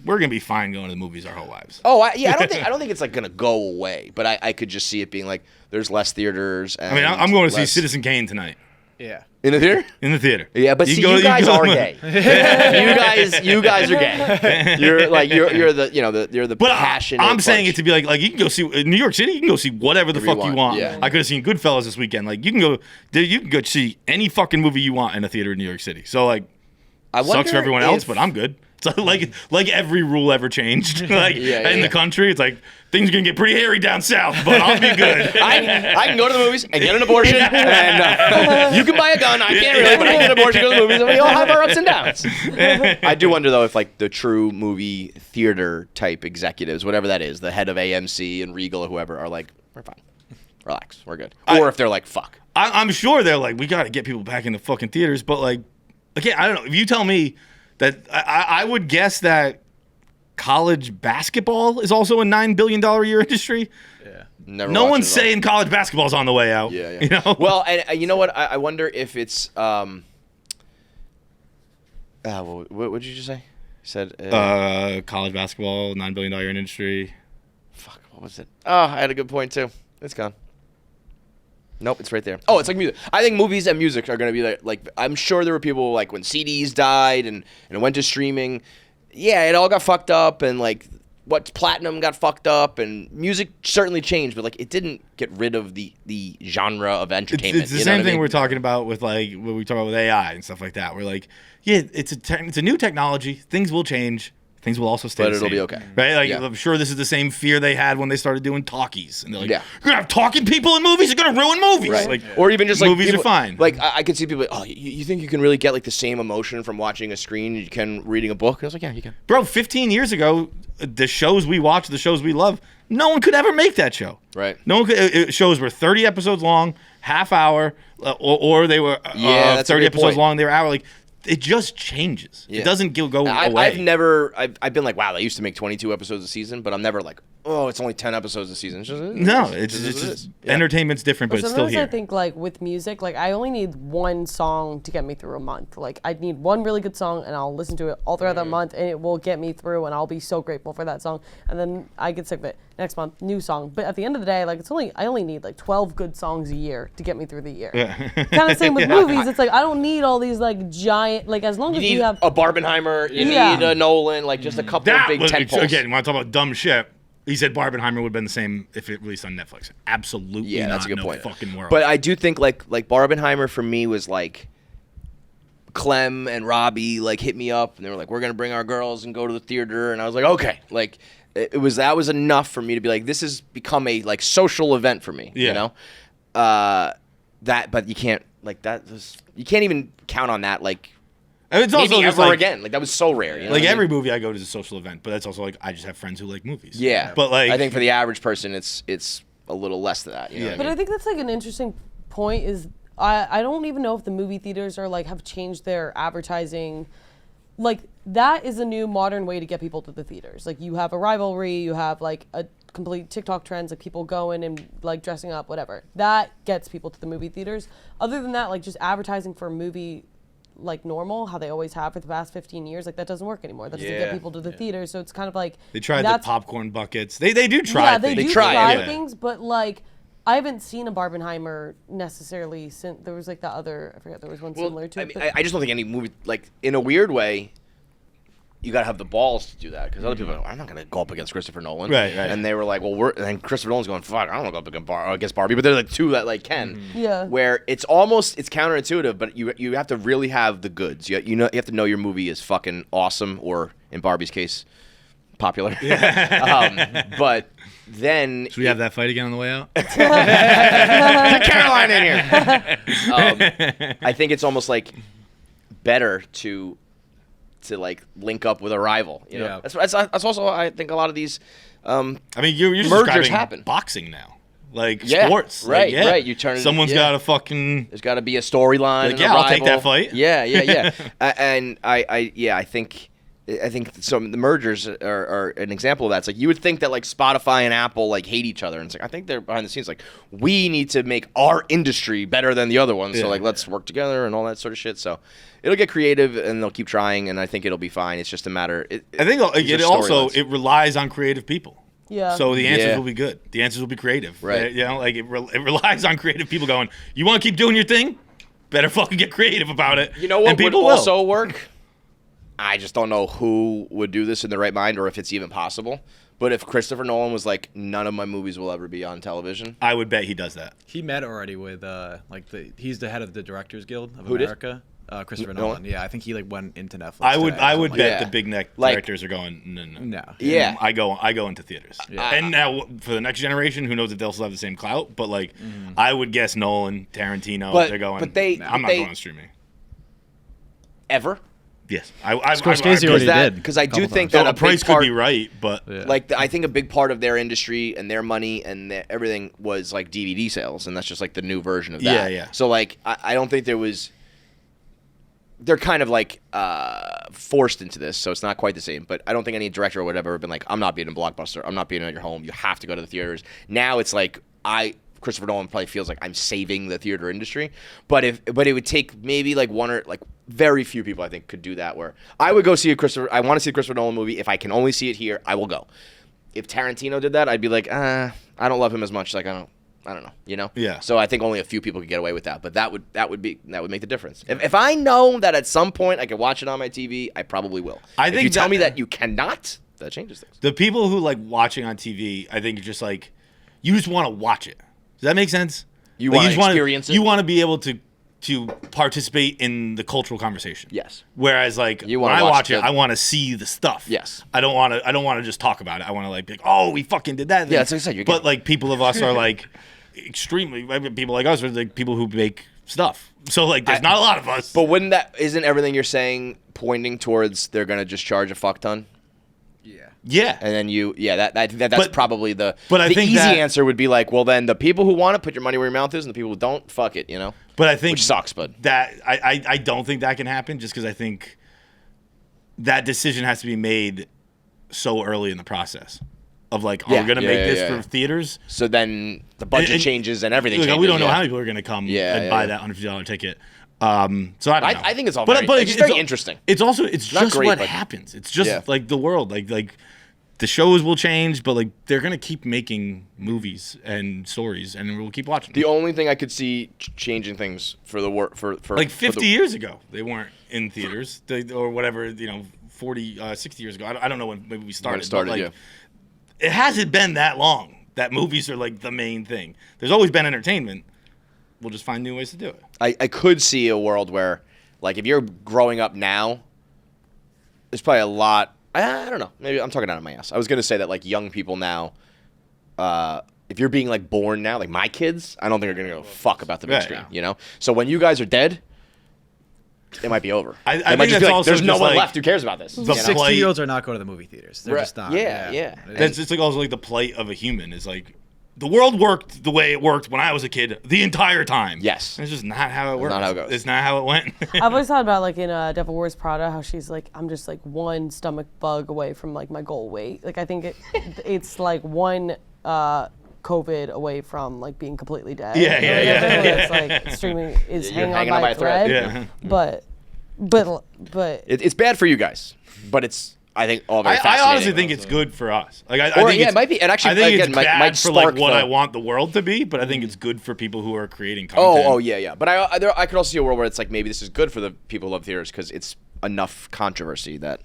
we're gonna be fine going to the movies our whole lives. Oh, I don't think it's like gonna go away, but I could just see it being like there's less theaters. And I mean, I'm going to see less- Citizen Kane tonight Yeah. in the theater. in the theater. Yeah, but You see, go- you you guys go- are gay. you guys are gay. You're like you're the But passionate. I'm saying bunch. it to be like you can go see in New York City. You can go see whatever the Whatever fuck you you want, want. yeah. I could have seen Goodfellas this weekend. Like you can go see any fucking movie you want in a theater in New York City. So like, I sucks wonder for everyone else, if- but I'm good. It's like every rule ever changed. Like Yeah, in yeah. the country, it's like things are gonna get pretty hairy down south, but I'll be good. I can go to the movies and get an abortion, and you can buy a gun. I can't really, but I can get an abortion, go to the movies, and we all have our ups and downs. I do wonder, though, if like the true movie theater type executives, whatever that is, the head of AMC and Regal or whoever, are like, we're fine, relax, we're good. Or if they're like, fuck. I'm sure they're like, we got to get people back in the fucking theaters, but like, again, I don't know. If you tell me that, I would guess that college basketball is also a $9 billion a year industry. Never No watched one's it at all. saying college basketball's on the way out. Yeah. You know? Well, and you know what? I wonder if it's. What did you just say? You said. College basketball, $9 billion a year industry. Fuck. What was it? Oh, I had a good point too. It's gone. Nope, it's right there. Oh, it's like music. I think movies and music are going to be like. I'm sure there were people like when CDs died and it went to streaming. Yeah, it all got fucked up, and like what platinum got fucked up, and music certainly changed, but like it didn't get rid of the genre of entertainment. It's the you know same what I thing mean? we're talking about with like what we talk about with AI and stuff like that. We're like, yeah, it's a new technology. Things will change. Things will also stay But the it'll same. be okay. Right? Like, Yeah. I'm sure this is the same fear they had when they started doing talkies. And they're like, Yeah. you're going to have talking people in movies? You're going to ruin movies. Right. Like, Or even just like movies people, are fine. Like I could see people like, oh, you think you can really get like the same emotion from watching a screen as you can reading a book? I was like, yeah, you can. Bro, 15 years ago, the shows we watch, the shows we love, no one could ever make that show. Right. No one could. Shows were 30 episodes long, half hour, or they were Yeah, that's a 30 good episodes point. long. They were hour. Like, it just changes. Yeah. It doesn't go away. I've been like, wow, they used to make 22 episodes a season, but I'm never like, oh, it's only 10 episodes a season. No, it's what it just is. Yeah. entertainment's different, but it's still Sometimes here. I think like with music, like I only need one song to get me through a month. Like I need one really good song, and I'll listen to it all throughout that month, and it will get me through, and I'll be so grateful for that song. And then I get sick of it. Next month, new song. But at the end of the day, like I only need like 12 good songs a year to get me through the year. Kind of same with movies. It's like I don't need all these like giant, like as long You as need you have a Barbenheimer, you Yeah. need a Nolan, like just a couple of That big was, tentpoles. again, when I talk about dumb shit, he said Barbenheimer would have been the same if it released on Netflix. Absolutely Yeah, not. that's a good no point. fucking world. But I do think like Barbenheimer for me was like Clem and Robbie like hit me up and they were like, we're gonna bring our girls and go to the theater, and I was like, okay, like that was enough for me to be like, this has become a like social event for me. Yeah. You know, but you can't like that. You can't even count on that like And it's also maybe just ever like, again. Like that was so rare. You know like what I mean? every movie I go to is a social event, but that's also like I just have friends who like movies. Yeah, But like I think for the average person, it's a little less than that. You know Yeah. what But I I mean? think that's like an interesting point is I don't even know if the movie theaters are like have changed their advertising. Like that is a new modern way to get people to the theaters. Like you have a rivalry, you have like a complete TikTok trends, like people going and like dressing up, whatever. That gets people to the movie theaters. Other than that, like just advertising for a movie like normal, how they always have for the past 15 years, like that doesn't work anymore. That doesn't Yeah. get people to the theaters. So it's kind of like they tried the that's- popcorn buckets. They do try. yeah, they things. do try, try yeah. things, but like I haven't seen a Barbenheimer necessarily since there was like the other. I forget there was one similar to I it. mean, but I just don't think any movie, like in a weird way, you got to have the balls to do that because other people are like, I'm not going to go up against Christopher Nolan. Right. And they were like, well, and Christopher Nolan's going, fuck, I don't want to go up against Barbie. But they're like two that like can. Yeah. Where it's counterintuitive, but you have to really have the goods. You have to know your movie is fucking awesome, or in Barbie's case, popular. But then Should we have that fight again on the way out? Get Caroline in here. I think it's almost like better to like link up with a rival. You know? Yeah. That's also I think a lot of these. I mean, you're just mergers describing happen. Boxing now, like Yeah, sports. right, Like, right. You turn it- Someone's yeah. got a fucking. There's got to be a storyline. Like, and yeah, a I'll take rival. that fight. Yeah. And I think some the mergers are an example of that. It's like you would think that like Spotify and Apple like hate each other, and it's like I think they're behind the scenes like we need to make our industry better than the other one. So like let's work together and all that sort of shit. So it'll get creative and they'll keep trying, and I think it'll be fine. It's just a matter. I think these it are also storylines. it relies on creative people. Yeah. So the answers Yeah. will be good. The answers will be creative. Right. You know, like it relies on creative people going, you want to keep doing your thing? Better fucking get creative about it. You know what and would people will. also work? I just don't know who would do this in the right mind or if it's even possible. But if Christopher Nolan was like, none of my movies will ever be on television. I would bet he does that. He met already with he's the head of the Directors Guild of Who did? America. Christopher Nolan? Nolan. Yeah, I think he like went into Netflix. I would today or bet something like Yeah. the big neck Like- directors are going no. No. Yeah. I go into theaters. And now for the next generation, who knows if they'll still have the same clout? But like, I would guess Nolan, Tarantino, But- they're going. but they- I'm not they- going on streaming. Ever? Yes, Scorsese already did. Because I do Couple think So that the a big price could part, be right, but Yeah. like I think a big part of their industry and their money and everything was like DVD sales, and that's just like the new version of that. Yeah. So like I don't think there was. They're kind of like forced into this, so it's not quite the same. But I don't think any director would ever have been like, I'm not being in Blockbuster. I'm not being at your home. You have to go to the theaters. Now it's like Christopher Nolan probably feels like I'm saving the theater industry. But it would take maybe like one or like very few people I think could do that. Where I would go see I want to see a Christopher Nolan movie. If I can only see it here, I will go. If Tarantino did that, I'd be like, I don't love him as much. Like I don't know, you know? Yeah. So I think only a few people could get away with that, but that would make the difference. If I know that at some point I can watch it on my TV, I probably will. I if think you tell that- me that you cannot, that changes things. the people who like watching on TV, I think, just like you just want to watch it. Does that make sense? You Like, wanna just wanna- experience it? You want to be able to participate in the cultural conversation. Yes. Whereas like You when wanna I watch watch it, the- I want to see the stuff. Yes. I don't want to just talk about it. I want to like be like, oh, we fucking did that. Yeah, that's what I said, you're But getting- like people of us are like extremely. I mean, people like us are like people who make stuff. So like, there's not a lot of us. But isn't everything you're saying pointing towards they're gonna just charge a fuck ton? yeah. And then that's But- probably the I think easy that- answer would be like, well then the people who want to put your money where your mouth is and the people who don't, fuck it, you know? But I think Which sucks, bud. that I don't think that can happen just because I think that decision has to be made so early in the process of like, are we going to make this for theaters? So then the budget And- changes and everything Like, changes. we don't know yeah. how many people are going to come Yeah, and yeah, buy yeah. that $150 ticket. So I don't know. I think it's all very- it's very interesting. It's also not just great, what but- happens. It's just Yeah. like the world. Like the shows will change, but like they're gonna keep making movies and stories, and we'll keep watching them. The only thing I could see changing things for the work for Like for 50 the, years ago, they weren't in theaters, or whatever. 40, 60 years ago. I don't know when maybe we started. but, started, like, yeah. It hasn't been that long that movies are like the main thing. There's always been entertainment. We'll just find new ways to do it. I could see a world where, like, if you're growing up now, there's probably a lot. I don't know. Maybe I'm talking out of my ass. I was gonna say that like young people now, if you're being like born now, like my kids, I don't think are gonna go fuck about the big Right. screen. You know. So when you guys are dead, it might be over. I They think might just be that's like, also there's no just, one like, left who cares about this. the you know? plight- 60-year-olds are not going to the movie theaters. They're Right. just not. Yeah. That's it's like also like the plight of a human is like the world worked the way it worked when I was a kid the entire time. Yes. It's just not how it works. not how it goes. It's not how it went. I've always thought about like in Devil Wears Prada how she's like, I'm just like one stomach bug away from like my goal weight. Like I think it's like one COVID away from like being completely dead. Yeah, yeah, yeah, yeah. It's like streaming is You're hanging on by a thread. Yeah. But It's bad for you guys, but it's I think all very I fascinating. honestly think it's good for us. Like I Or, think yeah, it's, it might be. It actually, I think again, it's might bad for like spark what the- I want the world to be, but I think it's good for people who are creating content. Oh, yeah. But I could also see a world where it's like maybe this is good for the people who love theaters because it's enough controversy that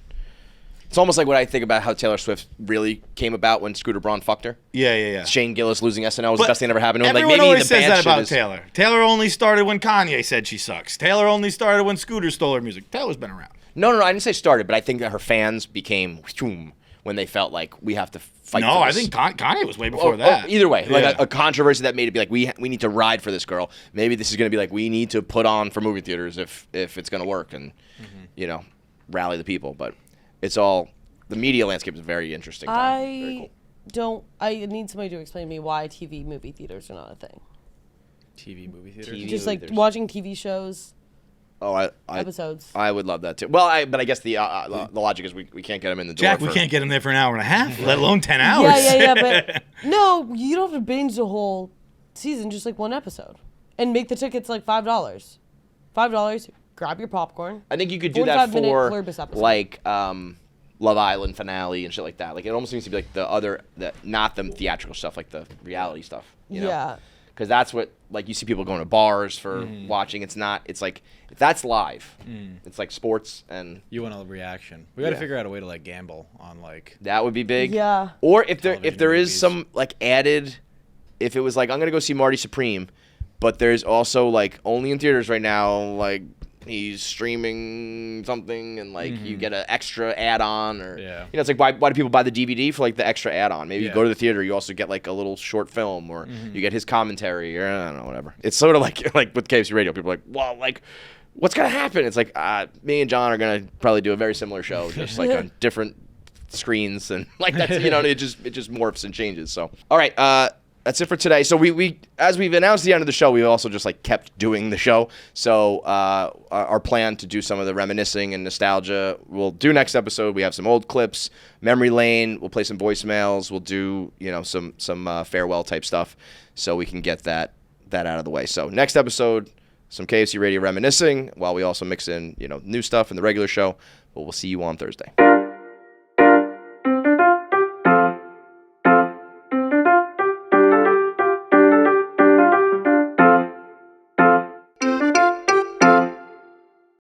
It's almost like what I think about how Taylor Swift really came about when Scooter Braun fucked her. Yeah. Shane Gillis losing SNL was the But best thing that ever happened to him. Like everyone maybe always the says bad that shit about is, Taylor. Taylor only started when Kanye said she sucks. Taylor only started when Scooter stole her music. Taylor's been around. No, I didn't say started, but I think that her fans became when they felt like we have to fight. No, for I this. think Kanye was way before that. Either way, like Yeah. a controversy that made it be like we need to ride for this girl. Maybe this is going to be like we need to put on for movie theaters if it's going to work and rally the people. But it's all the media landscape is very interesting. Very cool. I need somebody to explain to me why TV movie theaters are not a thing. TV movie theaters. TV Just like theaters. watching TV shows. Episodes. I would love that too. Well, but I guess the logic is we can't get them in the door. Jack, we can't get him there for an hour and a half, let alone 10 hours. Yeah, but no, you don't have to binge the whole season, just like one episode. And make the tickets like $5. $5, grab your popcorn. I think you could do that 45-minute for Pluribus episode. like Love Island finale and shit like that. Like it almost needs to be like not the theatrical stuff, like the reality stuff. You know? Yeah. Because that's what, like, you see people going to bars for watching. It's like, if that's live, it's like sports, and You want a reaction. We got to figure out a way to like gamble on like. that would be big. Yeah. Or if Television there is movies. some, like, added, if it was like, I'm going to go see Marty Supreme, but there's also, like, only in theaters right now, like, he's streaming something, and, like, you get an extra add-on, or, it's like, why do people buy the DVD for, like, the extra add-on? Maybe you go to the theater, you also get, like, a little short film, or you get his commentary, or I don't know, whatever. It's sort of like with KFC Radio, people are like, well, like, what's going to happen? It's like, me and John are going to probably do a very similar show, just, like, on different screens, and, like, that's, it just morphs and changes, so. All right, that's it for today. So we as we've announced the end of the show, we also just like kept doing the show. So our plan to do some of the reminiscing and nostalgia we'll do next episode. We have some old clips, memory lane. We'll play some voicemails. We'll do some farewell type stuff, so we can get that out of the way. So next episode, some KFC Radio reminiscing, while we also mix in new stuff in the regular show. But we'll see you on Thursday.